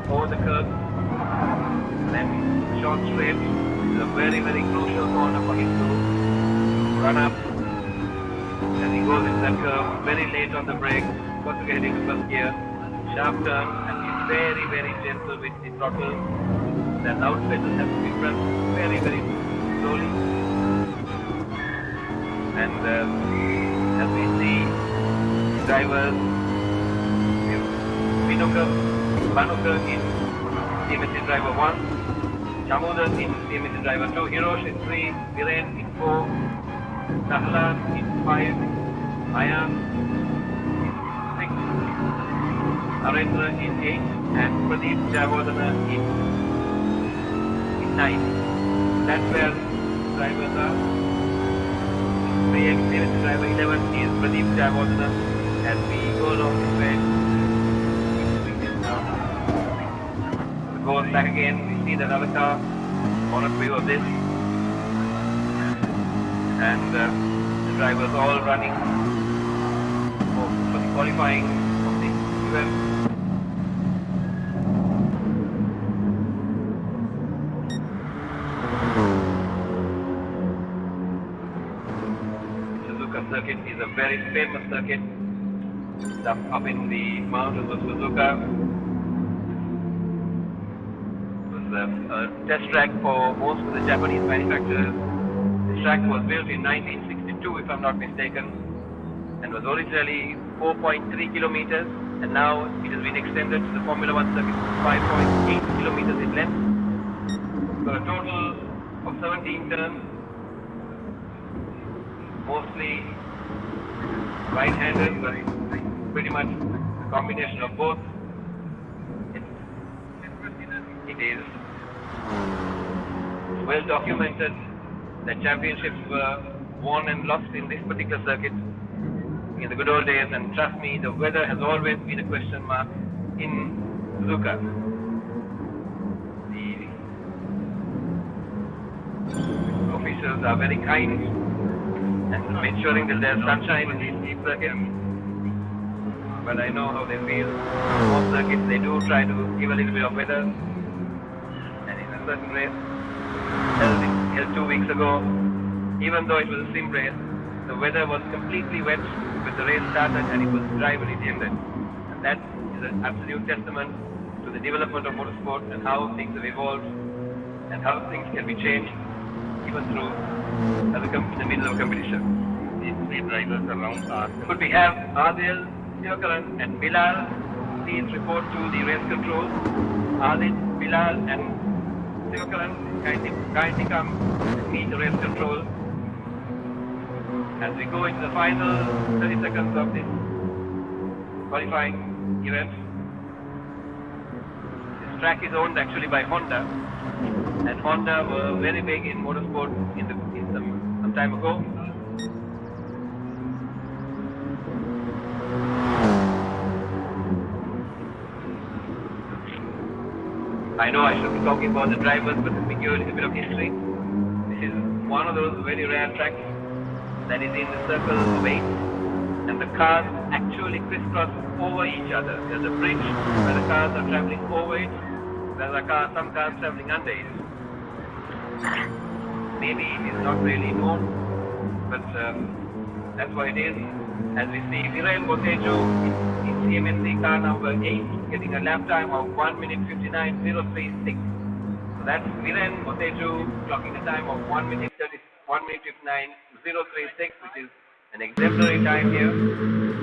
over the curve. And then short straight is a very, very crucial corner for him to run up. And he goes into that curve very late on the brake, got to get into first gear, sharp turn, and he's very, very gentle with the throttle. The loud pedals have to be pressed very, very slowly. And as we see drivers, Banuka in CMSC driver 1, Chamudar in CMSC driver 2, Hirosh in 3, Viren in 4, Sahlan in 5, Ayan in 6, Arendra in 8, and Pradeep Javadana in 9. That's where drivers are. CMSC driver 11 is Pradeep Javadana. As we go along this way, we go back again, we see the another car, bonnet view of this, and the drivers all running for the qualifying of the event. Suzuka circuit is a very famous circuit. Up in the mountains of Suzuka. It was a test track for most of the Japanese manufacturers. The track was built in 1962, if I'm not mistaken, and was originally 4.3 kilometers, and now it has been extended to the Formula 1 circuit, 5.8 kilometers in length. So a total of 17 turns, mostly right-handed, but pretty much a combination of both. It is well documented that championships were won and lost in this particular circuit in the good old days, and trust me, the weather has always been a question mark in Suzuka. The officials are very kind and ensuring that there's sunshine in these deep circuits. But I know how they feel. Most circuits, they do try to give a little bit of weather. And in a certain race, held 2 weeks ago, even though it was a sim race, the weather was completely wet when the race started and it was dry when it ended. And that is an absolute testament to the development of motorsport and how things have evolved and how things can be changed even through in the middle of competition. These three drivers around us. Could we have Adil, Sivakarran and Bilal please report to the race control? Adil, Bilal and Sivakarran kindly come and meet the race control as we go into the final 30 seconds of this qualifying event. This track is owned actually by Honda, and Honda were very big in motorsport some time ago. I know I should be talking about the drivers, but let me give you a little bit of history. This is one of those very rare tracks that is in the circle of 8, and the cars actually crisscross over each other. There's a bridge where the cars are traveling over it. There's some cars traveling under it. maybe it is not really known, but that's what it is. As we see Viren Botejo in CMSC car number 8 getting a lap time of 1 minute 59.036. So that's Viren Botejo clocking the time of 1 minute 59.036, which is an exemplary time here.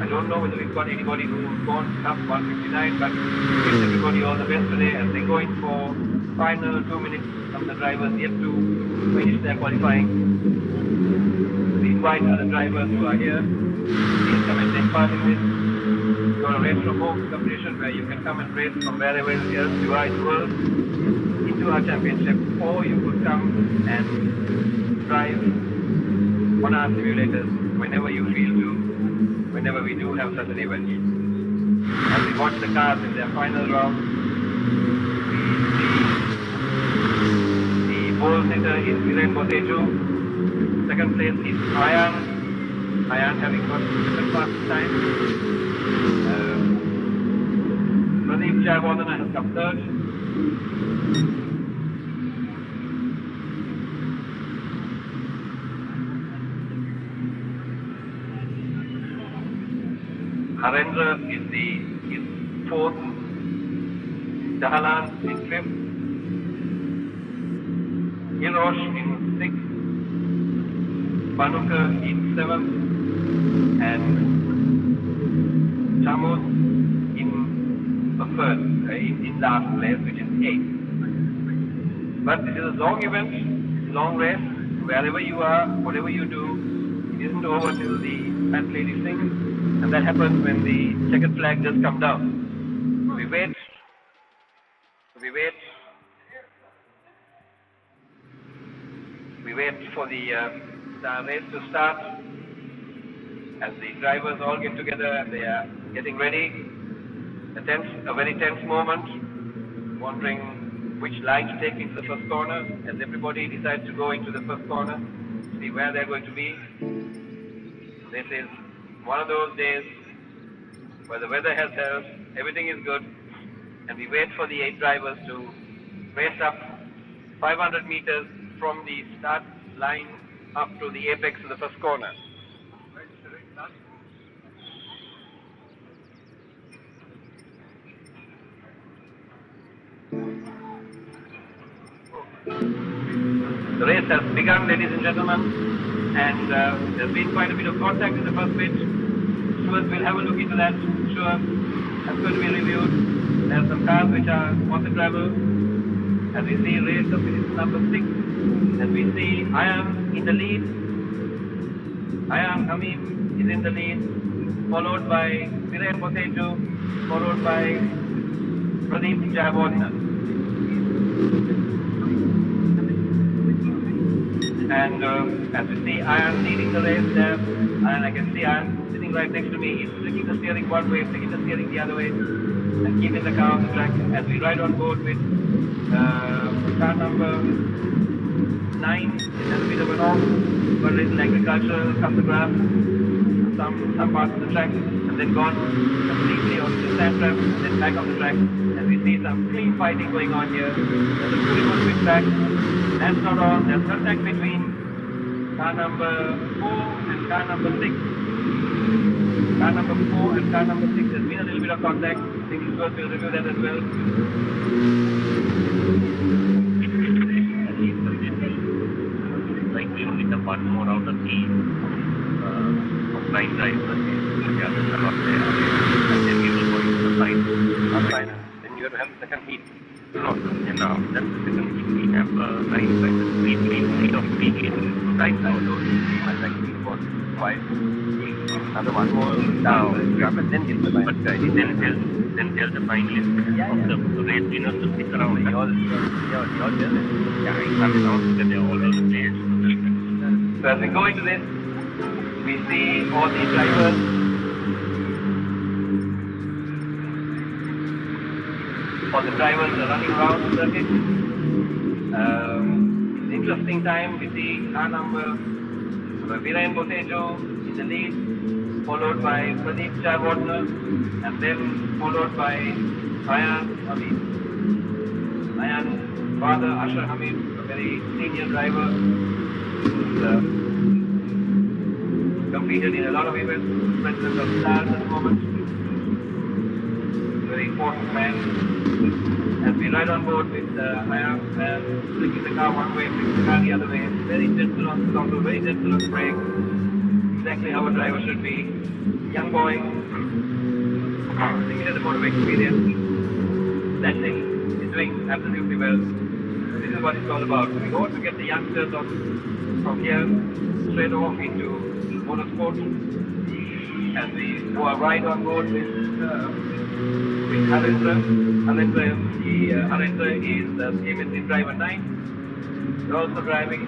I don't know whether we've got anybody who's gone up 159, but wish everybody all the best today as they go in for final 2 minutes. Some of the drivers yet to finish their qualifying. We invite other drivers who are here. Please come and take part in this. You've got a race from home competition where you can come and race from wherever else you are in the world into our championship, or you could come and drive on our simulators whenever you feel to, whenever we do have such an event. As we watch the cars in their final round, the pole sitter is Viren Botejo. Second place is Ayan having got second fastest time. Pradeep Jayawardena has come third. Harendra is fourth. Dahalan in fifth. Hirosh in sixth. Banuka in seventh. And Chamud in third, in last place, which is eighth. But this is a long event, long race. Wherever you are, whatever you do, it isn't over till the fat lady sings, and that happens when the checkered flag just comes down. We wait for the race to start. As the drivers all get together and they are getting ready, a very tense moment, wondering which line to take into the first corner, as everybody decides to go into the first corner, see where they're going to be. This is one of those days where the weather has held, everything is good, and we wait for the 8 drivers to race up 500 meters from the start line up to the apex of the first corner. The race has begun, ladies and gentlemen, and there's been quite a bit of contact in the first bit. Stewards will have a look into that. Sure, that's going to be reviewed. There are some cars which are on the gravel. As we see, race of number 6. As we see, Ayan in the lead. Ayan Hamim is in the lead, followed by Viren Botejo, followed by Pradeep Jayawardena. And as we see Ayan leading the race there, and I can see Ayan sitting right next to me. He's flicking the steering one way, flicking the steering the other way, and keeping the car on the track as we ride on board with car number 9. It has a bit of an off, but a little agricultural topograph, some parts of the track, and then gone completely onto the sand trap, and then back on the track. And we see some clean fighting going on here. There's a beautiful switch track. That's not all. There's contact between car number 4 and car number 6. Car number 4 and car number 6. There's been a little bit of contact. I think Stuart will review that as well. Like we only the one more out of the 9 drivers. Yeah, there's a lot there. And then we will go into the final. Then you have to have the second heat. No, that's the second heat. We have 9 drivers. We don't speak in right now. I'd like to about 5. Another one more down. But then get the line. But then tell the finalists of the race winners to stick around. You're jealous. Yeah, I'm not that they're all over the place. So as we go into this, we see all these drivers. All the drivers are running around the circuit. It's an interesting time. We see car number Viren Botejo in the lead, followed by Pradeep Jayawardena, and then followed by Ayan Hamim. Ayan father, Asher Hamid, a very senior driver who's competed in a lot of events, president of stars at the moment. Very important man. As we ride on board with Maya, flicking the car one way, flicking the car the other way, very gentle on the throttle, very gentle on the brake. Exactly how a driver should be. Young boy, limited amount of experience. That thing is doing absolutely well. This is what it's all about. We want to get the youngsters from here straight off into motorsport. As we do our ride on board with Harendra. Harendra is CMSC driver 9. He's also driving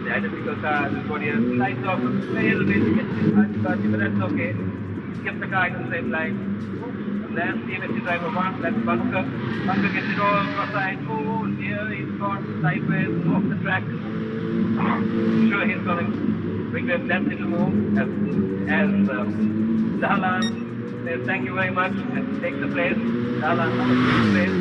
the identical car as what he has. Lights off a little bit, gets his but that's okay. He kept the car in the same line. And then CMSC driver 1, that's Bunker. Bunker gets it all cross-eyed. Oh, here he's gone sideways off the track. Sure, he's going to regret that little move as Dahlan says thank you very much and takes the place. Dahlan takes the place.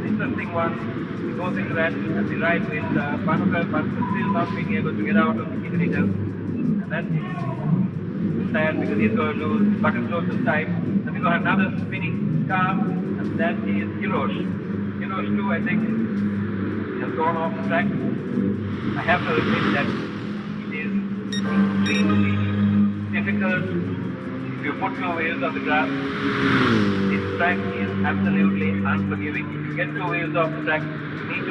Interesting one. He goes into that as he rides with Banukar, but still not being able to get out of the kilometers. And that's sad because he's going to lose bucket close to time. Then we got another spinning car, and that is Hirosh. Hirosh too, I think, has gone off the track. I have to admit that it is extremely difficult if you put your wheels on the grass. This track is absolutely unforgiving. If you get your wheels off the track, you need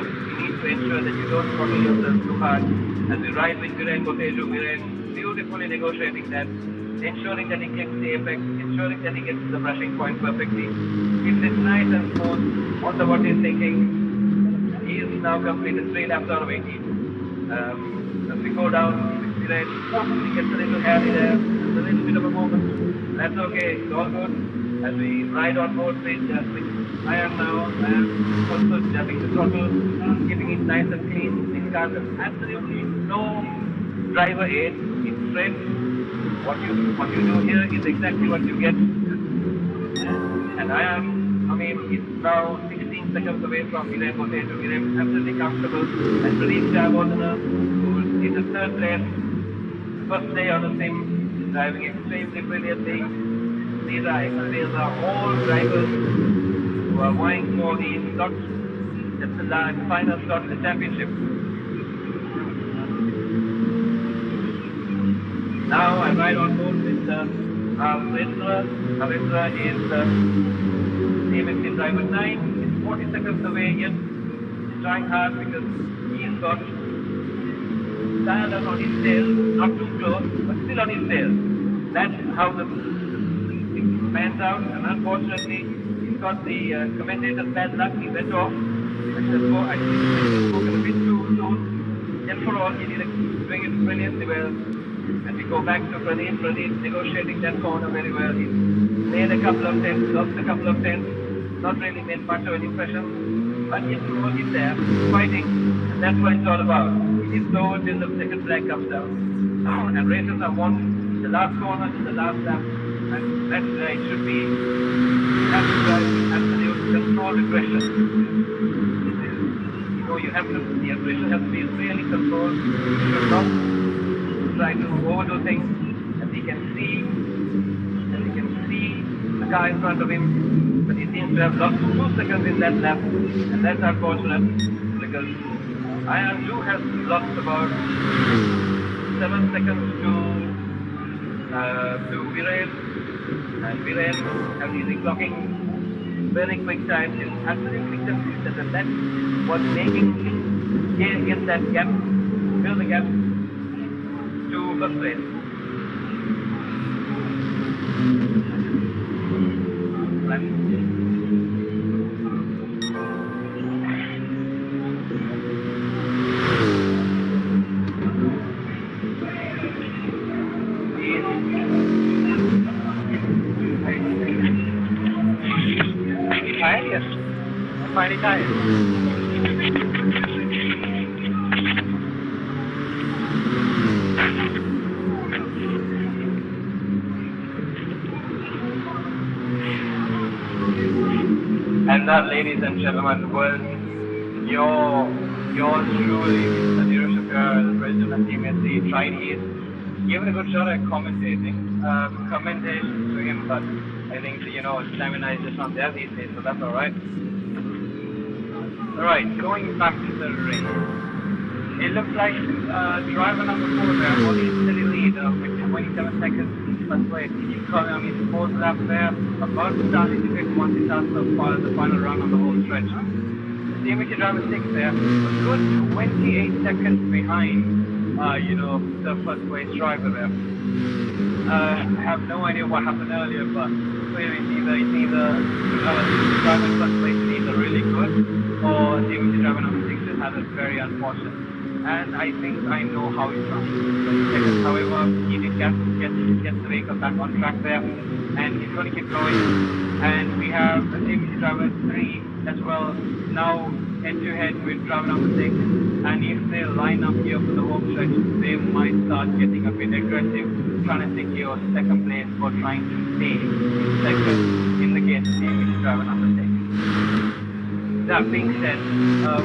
to ensure that you don't throttle yourself too hard. As we ride with Viren Boteju, Viren beautifully negotiating that, ensuring that he gets the apex, ensuring that he gets the brushing point perfectly. Keeps it nice and smooth. Wonder what he's thinking. He is now completed 3 laps out of 18. As we go down, he gets a little hairy there. There's a little bit of a moment. That's okay, it's all good. As we ride on board with Iron now, also jabbing the throttle, keeping it nice and clean. This car has absolutely no driver aid. It's straight. What you do here is exactly what you get. And it's now 16 seconds away from Viren Boteju. Viren absolutely comfortable. And Pradeep Jayawardena, who is in the 3rd place, first day on the sim, driving extremely brilliantly. These are all drivers who are vying for the slots. That's the final slot in the championship. Now I ride on board with Harendra. Harendra is CMSC driver 9. He's 40 seconds away yet. He's trying hard because he's got dialed on his tail, not too close, but still on his tail. That's how the thing pans out, and unfortunately, he's got the commentator's bad luck. He went off. I should have spoken a bit too soon. Yet for all, he did doing it brilliantly well. And we go back to Pradeep. Pradeep negotiating that corner very well. He made a couple of tenths, lost a couple of tenths, not really made much of an impression. But yet he's there, fighting, and that's what it's all about. It is slow until the second flag comes down. And races are won the last corner to the last lap, and that's where it should be. You have to drive with absolute controlled aggression. The aggression has to be really controlled. You should not try to overdo things. As he can see the car in front of him, but he seems to have lost 2 seconds in that lap, and that's unfortunate because Iron 2 has lost about 7 seconds to Viren, and Viren has easy clocking very quick times. It's absolutely consistent, and that's what's making him get that gap, fill the gap to first place. Finally tired. And that, ladies and gentlemen, was yours truly, Mr. Neeraj Shapira, the president of CMSC, tried his. Gave it a good shot at commentating. Commentations to him, but I think, stamina is just not there these days, so that's alright. Alright, going back to the race. It looks like driver number 4 there, holding a steady lead with 27 seconds first place. He's coming on his fourth lap there, about to start his fifth once he starts the final run on the whole stretch. The CMSC driver 6 there, a good 28 seconds behind, the first place driver there. I have no idea what happened earlier, but clearly it's either driver in first place is either really good, or CMSC driver number 6 just had a very unfortunate. And I think I know how it's done. However, he did get the vehicle back on track there, and he's going to keep going. And we have the CMSC driver 3 as well, now head-to-head with driver number 6. And if they line up here for the home stretch, they might start getting a bit aggressive, trying to secure second place or trying to stay second in the case of CMSC driver number 6. That being said,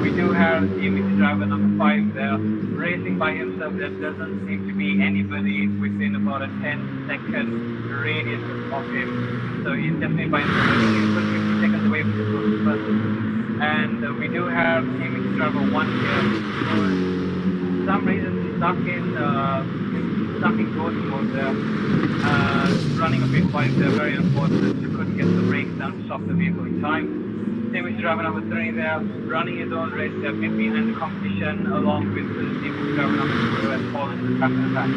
we do have CMSC driver number 5 there, racing by himself. There doesn't seem to be anybody within about a 10-second radius of him. So he's definitely by himself. He's about 50 seconds away from the closest person. And we do have CMSC driver 1 here, who for some reason stuck in ghost mode there, running a bit wide there, very unfortunate. He couldn't get the brakes down to stop the vehicle in time. CMSC driver number 3 there, running his own race there, bit behind the competition, along with the CMSC driver number 2 who has fallen to the back of the pack.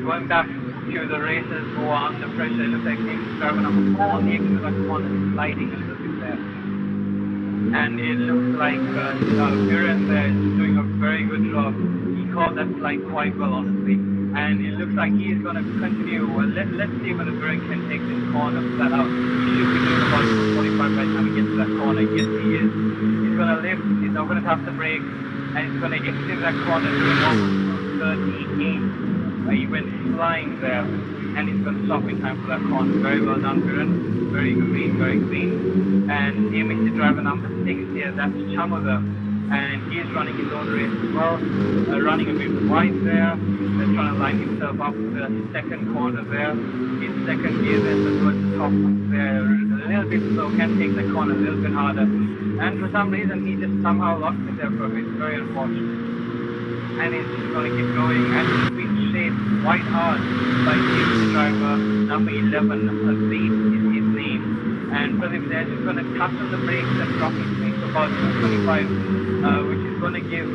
Going back to the racers who are under pressure, it looks like CMSC driver number 4, the Exodus 1 is sliding a little bit there. And it looks like Viren there is doing a very good job. He called that slide quite well, honestly. And it looks like he is going to continue. Well, let's see whether Viren can take this corner flat out. He should be doing about 45 by the time he gets to that corner. Yes, he is. He's going to lift. He's not going to tap the brake. And he's going to exit that corner doing almost 38. He went flying there. And he's going to stop in time for that corner. Very well done, Viren. Very clean, very clean. And CMSC driver number 6 here, that's Chamoda. And he's running his own race as well, running a bit wide there, trying to line himself up for the second corner there. In second gear there, so towards the top there, a little bit slow, can take the corner a little bit harder. And for some reason, he just somehow lost it there for a bit, very unfortunate. And he's just going to keep going, and he's been shaped quite hard by CMSC driver number 11, Lead is his name. And Pradeep there is going to touch on the brakes and drop his speed to about 225, which is going to give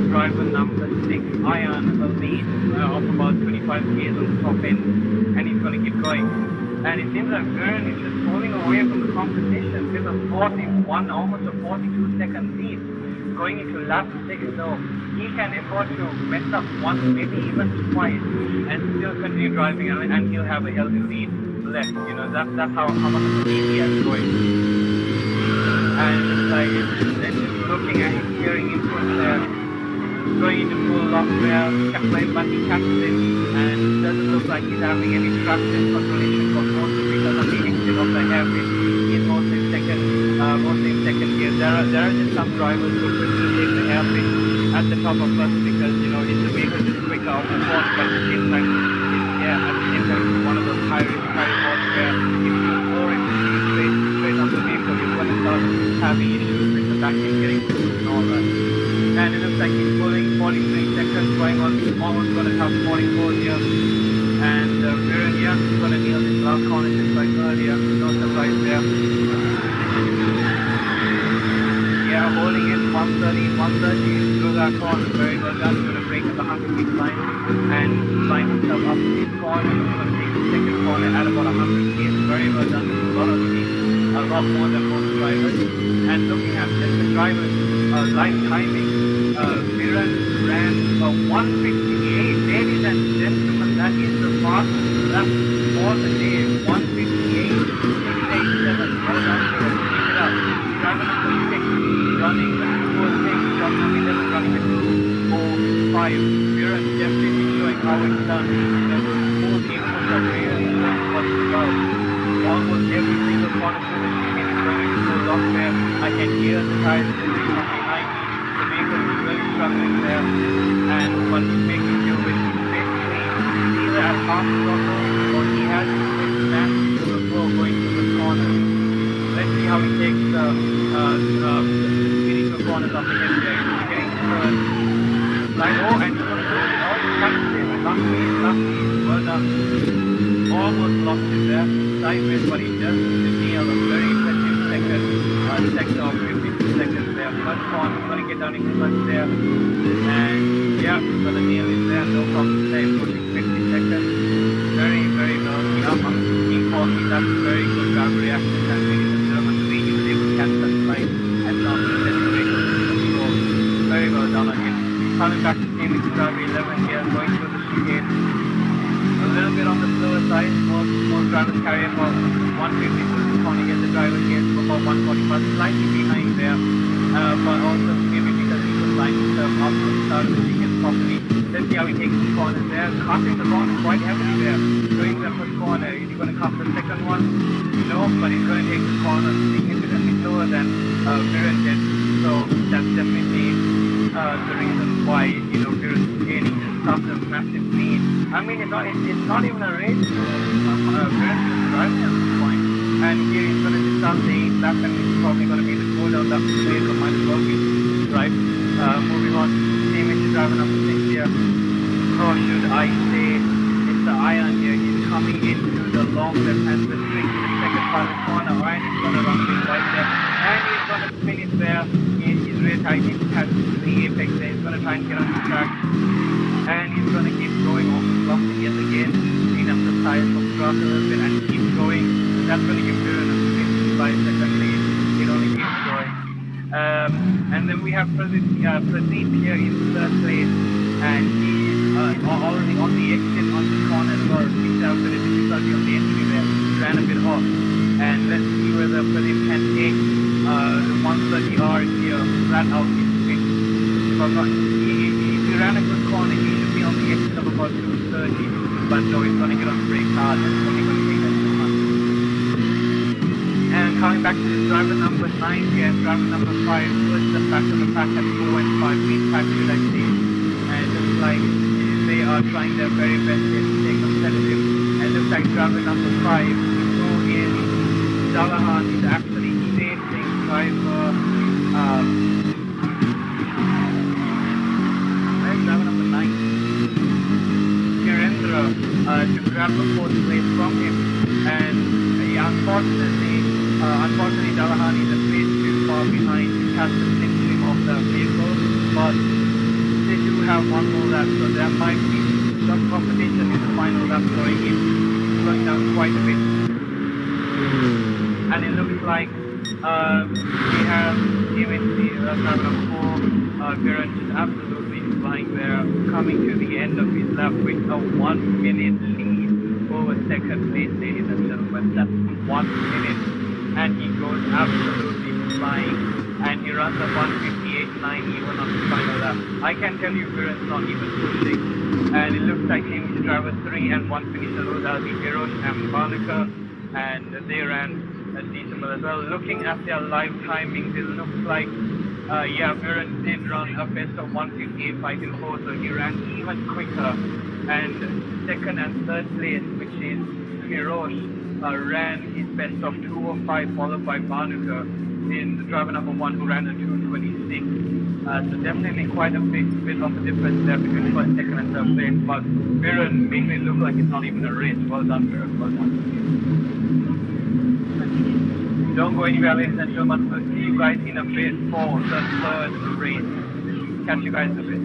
driver number 6 Iron a lead of about 25 k's on the top end, and he's going to keep going. And it seems like Viren is just pulling away from the competition with a 41, almost a 42 second lead going into lap 6, so he can afford to mess up once, maybe even twice, and still continue driving, and he'll have a healthy lead left. That's how much of a lead he has going. And it's like, just looking at his steering input there, going into full lock there, but he catches it, and it doesn't look like he's having any traction control issues, because of the exit of the hairpin. He's mostly in second gear. There are just some drivers who prefer to take the hairpin at the top of first, because it's the vehicle just quicker off the corner, but at the same time it's one of those high risk, high reward where if you pour it straight on the vehicle, you're going to start having issues with the back end getting loose and all that. And it looks like he's pulling 43 seconds, going on, almost going to have 44 here. And Viren, he's going to nail this last corner just like earlier, no surprise there. Yeah, holding it 130 through that corner, very well done. He's going to break at the 100-meter line and line himself up to this corner. He's going to take the second corner at about 100 k's, very well done. There's a lot of speed, a lot more than most drivers. And looking at just the drivers' line timing, Viren ran 158. Ladies and gentlemen, that is the fastest lap for the day. 158, 687. Well done, Viren. Keep it up. Driver number 6 running the 206. Driver number 11 running the 245. Viren definitely showing how it's done. The full inputs are really showing what it's about. Almost every single corner through the machine is going to block there. I can hear the tires moving from behind me. The vehicle is really struggling there. And what he's making do is basically either at half throttle or he has to put massive to the floor going through the corners. Let's see how he takes the speeding the corners up again there. He's getting turned. Like, oh, and he's going to do it. Oh, he's catching it. Lucky. Well done. Almost lost it there. Sideways, but he does nail a very impressive sector of 52 seconds there. First corner, he's going to get down in clutch there. And yeah, he's going to nail it there. No problem there. Pushing 50 seconds. Very, very well. He called me. That's very good driver reaction. And really the German to be able to catch that slide and not the acceleration control. Very well done on him. Coming back to CMSC driver 11 here, going through the chicane. A little bit on the slower side. Most drivers carry about 150 to the corner. Get the driver here to about 145, slightly behind there. But also maybe because he was lined himself up to the start of the chicane properly. Let's see how he takes the corners there. Cutting the corner quite heavily there. Doing the first corner. Is he going to cut the second one? No, but he's going to take the corner significantly slower than Viren did. So that's definitely the reason why, Viren is gaining such a massive lead. I mean, it's not even a race. Viren is driving at this point. And here he's going to start the 8th lap and it's probably going to be the go down lap to play, so might as well be right. Moving on, CMSC driver number 6 here. Or should I say, it's the Iron here. He's coming into the long left hand, the straight to the second part of the corner. Ryan is going to run big right there. And he's going to spin it there. He's rear tightening the apex there. He's going to try and get on the track. And he's going to keep going off the block yet again. Clean up the tires from the grass a little bit and keep going. That's going to give Viren a 55-second lead. It only keeps going. And then we have Pradeep here in third place. And he's already on the exit on the corner as well. Seems to have a bit of difficulty on the entry there. Ran a bit off. And let's see whether Pradeep can take the 130R here flat out in spin. If he ran a good corner, he should be on the exit of about 230. But no, he's going to get on the brake hard. And it's only going to take that too much. And coming back to the driver number 9 here, driver number 5 was the back of the pack at 4 and 5. Green pack, should I say. And it looks like they are trying their very best here to stay competitive. And it looks like driver number 5, who is Dalahan, is actually chasing driver driver number 9, Kirendra, to grab the 4th place from him. And unfortunately, Dalahan is a bit too far behind to catch the slipstream of the vehicle. But they do have one more lap, so there might be some competition in the final lap going in. It's slowing down quite a bit. And it looks like we have CMSC driver number 4, Viren is absolutely flying there, coming to the end of his lap with a 1 minute lead over second place, ladies and gentlemen. That's 1 minute. And he goes absolutely flying. And he runs a 1:58.9 even on the final lap. I can tell you Viren's not even pushing. And it looks like CMSC driver 3 and 1 finisher, those are the Hirosh and Barnaker. And they ran decent as well. Looking at their live timings, it looks like Viren did run a best of 1:58.54, so he ran even quicker. And second and third place, which is Hirosh, ran his best of 2:05, followed by Barnaker in the driver number 1, who ran a 2:26. So definitely quite a bit of a difference there between first, second and third place. But Viren made it look like it's not even a race. Well done, Viren. Well done. Don't go anywhere, ladies and gentlemen. We'll see you guys in a bit for the third race. Catch you guys in a bit.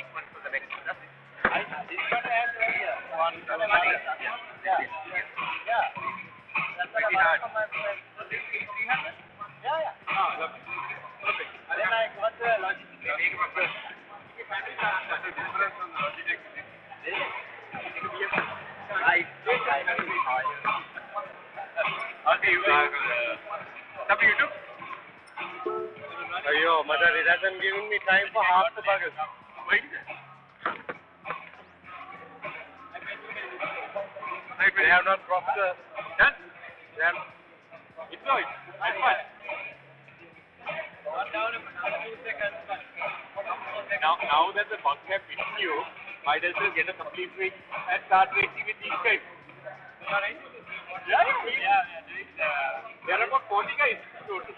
sequence for the next one. That's it. It's got to end earlier. Yeah. That's pretty hard. 300? Yeah. Oh, lovely. Perfect. Then I got the Logitech. Make my first. That's the difference from Logitech. YouTube? Yo, mother, it hasn't given me time for half the burgers. Wait. They have not crossed the... Done? They have... It's no, it's fine. Now that the bugs have hit you, might as well get a complete rig and start racing with these guys. Yeah. There are about 40 guys total.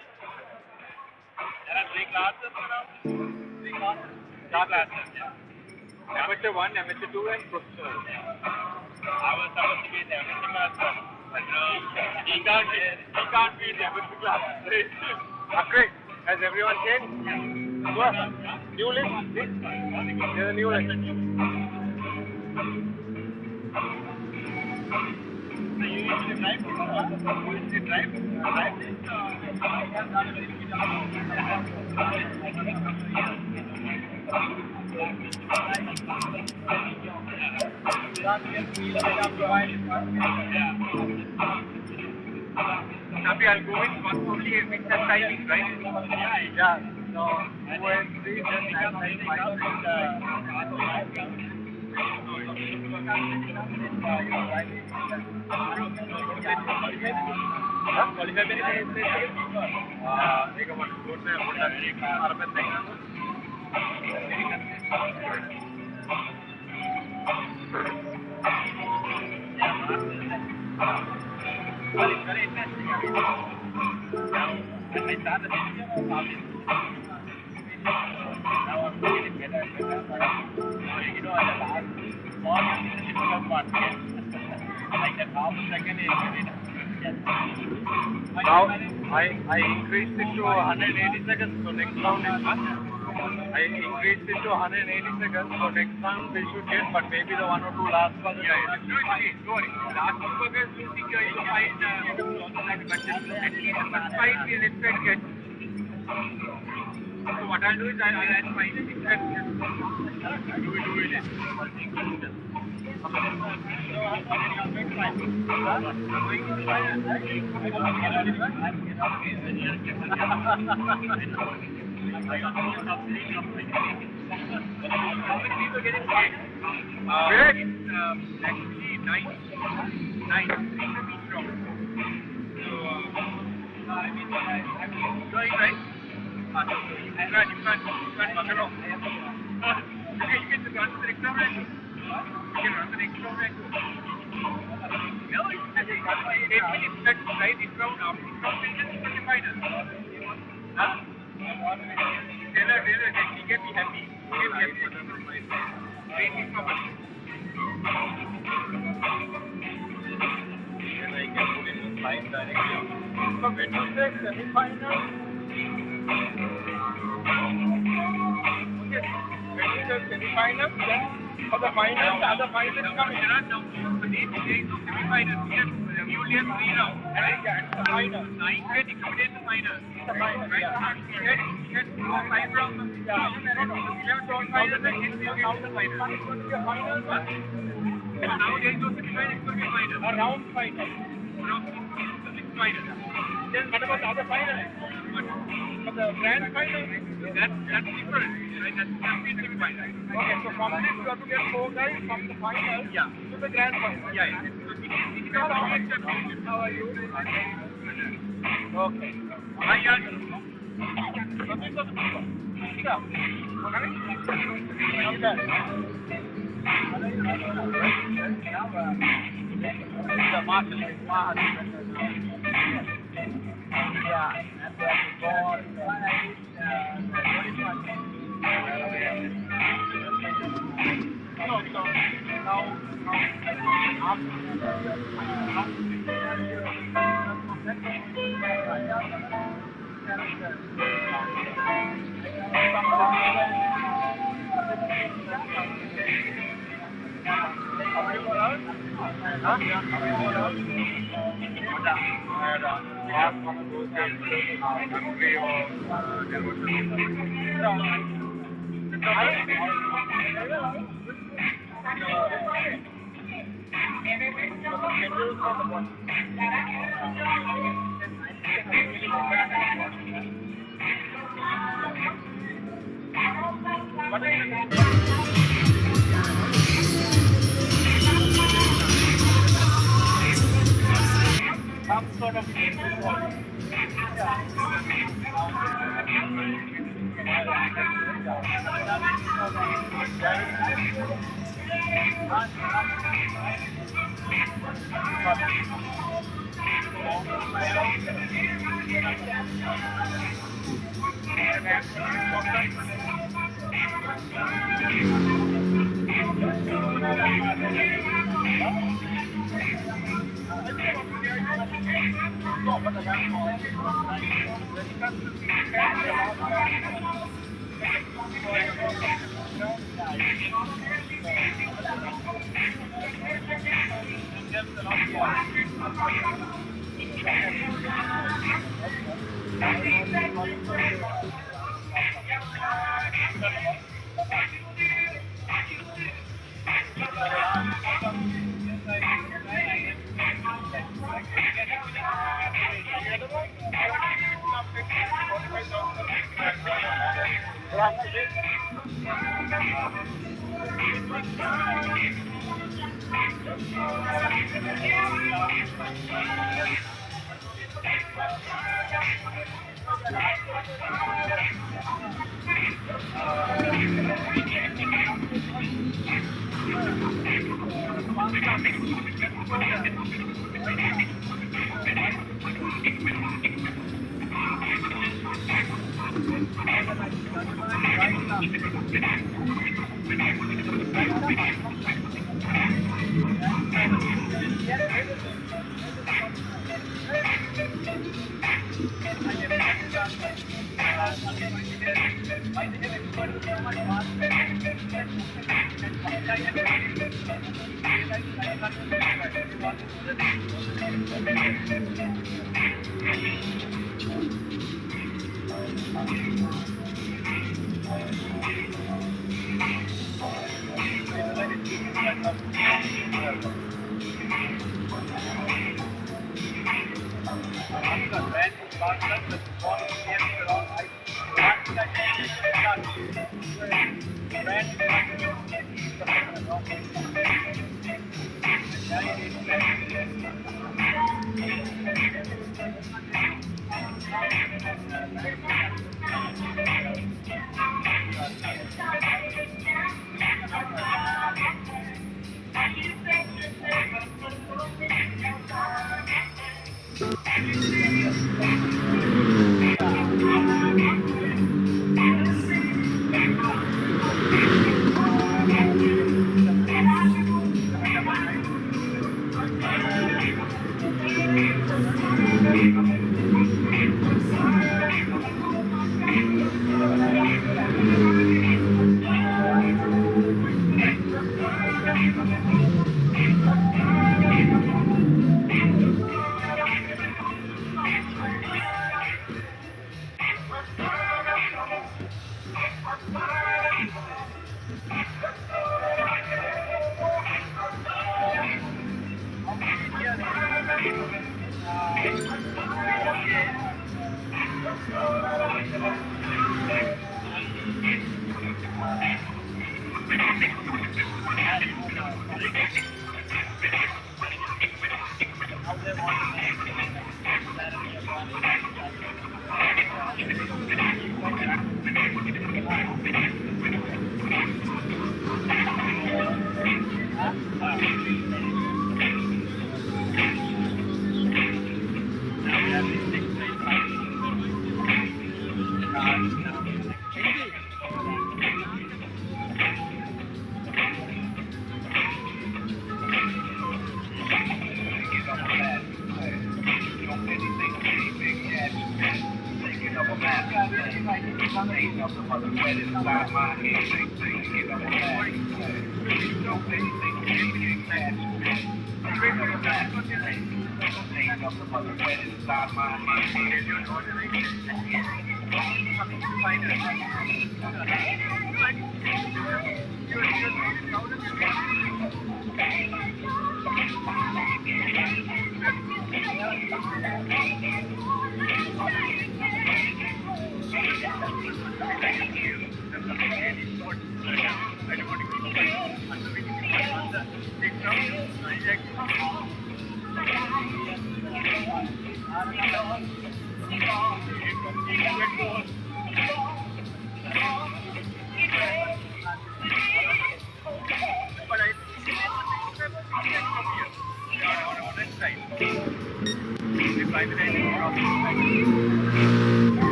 There are 3 classes around. 3 classes? 4 classes, yeah. Amateur 1, amateur 2 and professional. I was supposed to be in the amateur class, but he can't be in the amateur class. Okay, has everyone changed? What? New list? There's a new list. So you usually drive? Maybe I'll go with one only with the timing, right? Yeah. So, 2 and 3, just have Now I increased it to 180 seconds, so next round is I increased it to 180 seconds, so next round we should get, but maybe the 1 or 2 last ones. Yeah, don't worry. Last 2 burgers will think you'll find at least a 5 we will try to get. So what I'll do is I'll add 5 do it. How many people getting paid? Actually 9 from each round. So I mean I'm going right. You can't buck it off. Okay, you can run the next round. You can run the next round. No, it's 8 minutes left, right? This round, after this round, we'll just put the final. Taylor, he can be happy. Racing properly. Then I can put in the time directly. So Wednesday, semi-final. Okay, Wednesday, semi-final. Then for the final, the other final is coming. For these days of semi-final, we only have 3 rounds. And the final. 9 get included in the final. The final, right? We had 5 rounds of the final. 11 to 5 and then we get the final. It's going to be a final, but now there is no semi-final, it's going to be a final. A round final. Round final. Then what about the other final? For the grand final, that's different, right? That's champion semi-final. Okay, so from this you have to get 4 guys from the final to the grand final. Yeah. So it is a championship. How are you? Okay. Hi, Jan. So these are the people. Yeah. The marshal is yeah, and now